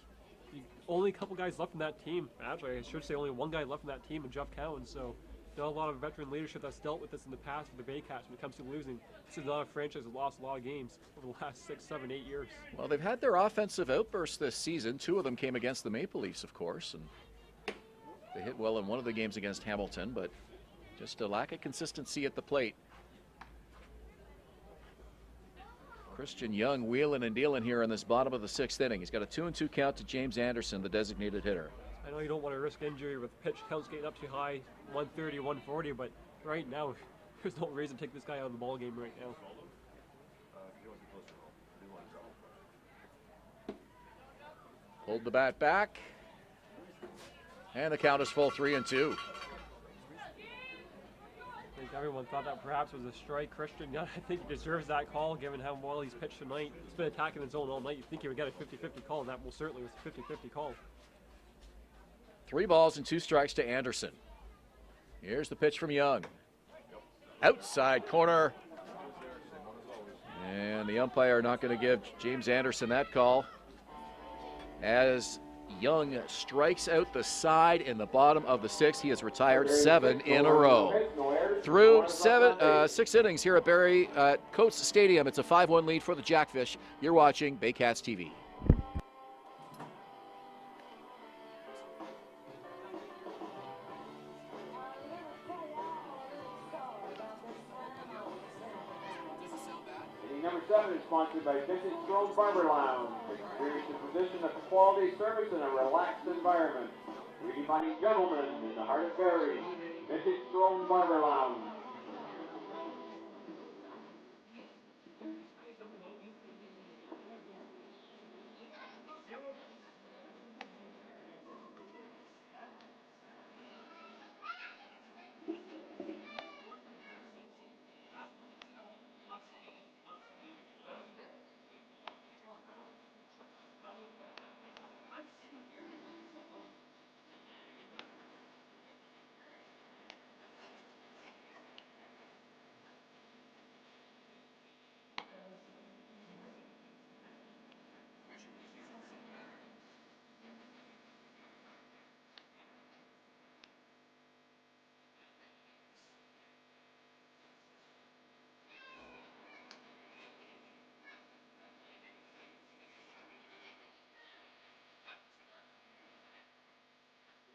[SPEAKER 3] Only a couple guys left in that team. Actually, I should say only one guy left in that team, and Jeff Cowan. So not a lot of veteran leadership that's dealt with this in the past with the Baycats when it comes to losing. This is not a franchise that lost a lot of games over the last 6, 7, 8 years.
[SPEAKER 2] Well, they've had their offensive outbursts this season. 2 of them came against the Maple Leafs, of course, and they hit well in one of the games against Hamilton, but just a lack of consistency at the plate. Christian Young wheeling and dealing here in this bottom of the 6th inning. He's got a 2-2 count to James Anderson, the designated hitter.
[SPEAKER 3] I know you don't want to risk injury with pitch counts getting up too high, 130, 140, but right now, there's no reason to take this guy out of the ball game right now.
[SPEAKER 2] Pulled the bat back, and the count is full, 3-2.
[SPEAKER 3] I think everyone thought that perhaps was a strike. Christian Young, I think he deserves that call given how well he's pitched tonight. He's been attacking his zone all night. You think he would get a 50-50 call, and that most certainly was a 50-50 call.
[SPEAKER 2] 3 balls and 2 strikes to Anderson. Here's the pitch from Young. Outside corner. And the umpire not going to give James Anderson that call, as Young strikes out the side in the bottom of the 6th. He has retired 7 in a row. Through 6 innings here at Barrie Coates Stadium, it's a 5-1 lead for the Jackfish. You're watching Baycats TV.
[SPEAKER 1] Number 7 is sponsored by Vintage Throne Barber Lounge. Experience the position of quality service in a relaxed environment. Redefining gentlemen in the heart of Barrie. Vintage Throne Barber Lounge.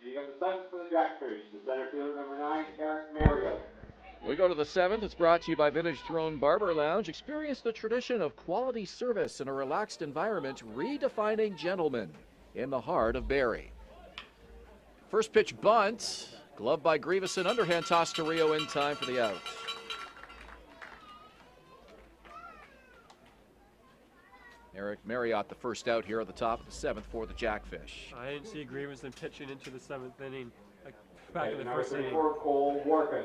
[SPEAKER 1] You got the 7th for the Jackfish, the center fielder number 9, Eric Marriott.
[SPEAKER 2] We go to the 7th. It's brought to you by Vintage Throne Barber Lounge. Experience the tradition of quality service in a relaxed environment, redefining gentlemen in the heart of Barrie. First pitch bunt, gloved by Grievson, underhand toss to Rio in time for the out. Eric Marriott, the first out here at the top of the 7th for the Jackfish.
[SPEAKER 3] I didn't see Grievson pitching into the 7th inning, back in the
[SPEAKER 1] Number
[SPEAKER 3] first inning.
[SPEAKER 1] 34, Cole Workin.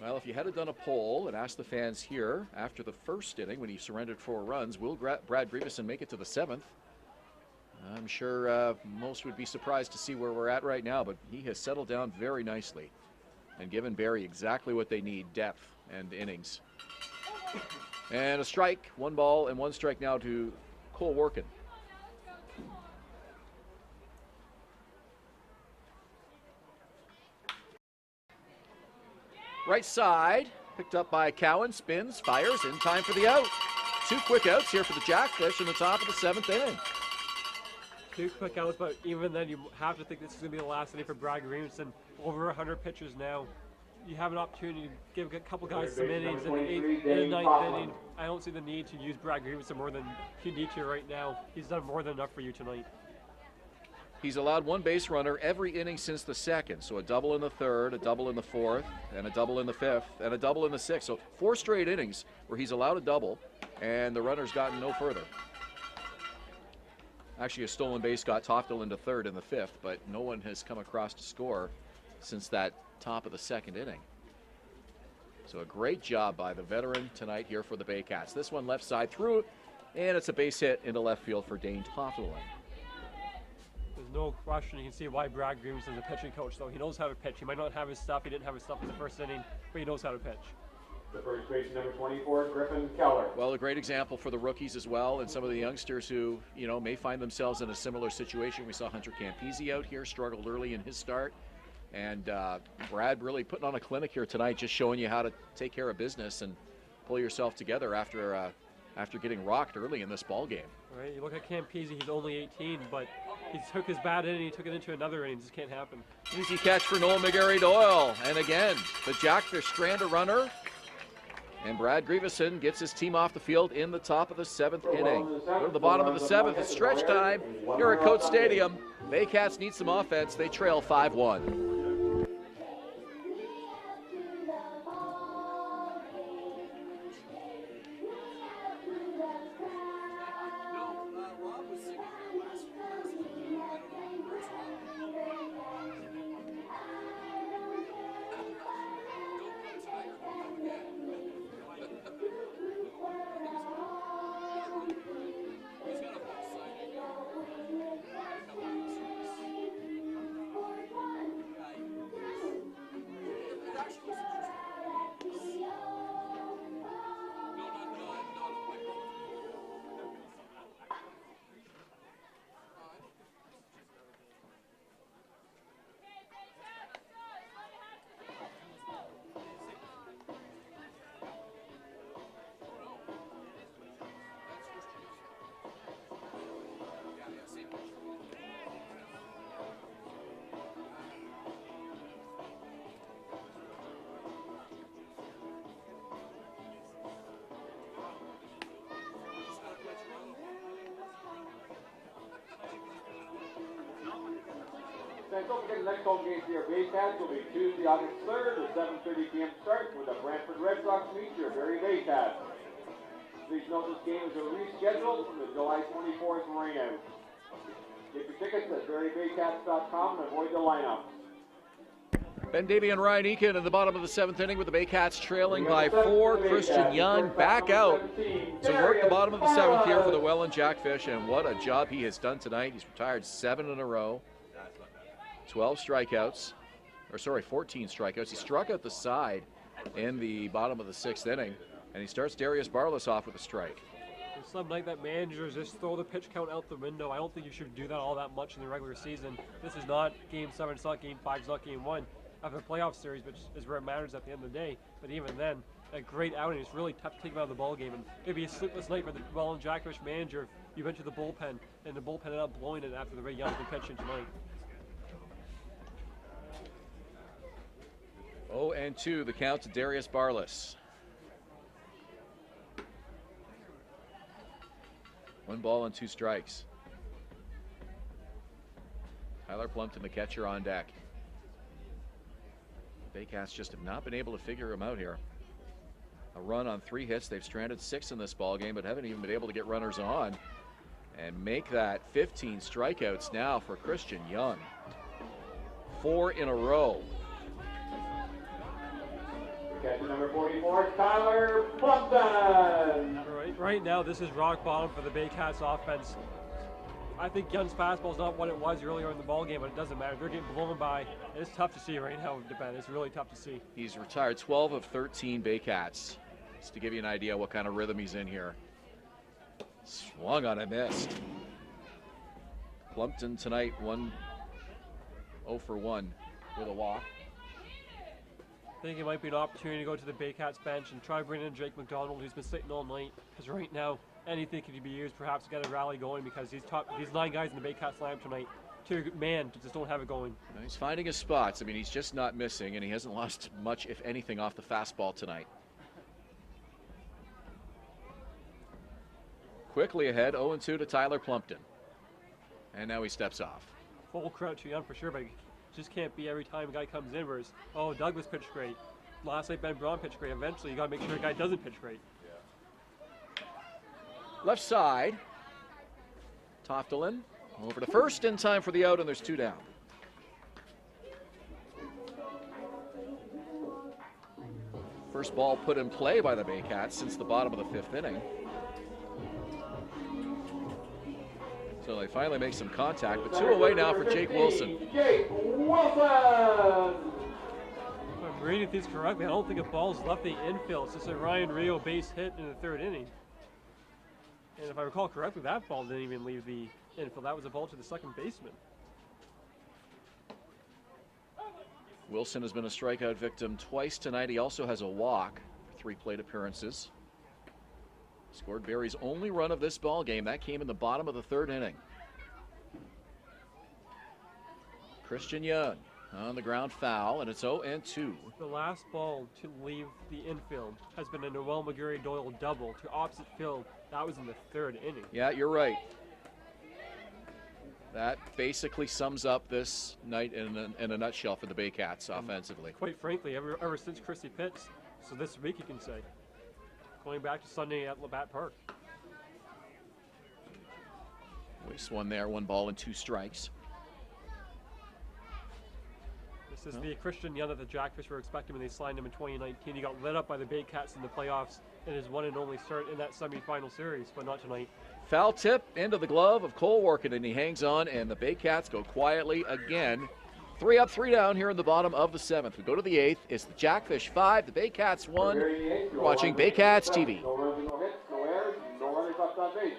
[SPEAKER 2] Well, if you had done a poll and asked the fans here after the first inning when he surrendered 4 runs, will Brad Grievson make it to the 7th? I'm sure most would be surprised to see where we're at right now, but he has settled down very nicely and given Barrie exactly what they need, depth and innings. And a strike, 1 ball and 1 strike now to Cole Workin. Right side, picked up by Cowan, spins, fires, in time for the out. 2 quick outs here for the Jackfish in the top of the 7th inning.
[SPEAKER 3] 2 quick outs, but even then you have to think this is going to be the last inning for Brad Grievson. Over 100 pitches now. You have an opportunity to give a couple guys some innings in the 8th and 9th inning. I don't see the need to use Brad Grievson more than you need to right now. He's done more than enough for you tonight.
[SPEAKER 2] He's allowed one base runner every inning since the second. So a double in the third, a double in the fourth, and a double in the fifth, and a double in the sixth. So 4 straight innings where he's allowed a double, and the runner's gotten no further. Actually, a stolen base got Toftel into third in the fifth, but no one has come across to score since that top of the second inning. So a great job by the veteran tonight here for the Baycats. This one left side through, and it's a base hit into left field for Dane Toftel.
[SPEAKER 3] There's no question. You can see why Brad Grievson is a pitching coach, though. He knows how to pitch. He might not have his stuff. He didn't have his stuff in the first inning, but he knows how to pitch.
[SPEAKER 1] The first baseman, number 24, Griffin Keller.
[SPEAKER 2] Well, a great example for the rookies as well, and some of the youngsters who, you know, may find themselves in a similar situation. We saw Hunter Campese out here, struggled early in his start. And Brad really putting on a clinic here tonight, just showing you how to take care of business and pull yourself together after getting rocked early in this ball game.
[SPEAKER 3] Right, you look at Campese, he's only 18, but he took his bad inning, he took it into another inning. It just can't happen.
[SPEAKER 2] Easy catch for Noel McGarry-Doyle. And again, the Jackfish strand a runner. And Brad Grievson gets his team off the field in the top of the 7th inning. Go to the bottom of the 7th. It's stretch time here at Coates Stadium. Baycats need some offense. They trail 5-1.
[SPEAKER 1] And don't forget the next home game for your Baycats will be Tuesday, August 3rd at 7:30 p.m. start with the Brantford Red Sox meet your Barrie Baycats. Please note this game is rescheduled from the July 24th rainout. Get your tickets at barriebaycats.com and avoid the lineup.
[SPEAKER 2] Ben Davey and Ryan Eakin in the bottom of the 7th inning with the Baycats trailing by 4. Christian Young back out to work the bottom of the 7th here for the Welland Jackfish, and what a job he has done tonight. He's retired 7 in a row. 12 strikeouts, or sorry, 14 strikeouts. He struck out the side in the bottom of the 6th inning, and he starts Darius Barlas off with a strike.
[SPEAKER 3] It's something like that managers just throw the pitch count out the window. I don't think you should do that all that much in the regular season. This is not Game 7, it's not Game 5, it's not Game 1 of the playoff series, which is where it matters at the end of the day. But even then, a great outing. It's really tough to take him out of the ball game, and it'd be a sleepless night for the Welland Jackfish manager if you went to the bullpen and the bullpen ended up blowing it after the Ray Young been pitching tonight.
[SPEAKER 2] 0-2 the count to Darius Barlas. 1 ball and 2 strikes. Tyler Plumpton, the catcher, on deck. Baycats just have not been able to figure him out here. A run on 3 hits. They've stranded 6 in this ball game, but haven't even been able to get runners on and make that 15 strikeouts now for Christian Young. 4 in a row.
[SPEAKER 1] Catcher number 44, Tyler Plumpton.
[SPEAKER 3] Right now, this is rock bottom for the Baycats offense. I think Young's fastball is not what it was earlier in the ball game, but it doesn't matter. They're getting blown by. It's tough to see right now, Ben. It's really tough to see.
[SPEAKER 2] He's retired 12 of 13 Baycats. Just to give you an idea what kind of rhythm he's in here. Swung on and missed. Plumpton tonight 0 for 1 with a walk.
[SPEAKER 3] I think it might be an opportunity to go to the Baycats bench and try to bring in Jake McDonald, who's been sitting all night. Because right now, anything could be used perhaps to get a rally going, because these 9 guys in the Baycats lineup tonight, 2 man just don't have it going.
[SPEAKER 2] He's finding his spots. I mean, he's just not missing, and he hasn't lost much, if anything, off the fastball tonight. Quickly ahead, 0-2 to Tyler Plumpton. And now he steps off.
[SPEAKER 3] full credit to Young for sure, but it just can't be every time a guy comes in where it's, oh, Douglas pitched great. Last night Ben Braun pitched great. Eventually you got to make sure a guy doesn't pitch great.
[SPEAKER 2] Left side. Toftelin over to first in time for the out, and there's 2 down. First ball put in play by the Baycats since the bottom of the 5th inning. So they finally make some contact, but 2 away now for Jake Wilson.
[SPEAKER 1] Jake Wilson!
[SPEAKER 3] If I'm reading these correctly, I don't think a ball's left the infield. It's just a Ryan Rio base hit in the 3rd inning. And if I recall correctly, that ball didn't even leave the infield. That was a ball to the second baseman.
[SPEAKER 2] Wilson has been a strikeout victim twice tonight. He also has a walk for 3 plate appearances. Scored Barrie's only run of this ball game. That came in the bottom of the 3rd inning. Christian Young on the ground foul, and it's 0-2.
[SPEAKER 3] The last ball to leave the infield has been a Noel McGarry-Doyle double to opposite field. That was in the 3rd inning.
[SPEAKER 2] Yeah, you're right. That basically sums up this night in a nutshell for the Baycats offensively.
[SPEAKER 3] Quite frankly, ever since Christie pitched, so this week you can say, going back to Sunday at Labatt Park.
[SPEAKER 2] Waste one there, 1 ball and 2 strikes.
[SPEAKER 3] This is the Christian Young that the Jackfish were expecting when they signed him in 2019. He got lit up by the Baycats in the playoffs in his 1 and only start in that semifinal series, but not tonight.
[SPEAKER 2] Foul tip into the glove of Cole Workin, and he hangs on, and the Baycats go quietly again. 3 up, 3 down here in the bottom of the 7th. We go to the 8th. It's the Jackfish 5, the Baycats 1. You're watching Baycats TV.
[SPEAKER 1] No runs, no hits, no errors, no runners left on base.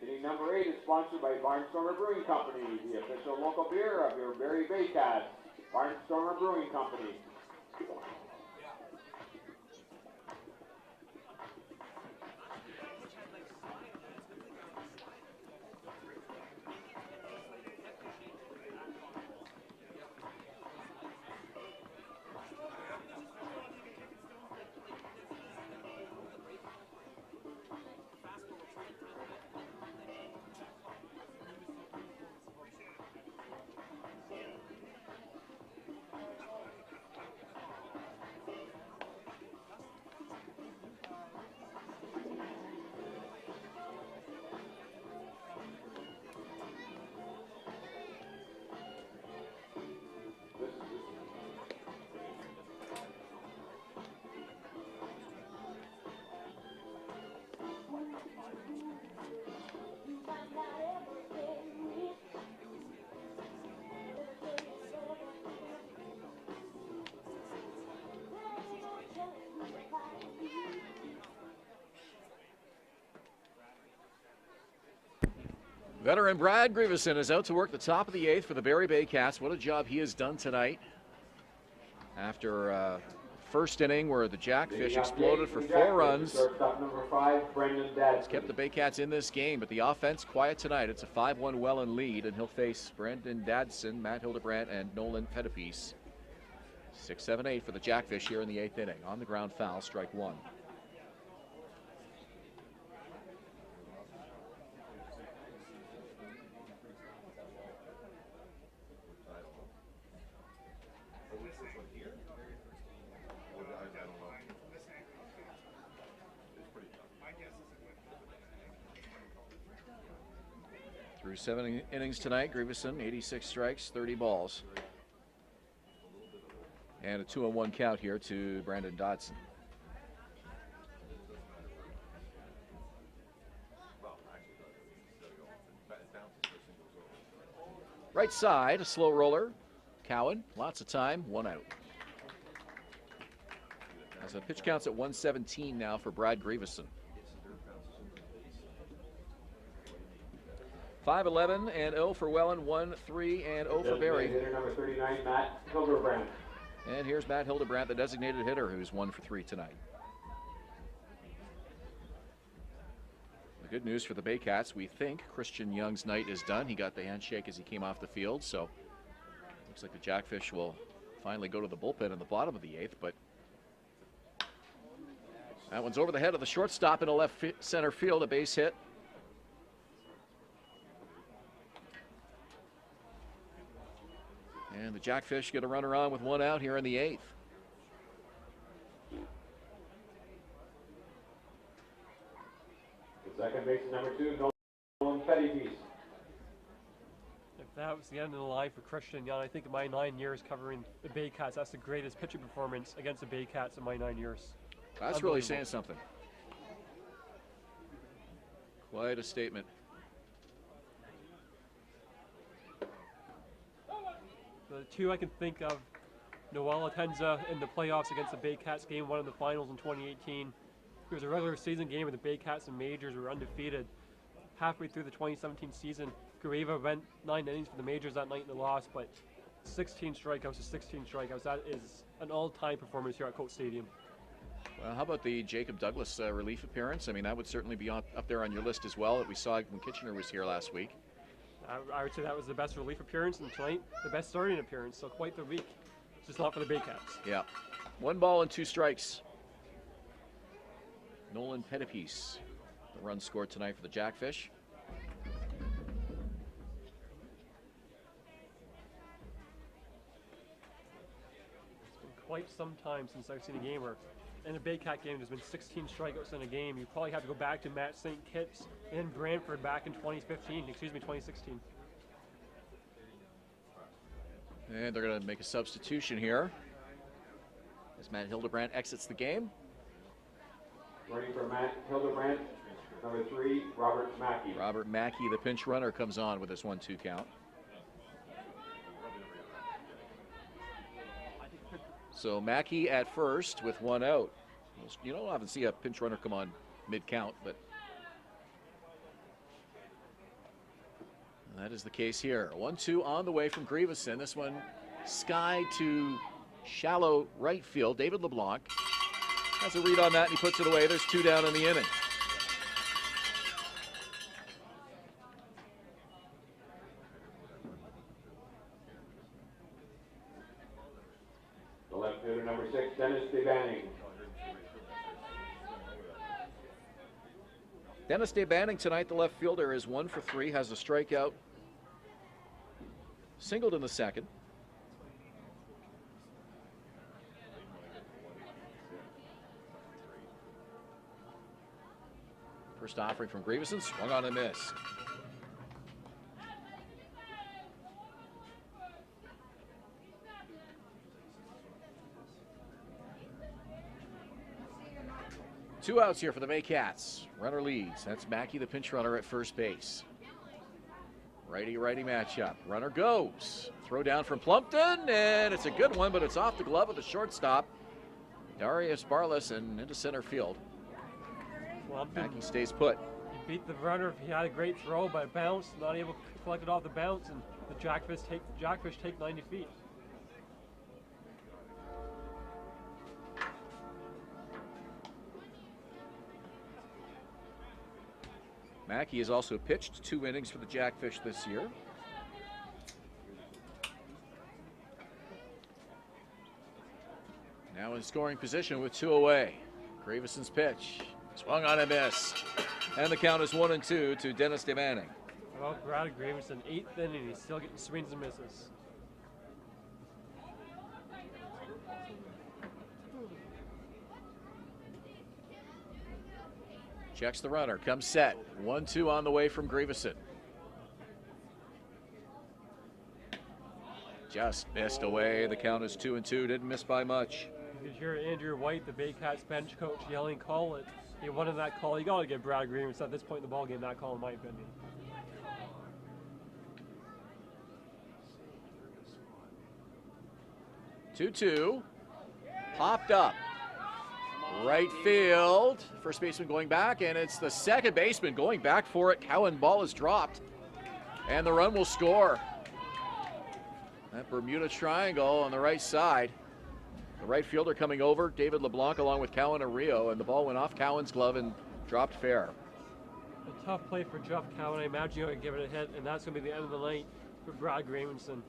[SPEAKER 1] Inning number 8 is sponsored by Barnstormer Brewing Company, the official local beer of your Barrie Baycats. Barnstormer Brewing Company.
[SPEAKER 2] Veteran Brad Grievson is out to work the top of the 8th for the Barrie Baycats. What a job he has done tonight. After first inning where the Jackfish exploded for 4 runs.
[SPEAKER 1] Number 5,
[SPEAKER 2] It's kept the Baycats in this game, but the offense quiet tonight. It's a 5-1 Welland lead, and he'll face Brendan Dadson, Matt Hildebrandt, and Nolan Pettipiece. 6, 7, 8 for the Jackfish here in the 8th inning. On the ground foul, strike 1. Through 7 innings tonight, Grievson, 86 strikes, 30 balls. And a 2-1 count here to Brandon Dodson. Right side, a slow roller. Cowan, lots of time, 1 out. As the pitch counts at 117 now for Brad Grievson. 5-11 and 0 for Welland, 1-3 and 0 for Barrie.
[SPEAKER 1] Hitter number 39, Matt Hildebrandt.
[SPEAKER 2] And here's Matt Hildebrandt, the designated hitter, who's 1 for 3 tonight. The good news for the Baycats, we think Christian Young's night is done. He got the handshake as he came off the field, so looks like the Jackfish will finally go to the bullpen in the bottom of the 8th, but that one's over the head of the shortstop in a left center field, a base hit. And the Jackfish get a runner on with one out here in the 8th.
[SPEAKER 1] The second baseman, number 2, Nolan Pettypiece.
[SPEAKER 3] If that was the end of the line for Christian Young, I think in my 9 years covering the Baycats, that's the greatest pitching performance against the Baycats in my 9 years.
[SPEAKER 2] That's really saying something. Quite a statement.
[SPEAKER 3] The two I can think of, Noel Atenza in the playoffs against the Baycats, game 1 of the finals in 2018. It was a regular season game where the Baycats and Majors were undefeated. Halfway through the 2017 season, Grievson went 9 innings for the Majors that night in the loss, but 16 strikeouts to 16 strikeouts. That is an all-time performance here at Coach Stadium.
[SPEAKER 2] Well, how about the Jacob Douglas relief appearance? I mean, that would certainly be up there on your list as well that we saw when Kitchener was here last week.
[SPEAKER 3] I would say that was the best relief appearance, and tonight the best starting appearance, so quite the week. Just not for the Baycats.
[SPEAKER 2] Yeah. 1 ball and 2 strikes. Nolan Pettypiece, the run scored tonight for the Jackfish.
[SPEAKER 3] It's been quite some time since I've seen a game where in a Baycat game there's been 16 strikeouts in a game. You probably have to go back to Matt St. Kitts and Brantford back in 2016.
[SPEAKER 2] And they're going to make a substitution here as Matt Hildebrandt exits the game.
[SPEAKER 1] Running for Matt Hildebrandt, number 3, Robert Mackey.
[SPEAKER 2] Robert Mackey, the pinch runner, comes on with this 1-2 count. So Mackey at first with 1 out. You don't often see a pinch runner come on mid-count, but that is the case here. 1-2 on the way from Grievson. This one sky to shallow right field. David LeBlanc has a read on that and he puts it away. There's 2 down in the inning.
[SPEAKER 1] The left fielder, number 6, Dennis DeBanning.
[SPEAKER 2] Dennis DeBanning tonight, the left fielder, is 1 for 3, has a strikeout. Singled in the second. First offering from Grievson, swung on and missed. Two outs here for the Baycats. Runner leads. That's Mackey, the pinch runner at first base. Righty-righty matchup. Runner goes. Throw down from Plumpton, and it's a good one, but it's off the glove of the shortstop, Darius Barlas, and into center field. Mackey stays put.
[SPEAKER 3] He beat the runner. He had a great throw, but it bounced, not able to collect it off the bounce, and the Jackfish take 90 feet.
[SPEAKER 2] Mackey has also pitched 2 innings for the Jackfish this year. Now in scoring position with 2 away. Grievson's pitch. Swung on and missed. And the count is 1-2 to Dennis DeBanning.
[SPEAKER 3] Well, Brad Grievson, 8th inning, he's still getting swings and misses.
[SPEAKER 2] Checks the runner, comes set. 1-2 on the way from Grievson. Just missed away. The count is 2-2. Didn't miss by much.
[SPEAKER 3] You could hear Andrew White, the Baycats bench coach, yelling, "Call it." He wanted that call. You got to give Brad Grievson at this point in the ballgame that call, in my opinion.
[SPEAKER 2] Two-two. Popped up. Right field. First baseman going back, and it's the second baseman going back for it. Cowan ball is dropped, and the run will score. That Bermuda triangle on the right side. The right fielder coming over, David LeBlanc, along with Cowan and Rio, and the ball went off Cowan's glove and dropped fair.
[SPEAKER 3] A tough play for Jeff Cowan. I imagine he'll give it a hit, and that's going to be the end of the night for Brad Grievson.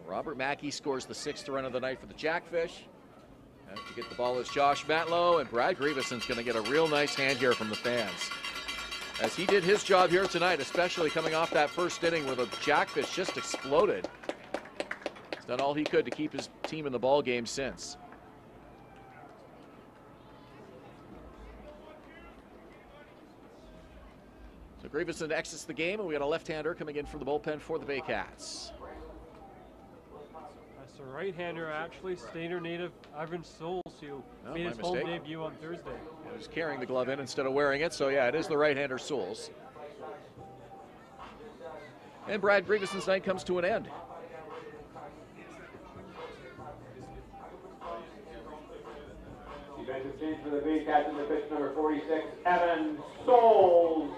[SPEAKER 2] Robert Mackey scores the 6th run of the night for the Jackfish. And to get the ball is Josh Matlow, and Brad Grievson's going to get a real nice hand here from the fans. as he did his job here tonight, especially coming off that first inning where the Jackfish just exploded. He's done all he could to keep his team in the ball game since. So Grievson exits the game, and we got a left-hander coming in from the bullpen for the Baycats.
[SPEAKER 3] That's a right-hander, actually, Stater native Ivan Souls, who made his home debut on Thursday.
[SPEAKER 2] He was carrying the glove in instead of wearing it, so yeah, it is the right-hander Souls. And Brad Grievson's night comes to an end.
[SPEAKER 1] Defensive change for the Baycats in the pitch number 46, Evan Souls.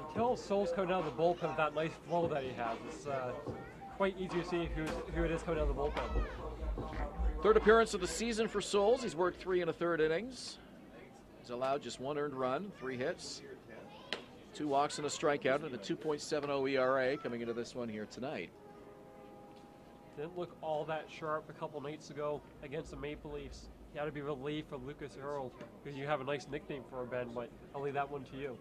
[SPEAKER 3] Until Souls coming out of the bullpen with that nice flow that he has, it's quite easy to see who it is coming out of the bullpen.
[SPEAKER 2] Third appearance of the season for Souls. He's worked 3 1/3 innings. He's allowed just 1 earned run, 3 hits, 2 walks and a strikeout, and a 2.70 ERA coming into this one here tonight.
[SPEAKER 3] Didn't look all that sharp a couple nights ago against the Maple Leafs. You had to be relieved for Lucas Earl, because you have a nice nickname for him, Ben, but I'll leave that one to you.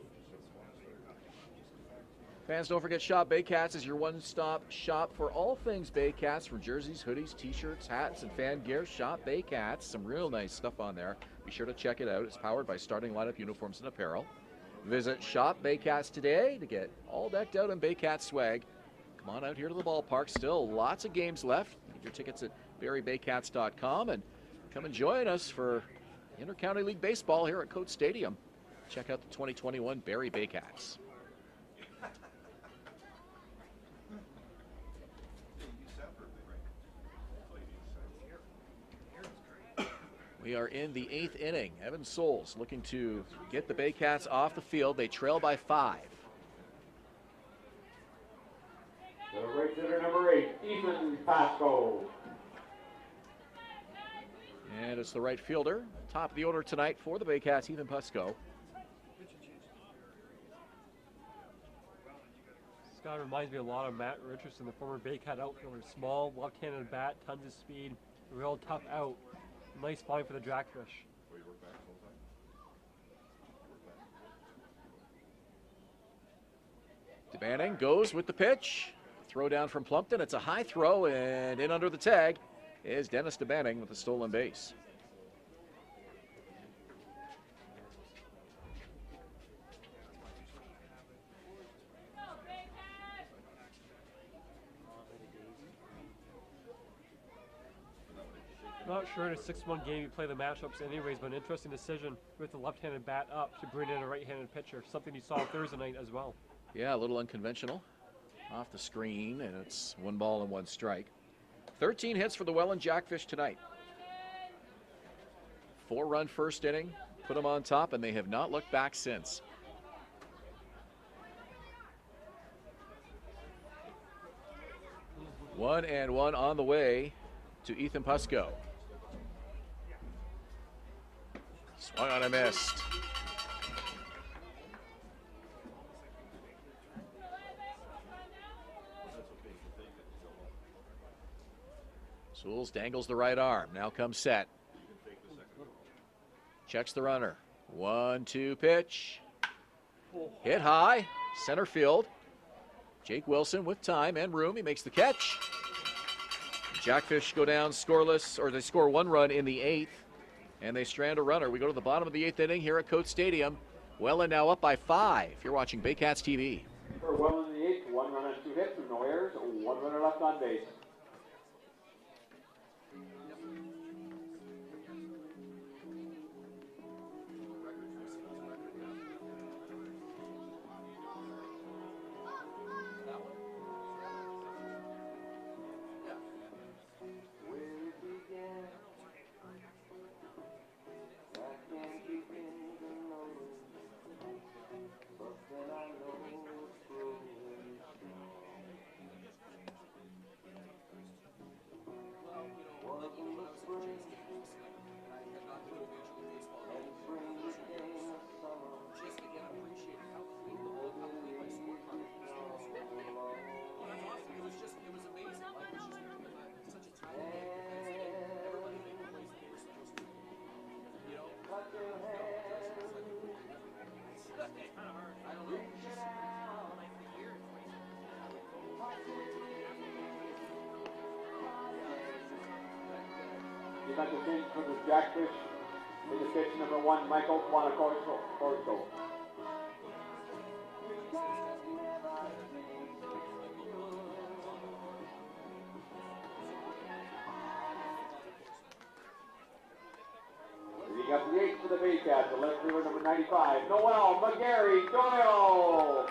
[SPEAKER 2] Fans, don't forget Shop Baycats is your one-stop shop for all things Baycats, from jerseys, hoodies, t-shirts, hats, and fan gear. Shop Baycats, some real nice stuff on there. Be sure to check it out. It's powered by Starting Lineup Uniforms and Apparel. Visit Shop Baycats today to get all decked out in Baycats swag. Come on out here to the ballpark. Still lots of games left. Get your tickets at barriebaycats.com and come and join us for Inter-County League Baseball here at Coates Stadium. Check out the 2021 Barrie Baycats. We are in the 8th inning. Evan Souls looking to get the Baycats off the field. They trail by 5.
[SPEAKER 1] The right hitter number 8, Ethan Pasco.
[SPEAKER 2] And it's the right fielder, top of the order tonight for the Baycats, Ethan Pasco.
[SPEAKER 3] This guy reminds me a lot of Matt Richardson, the former Baycat outfielder. Small, left-handed bat, tons of speed, real tough out. Nice find for the Jackfish.
[SPEAKER 2] DeBanning goes with the pitch. Throw down from Plumpton. It's a high throw, and in under the tag is Dennis DeBanning with the stolen base.
[SPEAKER 3] Not sure in a 6-1 game you play the matchups anyways, but an interesting decision with the left-handed bat up to bring in a right-handed pitcher. Something you saw Thursday night as well.
[SPEAKER 2] Yeah, a little unconventional. Off the screen, and it's 1 ball and 1 strike. 13 hits for the Welland Jackfish tonight. 4-run first inning, put them on top, and they have not looked back since. One and one on the way to Ethan Pasco. Swung on a missed. Souls dangles the right arm. Now comes set. Checks the runner. 1-2 pitch. Hit high. Center field. Jake Wilson with time and room. He makes the catch. Jackfish go down scoreless, or they score 1 run in the 8th, and they strand a runner. We go to the bottom of the 8th inning here at Coates Stadium. Welland now up by 5. You're watching Baycats TV.
[SPEAKER 1] For Welland in the 8th, 1 run and 2 hits, no errors, 1 runner left on base. defensive team for the Jackfish. In the pitch, number 1, Michael Corso. We got the 8 for the Baycats, the left fielder, number 95, Noel McGarry Doyle.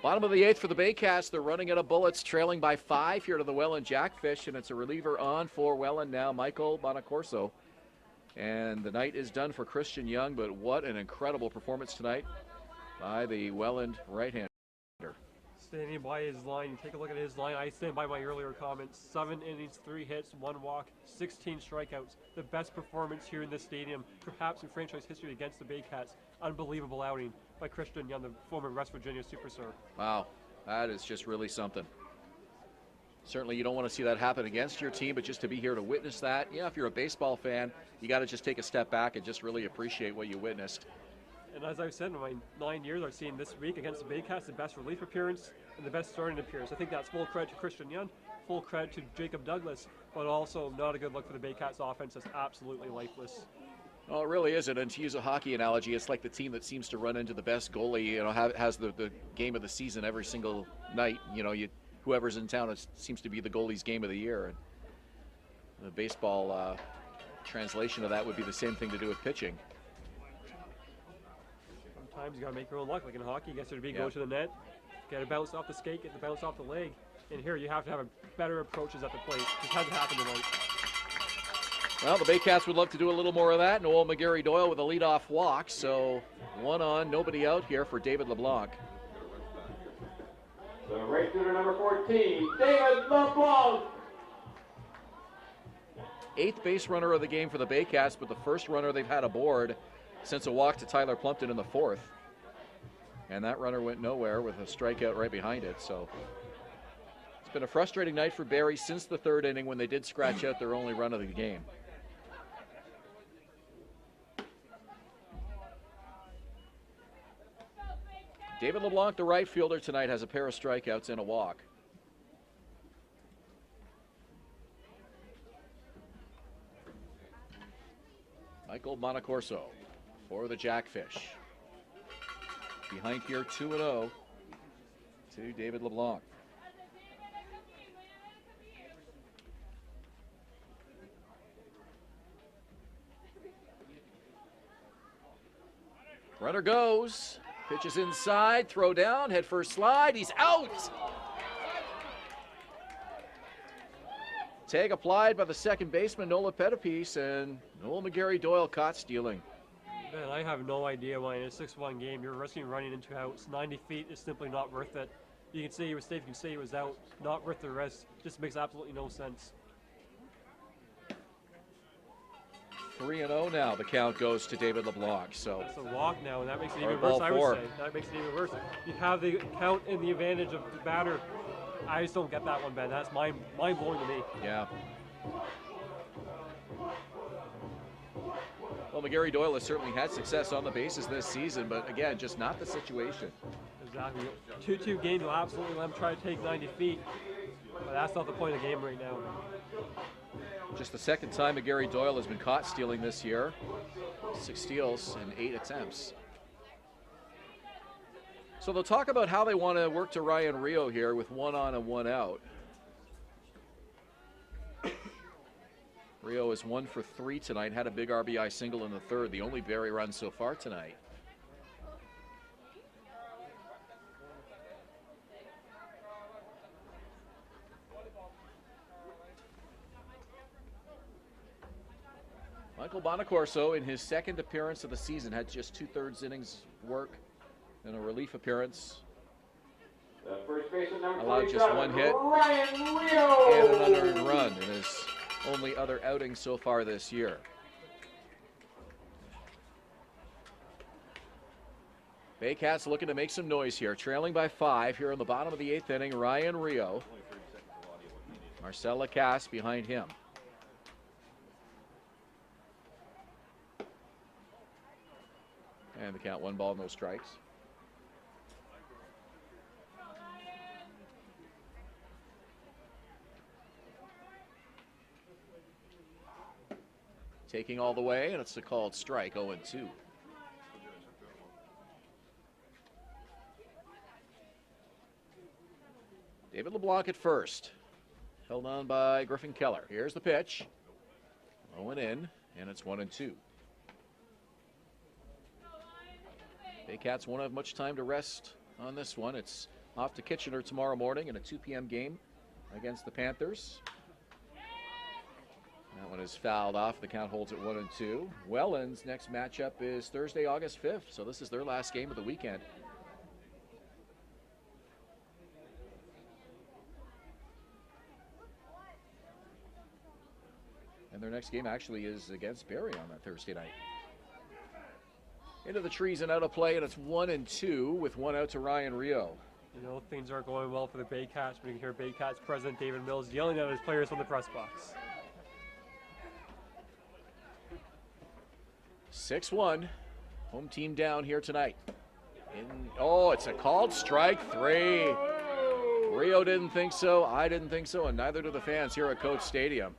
[SPEAKER 2] Bottom of the 8th for the Baycats. They're running out of bullets, trailing by 5 here to the Welland Jackfish, and it's a reliever on for Welland now, Michael Bonacorso. And the night is done for Christian Young, but what an incredible performance tonight by the Welland right-hander.
[SPEAKER 3] Standing by his line, take a look at his line. I stand by my earlier comments. 7 innings, 3 hits, 1 walk, 16 strikeouts. The best performance here in this stadium, perhaps in franchise history against the Baycats. Unbelievable outing by Christian Young, the former West Virginia superstar.
[SPEAKER 2] Wow, that is just really something. Certainly you don't want to see that happen against your team, but just to be here to witness that, yeah, if you're a baseball fan, you got to just take a step back and just really appreciate what you witnessed.
[SPEAKER 3] And as I've said, in my 9 years, I've seen this week against the Baycats the best relief appearance and the best starting appearance. I think that's full credit to Christian Young, full credit to Jacob Douglas, but also not a good look for the Baycats offense that's absolutely lifeless.
[SPEAKER 2] Oh, it really isn't. And to use a hockey analogy, it's like the team that seems to run into the best goalie, you know, has the game of the season every single night. You know, whoever's in town, it seems to be the goalie's game of the year. And the baseball translation of that would be the same thing to do with pitching.
[SPEAKER 3] Sometimes you got to make your own luck. Like in hockey, you get to be
[SPEAKER 2] Yeah.
[SPEAKER 3] go to the net, get a bounce off the skate, get the bounce off the leg. And here you have to have better approaches at the plate. This hasn't happened tonight.
[SPEAKER 2] Well, the Baycats would love to do a little more of that. Noel McGarry Doyle with a leadoff walk. So 1 on, nobody out here for David LeBlanc.
[SPEAKER 1] The right fielder, number 14, David LeBlanc.
[SPEAKER 2] 8th base runner of the game for the Baycats, but the first runner they've had aboard since a walk to Tyler Plumpton in the 4th. And that runner went nowhere with a strikeout right behind it. So it's been a frustrating night for Barrie since the 3rd inning when they did scratch out their only run of the game. David LeBlanc, the right fielder tonight, has a pair of strikeouts and a walk. Michael Bonacorso for the Jackfish. Behind here, 2-0 to David LeBlanc. Runner goes. Pitches inside, throw down, head first slide, he's out! Tag applied by the second baseman, Nola Pettipiece, and Noel McGarry Doyle caught stealing.
[SPEAKER 3] Man, I have no idea why in a 6-1 game you're risking running into outs. 90 feet is simply not worth it. You can say he was safe, you can say he was out. Not worth the risk. Just makes absolutely no sense.
[SPEAKER 2] 3-0 now, the count goes to David LeBlanc. So
[SPEAKER 3] It's a walk now, and that makes it
[SPEAKER 2] Or
[SPEAKER 3] even
[SPEAKER 2] ball
[SPEAKER 3] worse, I
[SPEAKER 2] 4.
[SPEAKER 3] would say. That makes it even worse. You have the count and the advantage of the batter. I just don't get that one, Ben. That's mind-blowing to me.
[SPEAKER 2] yeah. Well, McGarry Doyle has certainly had success on the bases this season, but again, just not the situation.
[SPEAKER 3] Exactly. 2-2 game, you'll absolutely let him try to take 90 feet. But that's not the point of the game right now.
[SPEAKER 2] Just the second time McGarry Doyle has been caught stealing this year. 6 steals and 8 attempts. So they'll talk about how they want to work to Ryan Rio here with 1 on and 1 out. Rio is 1 for 3 tonight, had a big RBI single in the 3rd, the only Barrie run so far tonight. Michael Bonacorso, in his 2nd appearance of the season, had just 2/3 innings work and a relief appearance.
[SPEAKER 1] The first baseman, number
[SPEAKER 2] Allowed just
[SPEAKER 1] 47,
[SPEAKER 2] 1 hit
[SPEAKER 1] Ryan Rio.
[SPEAKER 2] and an unearned run in his only other outing so far this year. Baycats looking to make some noise here, trailing by 5 here in the bottom of the 8th inning. Ryan Rio. Marcel Lacasse behind him. And the count, 1 ball, no strikes. taking all the way, and it's a called strike, 0-2. David LeBlanc at first. Held on by Griffin Keller. Here's the pitch. Low and in, and it's 1-2. Baycats won't have much time to rest on this one. It's off to Kitchener tomorrow morning in a 2 p.m. game against the Panthers. That one is fouled off. The count holds at 1-2. Welland's next matchup is Thursday, August 5th, so this is their last game of the weekend. And their next game actually is against Barrie on that Thursday night. Into the trees and out of play, and it's 1-2 with one out to Ryan Rio.
[SPEAKER 3] You know, things aren't going well for the Baycats. We can hear Baycats president David Mills yelling at his players from the press box.
[SPEAKER 2] 6-1. Home team down here tonight. It's a called strike 3. Rio didn't think so, I didn't think so, and neither do the fans here at Coates Stadium.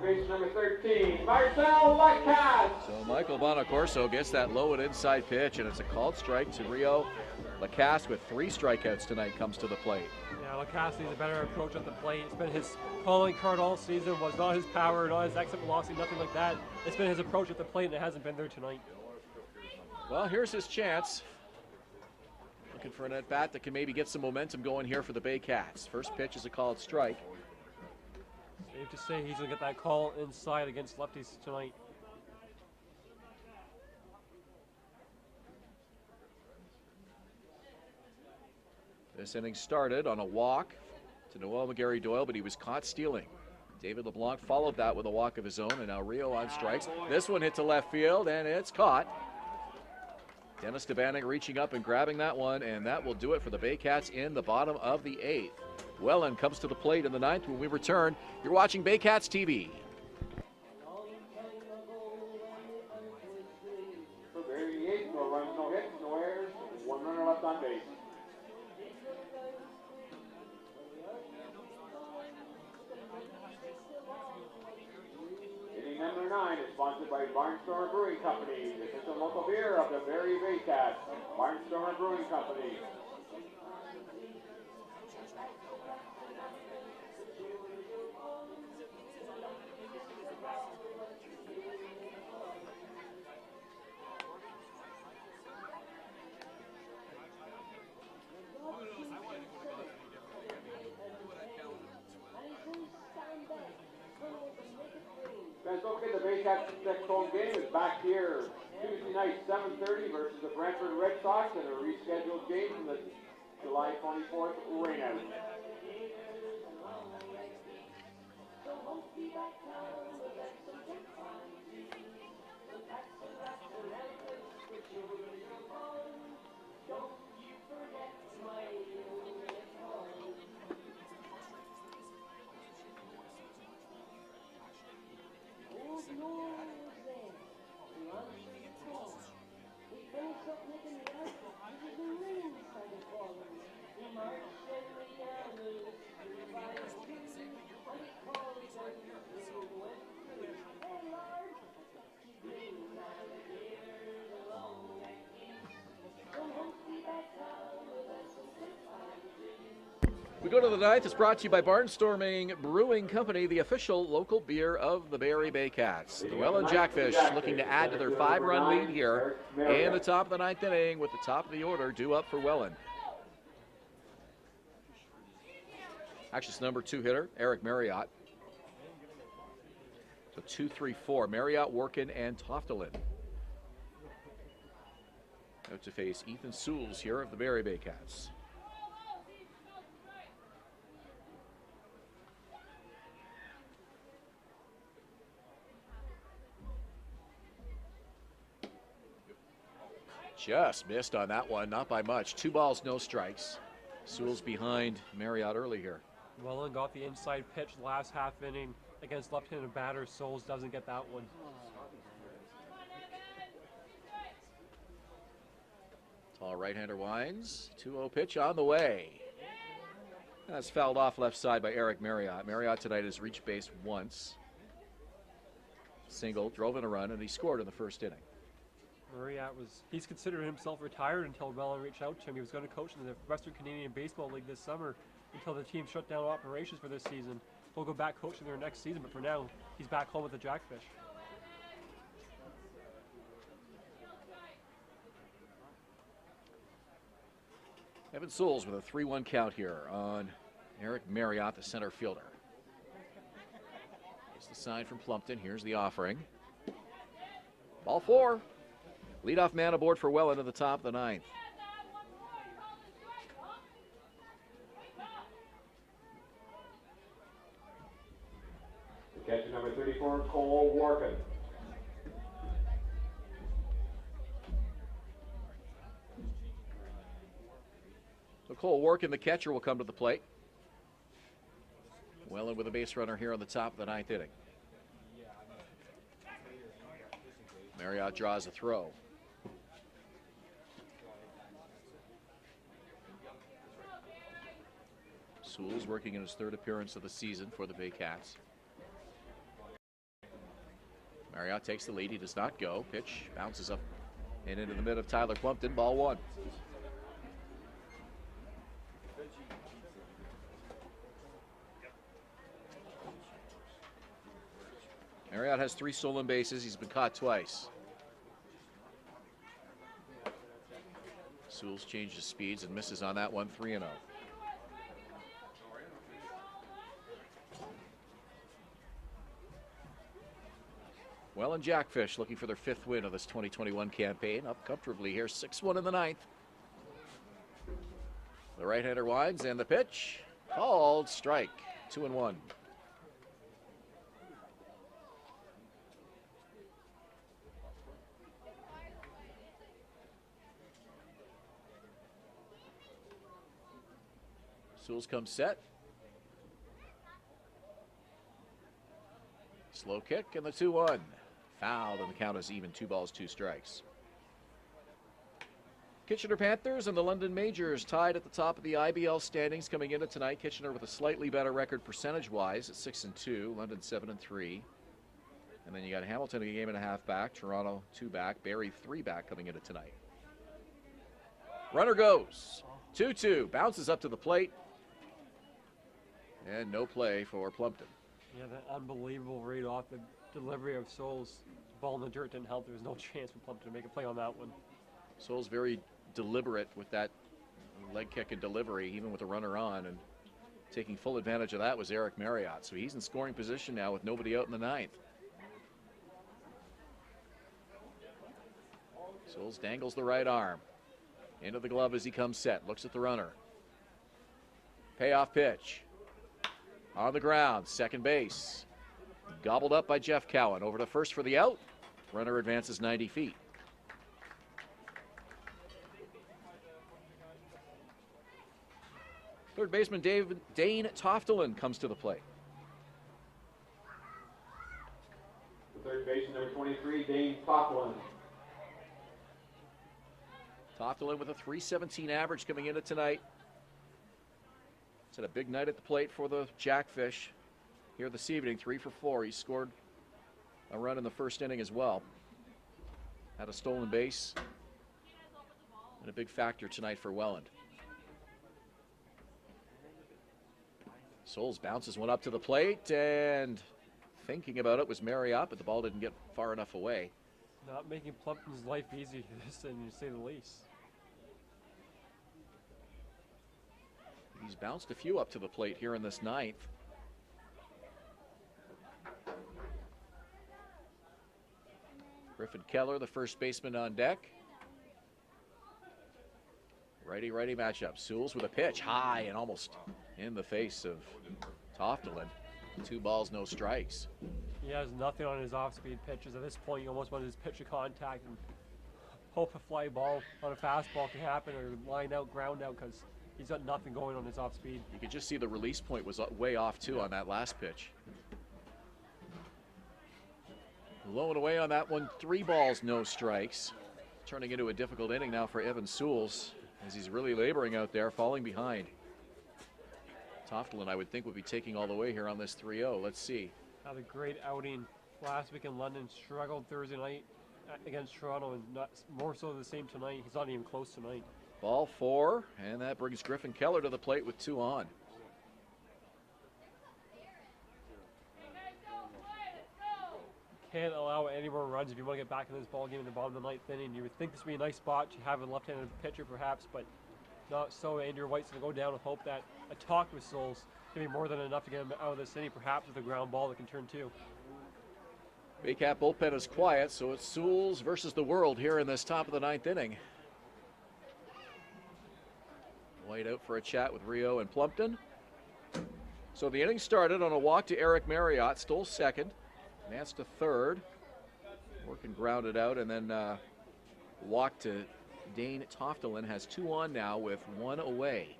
[SPEAKER 1] Base number 13, Marcel Lacasse.
[SPEAKER 2] So Michael Bonacorso gets that low and inside pitch, and it's a called strike to Rio. Lacasse with 3 strikeouts tonight comes to the plate.
[SPEAKER 3] Yeah, Lacasse needs a better approach at the plate. It's been his calling card all season, was not his power, not his exit velocity, nothing like that. It's been his approach at the plate, and it hasn't been there tonight.
[SPEAKER 2] Well, here's his chance. Looking for an at-bat that can maybe get some momentum going here for the Baycats. First pitch is a called strike.
[SPEAKER 3] Safe to say he's going to get that call inside against lefties tonight.
[SPEAKER 2] This inning started on a walk to Noel McGarry-Doyle, but he was caught stealing. David LeBlanc followed that with a walk of his own, and now Rio on strikes. This one hit to left field, and it's caught. Dennis Debanning reaching up and grabbing that one, and that will do it for the Baycats in the bottom of the 8th. Welland comes to the plate in the 9th. When we return, you're watching Baycats TV.
[SPEAKER 1] For Barrie, 8, no runs, no hits, no errors, 1 runner left on base. Inning number 9 is sponsored by Barnstormer Brewing Company. This is the local beer of the Barrie Baycats. Barnstormer Brewing Company. That's okay, the Baycats next home game is back here Tuesday night, 7:30 versus the Brantford Red Sox in a rescheduled game from the July 24th rainout.
[SPEAKER 2] We go to the 9th. It's brought to you by Barnstorming Brewing Company, the official local beer of the Barrie Baycats. The Welland Jackfish looking to add to their 5-run lead here in the top of the 9th inning with the top of the order due up for Welland. Actually, it's number 2 hitter, Eric Marriott. So 2-3-4, Marriott, Workin, and Toftelin. Out to face Ethan Sewells here of the Barrie Baycats. Just missed on that one, not by much. 2 balls, no strikes. Sewells behind Marriott early here.
[SPEAKER 3] Welland got the inside pitch last half inning against left-handed batter. Sewells doesn't get that one. Tall
[SPEAKER 2] right-hander winds. 2-0 pitch on the way. That's fouled off left side by Eric Marriott. Marriott tonight has reached base once. Single, drove in a run, and he scored in the first inning.
[SPEAKER 3] Marriott he's considered himself retired until Welland reached out to him. He was going to coach in the Western Canadian Baseball League this summer until the team shut down operations for this season. He'll go back coaching there next season, but for now, he's back home with the Jackfish.
[SPEAKER 2] Evan Souls with a 3-1 count here on Eric Marriott, the center fielder. Here's the sign from Plumpton. Here's the offering. Ball 4. Leadoff man aboard for Welland at the top of the 9th.
[SPEAKER 1] The catcher number 34, Cole Workin.
[SPEAKER 2] So Cole Workin, the catcher, will come to the plate. Welland with a base runner here on the top of the 9th inning. Marriott draws a throw. Sewell's working in his 3rd appearance of the season for the Baycats. Marriott takes the lead. He does not go. Pitch bounces up and into the mid of Tyler Plumpton. Ball 1. Marriott has 3 stolen bases. He's been caught twice. Sewell's changes speeds and misses on that one. 3-0. Welland Jackfish looking for their 5th win of this 2021 campaign. Up comfortably here, 6-1 in the 9th. The right-hander winds, and the pitch called strike. 2-1. Sewell's comes set. Slow kick and the 2-1. Fouled, and the count is even. 2 balls, 2 strikes. Kitchener Panthers and the London Majors tied at the top of the IBL standings coming into tonight. Kitchener with a slightly better record percentage-wise at 6-2. London 7-3. And then you got Hamilton a game and a half back. Toronto 2 back. Barrie 3 back coming into tonight. Runner goes. 2-2. Bounces up to the plate. And no play for Plumpton.
[SPEAKER 3] Yeah, that unbelievable rate off the delivery of Souls. Ball in the dirt didn't help. There was no chance for Plumpton to make a play on that one.
[SPEAKER 2] Souls very deliberate with that leg kick and delivery, even with a runner on, and taking full advantage of that was Eric Marriott. So he's in scoring position now with nobody out in the 9th. Souls dangles the right arm into the glove as he comes set. Looks at the runner. Payoff pitch. On the ground, second base. Gobbled up by Jeff Cowan. Over to first for the out. Runner advances 90 feet. Third baseman Dane Toftelin comes to the plate.
[SPEAKER 1] The third baseman number 23, Dane Toftelin.
[SPEAKER 2] Toftelin with a .317 average coming into tonight. It's had a big night at the plate for the Jackfish here this evening. 3 for 4. He scored a run in the first inning as well. Had a stolen base and a big factor tonight for Welland. Souls bounces one up to the plate, and thinking about it was Marriott, but the ball didn't get far enough away.
[SPEAKER 3] Not making Plumpton's life easy, to say the least.
[SPEAKER 2] He's bounced a few up to the plate here in this 9th. Griffin Keller, the first baseman on deck. Righty-righty matchup. Sewell's with a pitch high and almost in the face of Toftelin. 2 balls, no strikes.
[SPEAKER 3] He has nothing on his off-speed pitches. At this point, you almost want his pitch to contact and hope a fly ball on a fastball can happen, or line out, ground out, because he's got nothing going on his off-speed.
[SPEAKER 2] You could just see the release point was way off, too, on that last pitch. Low and away on that one. 3 balls, no strikes. Turning into a difficult inning now for Evan Souls, as he's really laboring out there, falling behind. Toftelin, I would think, would be taking all the way here on this 3-0. Let's see.
[SPEAKER 3] Had a great outing last week in London. Struggled Thursday night against Toronto, and not more so the same tonight. He's not even close tonight.
[SPEAKER 2] Ball 4, and that brings Griffin Keller to the plate with 2 on.
[SPEAKER 3] Can't allow any more runs if you want to get back in this ball game in the bottom of the ninth inning. You would think this would be a nice spot to have a left-handed pitcher perhaps, but not so. Andrew White's going to go down and hope that a talk with Souls can be more than enough to get him out of this inning, perhaps with a ground ball that can turn 2.
[SPEAKER 2] Baycat bullpen is quiet, so it's Souls versus the world here in this top of the 9th inning. White out for a chat with Rio and Plumpton. So the inning started on a walk to Eric Marriott, stole second, advanced to third, working grounded out, and then walk to Dane Toftelin. Has 2 on now with 1 away.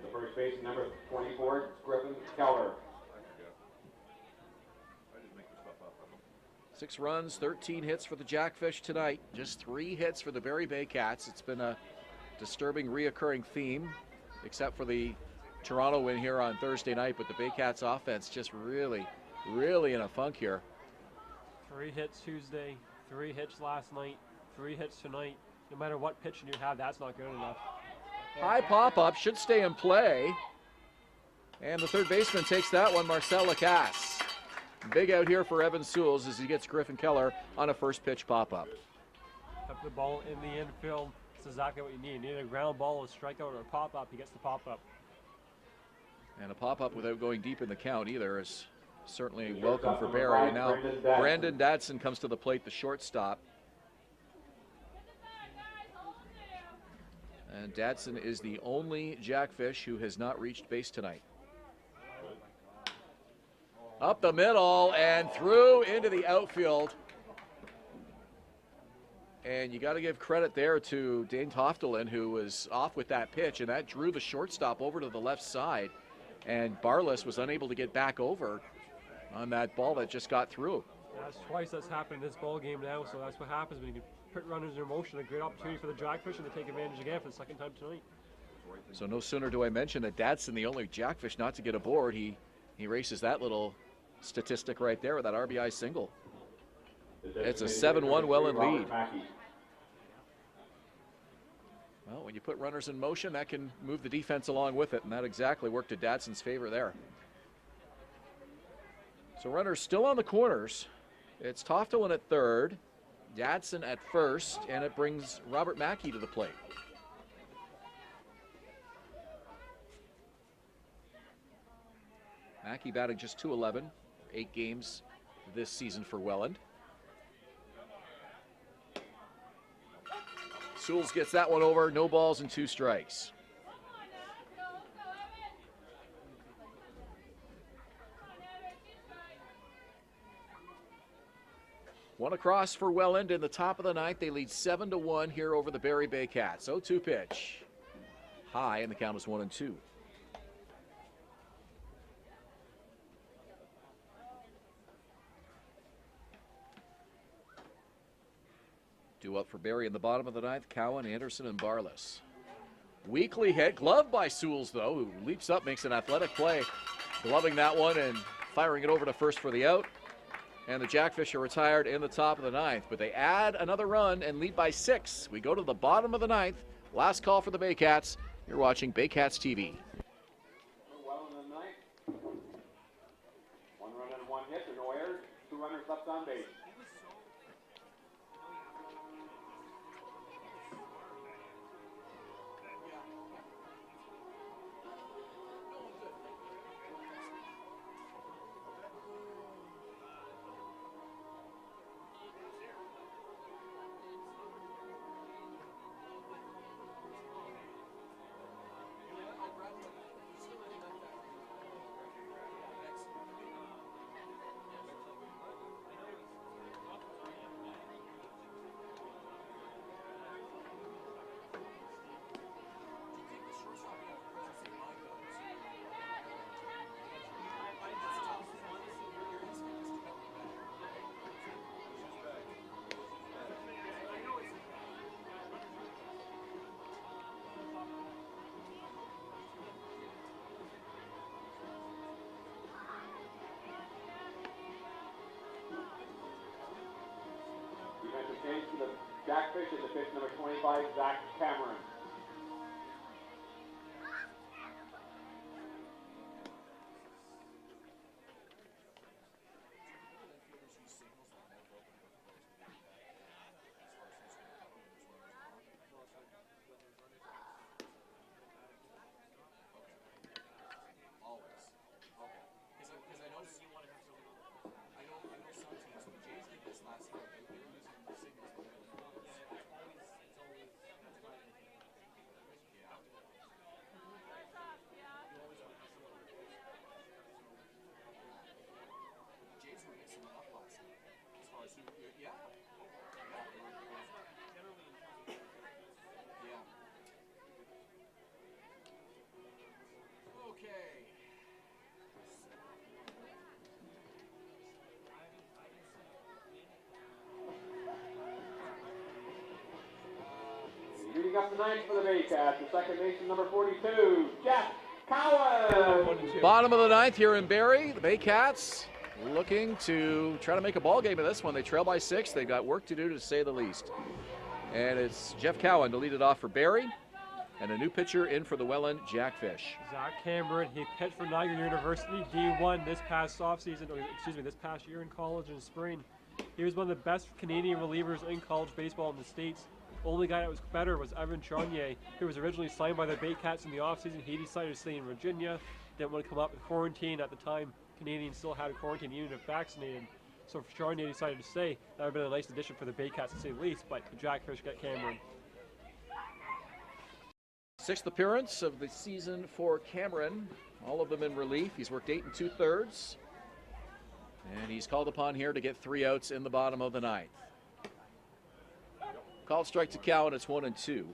[SPEAKER 1] The first baseman, number 24, Griffin Keller.
[SPEAKER 2] 6 runs, 13 hits for the Jackfish tonight. Just 3 hits for the Barrie Baycats. It's been a disturbing, reoccurring theme, except for the Toronto win here on Thursday night. But the Baycats offense just really in a funk here.
[SPEAKER 3] 3 hits Tuesday, 3 hits last night, 3 hits tonight. No matter what pitching you have, that's not good enough.
[SPEAKER 2] High pop-up, should stay in play. And the third baseman takes that one, Marcel Lacasse. Big out here for Evan Souls as he gets Griffin Keller on a first pitch pop-up.
[SPEAKER 3] Put the ball in the infield. That's exactly what you need. You need a ground ball, a strikeout, or a pop-up. He gets the pop-up.
[SPEAKER 2] And a pop-up without going deep in the count either is certainly welcome for Barrie. And now Brandon Dadson comes to the plate, the shortstop. And Dadson is the only Jackfish who has not reached base tonight. Up the middle and through into the outfield. And you got to give credit there to Dane Toftelin, who was off with that pitch, and that drew the shortstop over to the left side. And Barless was unable to get back over on that ball that just got through.
[SPEAKER 3] That's twice that's happened in this ball game now, so that's what happens when you put runners in motion. A great opportunity for the Jackfish, and they take advantage again for the second time tonight.
[SPEAKER 2] So no sooner do I mention that Dadson, the only Jackfish not to get aboard, he erases that little statistic right there with that RBI single. It's a 7-1 Welland lead. Well, when you put runners in motion, that can move the defense along with it, and that exactly worked to Dadson's favor there. So runners still on the corners. It's Toftelin at third, Dadson at first, and it brings Robert Mackey to the plate. Mackey batting just .211, 8 games this season for Welland. Souls gets that one over, no balls and 2 strikes. One across for Welland in the top of the 9th. They lead 7-1 here over the Barrie Baycats. 0-2 pitch. High, and the count is 1-2. Due up for Barrie in the bottom of the 9th, Cowan, Anderson, and Barless. Weakly hit, gloved by Souls, though, who leaps up, makes an athletic play, gloving that one and firing it over to first for the out. And the Jackfish are retired in the top of the 9th, but they add another run and lead by 6. We go to the bottom of the 9th. Last call for the Baycats. You're watching Baycats TV.
[SPEAKER 1] Well in the 9th. 1 run and 1 hit, no errors, 2 runners left on base. change for the Jackfish is the pitch number 25, Zach Cameron. Leading up the ninth for the Baycats, the second baseman number 42, Jeff Cowan.
[SPEAKER 2] Bottom of the ninth here in Barrie. The Baycats looking to try to make a ball game of this one. They trail by 6. They've got work to do, to say the least. And it's Jeff Cowan to lead it off for Barrie. And a new pitcher in for the Welland Jackfish.
[SPEAKER 3] Zach Cameron, he pitched for Niagara University D1 this past offseason, this past year in college in spring. He was one of the best Canadian relievers in college baseball in the States. Only guy that was better was Evan Charnier, who was originally signed by the Baycats in the offseason. He decided to stay in Virginia, didn't want to come up with quarantine. At the time, Canadians still had a quarantine even if vaccinated. So Charnier decided to stay. That would have been a nice addition for the Baycats to say the least, but the Jackfish got Cameron.
[SPEAKER 2] 6th appearance of the season for Cameron, all of them in relief. He's worked 8 2/3, and he's called upon here to get 3 outs in the bottom of the ninth. Called strike to Cowan, it's 1-2.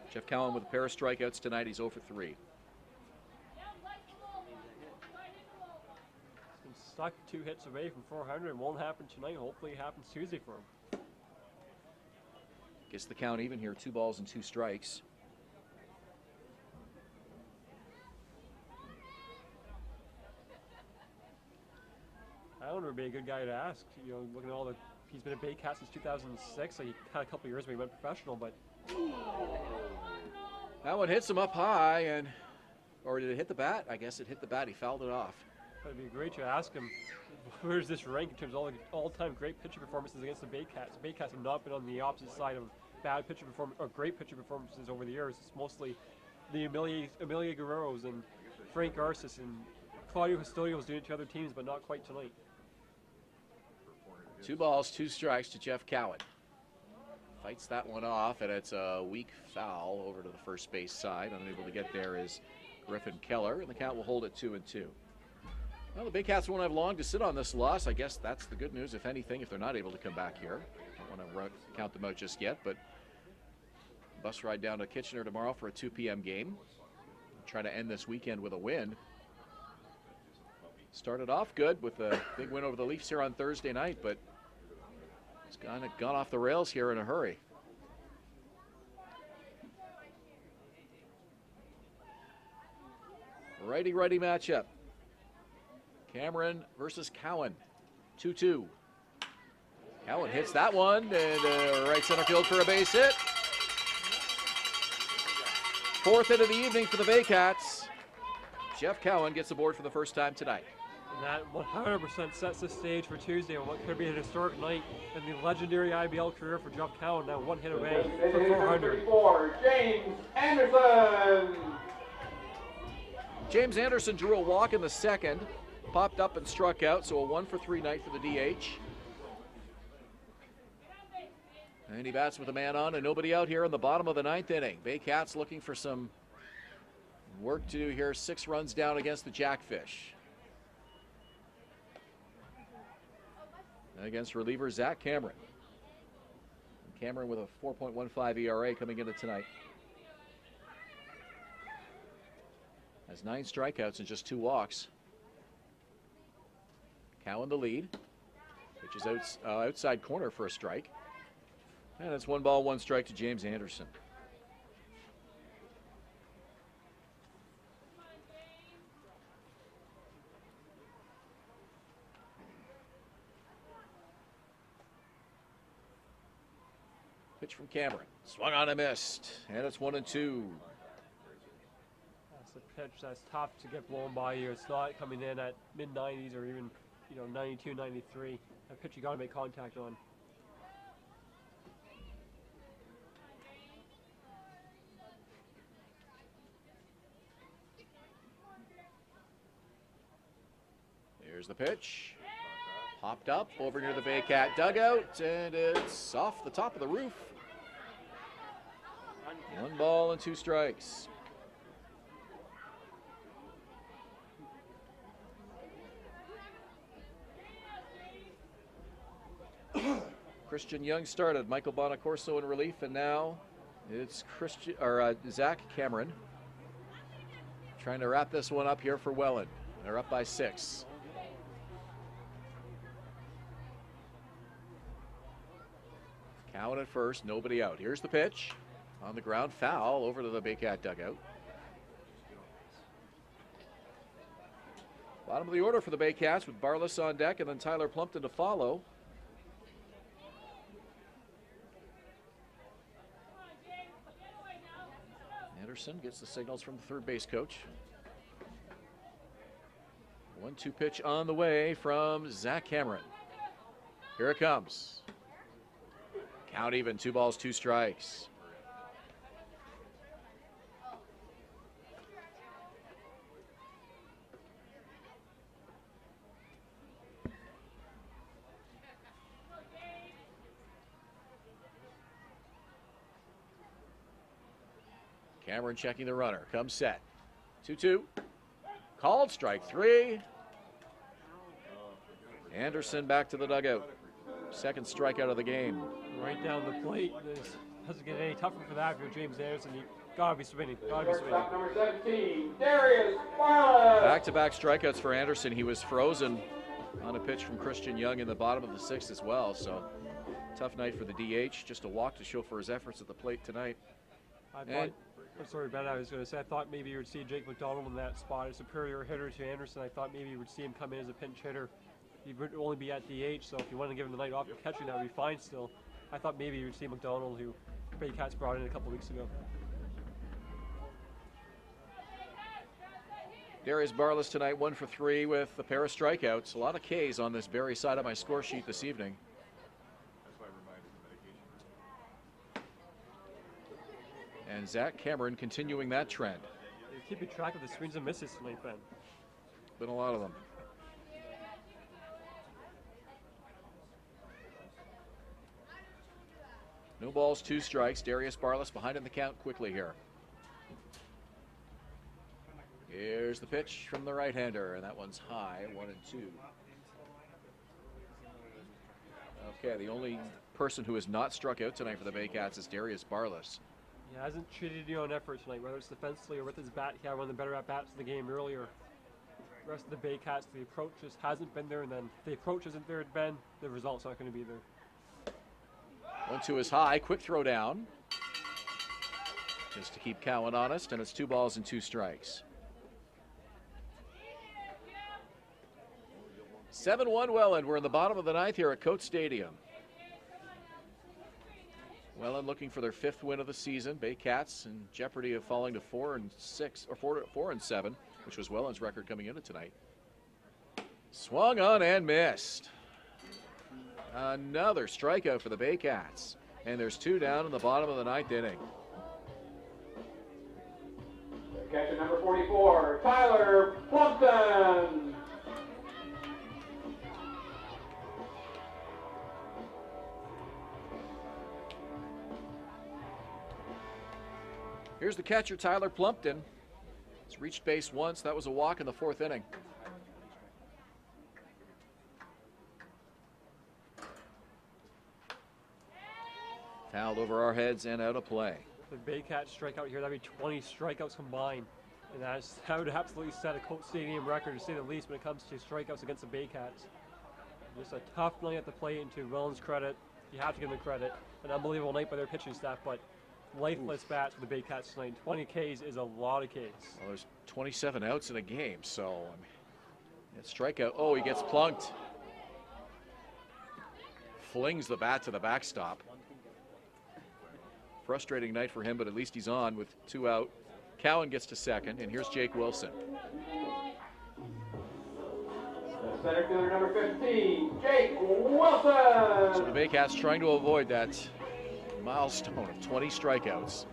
[SPEAKER 2] Jeff Cowan with a pair of strikeouts tonight, he's 0 for 3.
[SPEAKER 3] He's been stuck 2 hits away from 400. It won't happen tonight. Hopefully it happens Tuesday for him.
[SPEAKER 2] Gets the count even here, 2 balls and 2 strikes.
[SPEAKER 3] Allen would be a good guy to ask. You know, looking at all the, he's been a Baycat since 2006. So he had a couple of years when he went professional, but
[SPEAKER 2] that one hits him up high, and or did it hit the bat? I guess it hit the bat. He fouled it off.
[SPEAKER 3] it'd be great to ask him where does this rank in terms of all the all-time great pitching performances against the Baycats. The Baycats have not been on the opposite side of bad pitching performance or great pitching performances over the years. It's mostly the Amelia Guerreros and Frank Garces and Claudio Castillo's doing it to other teams, but not quite tonight.
[SPEAKER 2] 2 balls, 2 strikes to Jeff Cowan. Fights that one off, and it's a weak foul over to the first base side. Unable to get there is Griffin Keller, and the count will hold at 2-2. Well, the Baycats won't have long to sit on this loss. I guess that's the good news, if anything, if they're not able to come back here. Don't want to count them out just yet, but bus ride down to Kitchener tomorrow for a 2 p.m. game. Try to end this weekend with a win. Started off good with a big win over the Leafs here on Thursday night, but it's kind of gone off the rails here in a hurry. Righty-righty matchup. Cameron versus Cowan. 2-2. Cowan hits that one, and right center field for a base hit. 4th hit of the evening for the Baycats. Jeff Cowan gets aboard for the first time tonight.
[SPEAKER 3] And that 100% sets the stage for Tuesday on what could be an historic night in the legendary IBL career for Jeff Cowan. Now 1 hit away for 400.
[SPEAKER 1] James Anderson.
[SPEAKER 2] James Anderson drew a walk in the second, popped up and struck out, so a 1-for-3 night for the DH. And he bats with a man on and nobody out here in the bottom of the 9th inning. Baycats looking for some work to do here. 6 runs down against the Jackfish. Against reliever Zach Cameron. Cameron with a 4.15 ERA coming into tonight. Has 9 strikeouts and just 2 walks. Cowan the lead. Pitches outside corner for a strike. And it's 1 ball, 1 strike to James Anderson. Pitch from Cameron. Swung on and missed. And it's 1-2.
[SPEAKER 3] That's a pitch that's tough to get blown by you. It's not coming in at mid-90s or even, 92, 93. A pitch you got to make contact on.
[SPEAKER 2] Here's the pitch. Popped up over near the Baycat dugout, and it's off the top of the roof. 1 ball and 2 strikes. Christian Young started. Michael Bonacorso in relief, and now it's Zach Cameron trying to wrap this one up here for Welland. They're up by 6. Cowan at first, nobody out. Here's the pitch. On the ground, foul over to the Baycat dugout. Bottom of the order for the Baycats with Barless on deck and then Tyler Plumpton to follow. Anderson gets the signals from the third base coach. 1-2 pitch on the way from Zach Cameron. Here it comes. Count even, 2 balls, 2 strikes. Cameron checking the runner, comes set. 2-2, called, strike 3. Anderson back to the dugout. Second strikeout of the game.
[SPEAKER 3] Right down the plate. This doesn't get any tougher for that if you're James Anderson. You gotta be spinning. Gotta be spinning.
[SPEAKER 1] Shortstop number 17, Darius Barless.
[SPEAKER 2] Back-to-back strikeouts for Anderson. He was frozen on a pitch from Christian Young in the bottom of the 6th as well. So tough night for the DH. Just a walk to show for his efforts at the plate tonight.
[SPEAKER 3] I'm sorry, Ben. I was going to say I thought maybe you would see Jake McDonald in that spot, a superior hitter to Anderson. I thought maybe you would see him come in as a pinch hitter. He would only be at DH, so if you wanted to give him the night off for catching, that would be fine still. I thought maybe you would see McDonald, who Baycats brought in a couple weeks ago.
[SPEAKER 2] Darius Barless tonight, 1 for 3 with a pair of strikeouts. A lot of Ks on this Barrie side of my score sheet this evening. And Zach Cameron continuing that trend.
[SPEAKER 3] You're keeping track of the swings and misses tonight, Ben.
[SPEAKER 2] Been a lot of them. No balls, 2 strikes. Darius Barless behind in the count quickly here. Here's the pitch from the right-hander, and that one's high, 1-2. Okay, the only person who has not struck out tonight for the Baycats is Darius Barless.
[SPEAKER 3] He hasn't treated you on effort tonight, whether it's defensively or with his bat. He had one of the better at-bats of the game earlier. The rest of the Baycats, the approach just hasn't been there, and then if the approach isn't there, Ben, the result's not going to be there.
[SPEAKER 2] 1-2 is high, quick throw down. Just to keep Cowan honest, and it's 2 balls and 2 strikes. 7-1 Welland. We're in the bottom of the 9th here at Coates Stadium. Welland looking for their 5th win of the season. Baycats in jeopardy of falling to 4-6 or 4-7, which was Welland's record coming into tonight. Swung on and missed. Another strikeout for the Baycats. And there's 2 down in the bottom of the 9th inning.
[SPEAKER 1] Catcher number 44, Tyler Plumpton.
[SPEAKER 2] Here's the catcher, Tyler Plumpton. He's reached base once. That was a walk in the 4th inning. Fouled over our heads and out of play.
[SPEAKER 3] The Baycats strikeout here, that'd be 20 strikeouts combined. And that would absolutely set a Coates Stadium record, to say the least, when it comes to strikeouts against the Baycats. Just a tough night at the plate, and to Welland's credit, you have to give them credit. An unbelievable night by their pitching staff, but lifeless bats for the Baycats tonight. 20 Ks is a lot of Ks.
[SPEAKER 2] Well, there's 27 outs in a game, so I mean, that strikeout. Oh, he gets plunked. Flings the bat to the backstop. Frustrating night for him, but at least he's on with 2 out. Cowan gets to second, and here's Jake Wilson.
[SPEAKER 1] The center fielder number 15, Jake Wilson.
[SPEAKER 2] So the Baycats trying to avoid that milestone of 20 strikeouts.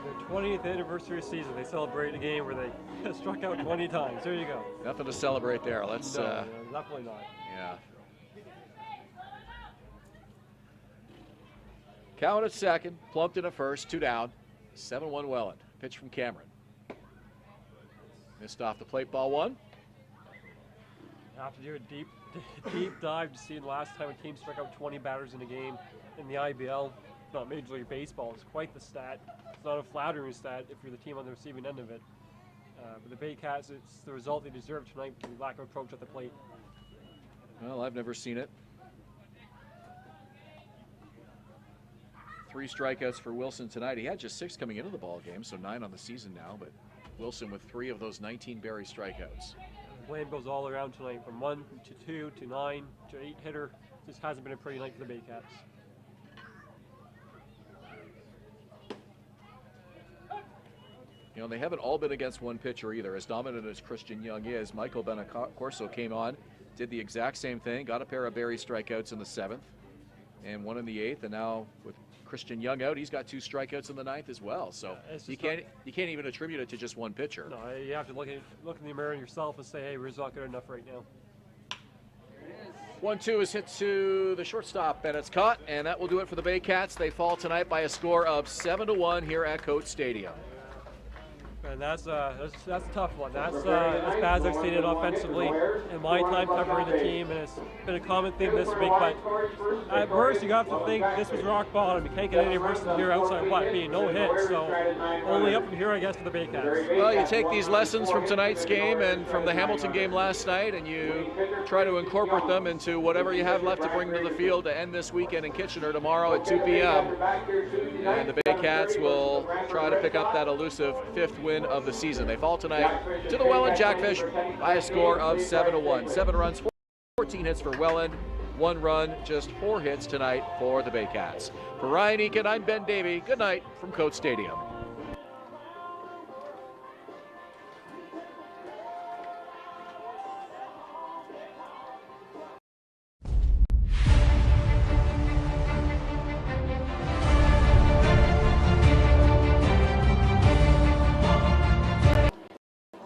[SPEAKER 3] Their 20th anniversary season, they celebrate a game where they struck out 20 times. There you go.
[SPEAKER 2] Nothing to celebrate there. Let's.
[SPEAKER 3] No, definitely not.
[SPEAKER 2] Yeah. Cowan at second, Plumpton at first, 2 down. 7-1 Welland. Pitch from Cameron. Missed off the plate, ball 1.
[SPEAKER 3] Have to do a deep dive to see the last time a team struck out 20 batters in a game in the IBL. Not Major League Baseball. It's quite the stat. It's not a flattering stat if you're the team on the receiving end of it. But the Baycats, it's the result they deserve tonight with the lack of approach at the plate.
[SPEAKER 2] Well, I've never seen it. 3 strikeouts for Wilson tonight. He had just 6 coming into the ball game, so 9 on the season now, but Wilson with 3 of those 19 Barrie strikeouts.
[SPEAKER 3] The blame goes all around tonight, from 1 to 2 to 9 to 8 hitter. Just hasn't been a pretty night for the Baycats.
[SPEAKER 2] You know, they haven't all been against one pitcher either. As dominant as Christian Young is, Michael Benacorso came on, did the exact same thing, got a pair of Barrie strikeouts in the 7th and 1 in the 8th, and now with Christian Young out, he's got 2 strikeouts in the 9th as well. So you can't even attribute it to just one pitcher.
[SPEAKER 3] No, you have to look in the mirror yourself and say, hey, we're not good enough right now.
[SPEAKER 2] 1-2 is hit to the shortstop, and it's caught, and that will do it for the Baycats. They fall tonight by a score of 7-1 here at Coates Stadium.
[SPEAKER 3] And that's a tough one. That's as bad as I've seen it offensively in my time covering the team, and it's been a common theme this week. But at worst, you have to think this was rock bottom. You can't get any worse than here outside what being no hits. So only up from here, I guess, for the Baycats.
[SPEAKER 2] Well, you take these lessons from tonight's game and from the Hamilton game last night, and you try to incorporate them into whatever you have left to bring to the field to end this weekend in Kitchener tomorrow at 2 p.m. And the Baycats will try to pick up that elusive 5th win of the season. They fall tonight to the Welland Jackfish by a score of 7-1. 7 runs, 14 hits for Welland, 1 run, just 4 hits tonight for the Baycats. For Ryan Eakin, I'm Ben Davey. Good night from Coates Stadium.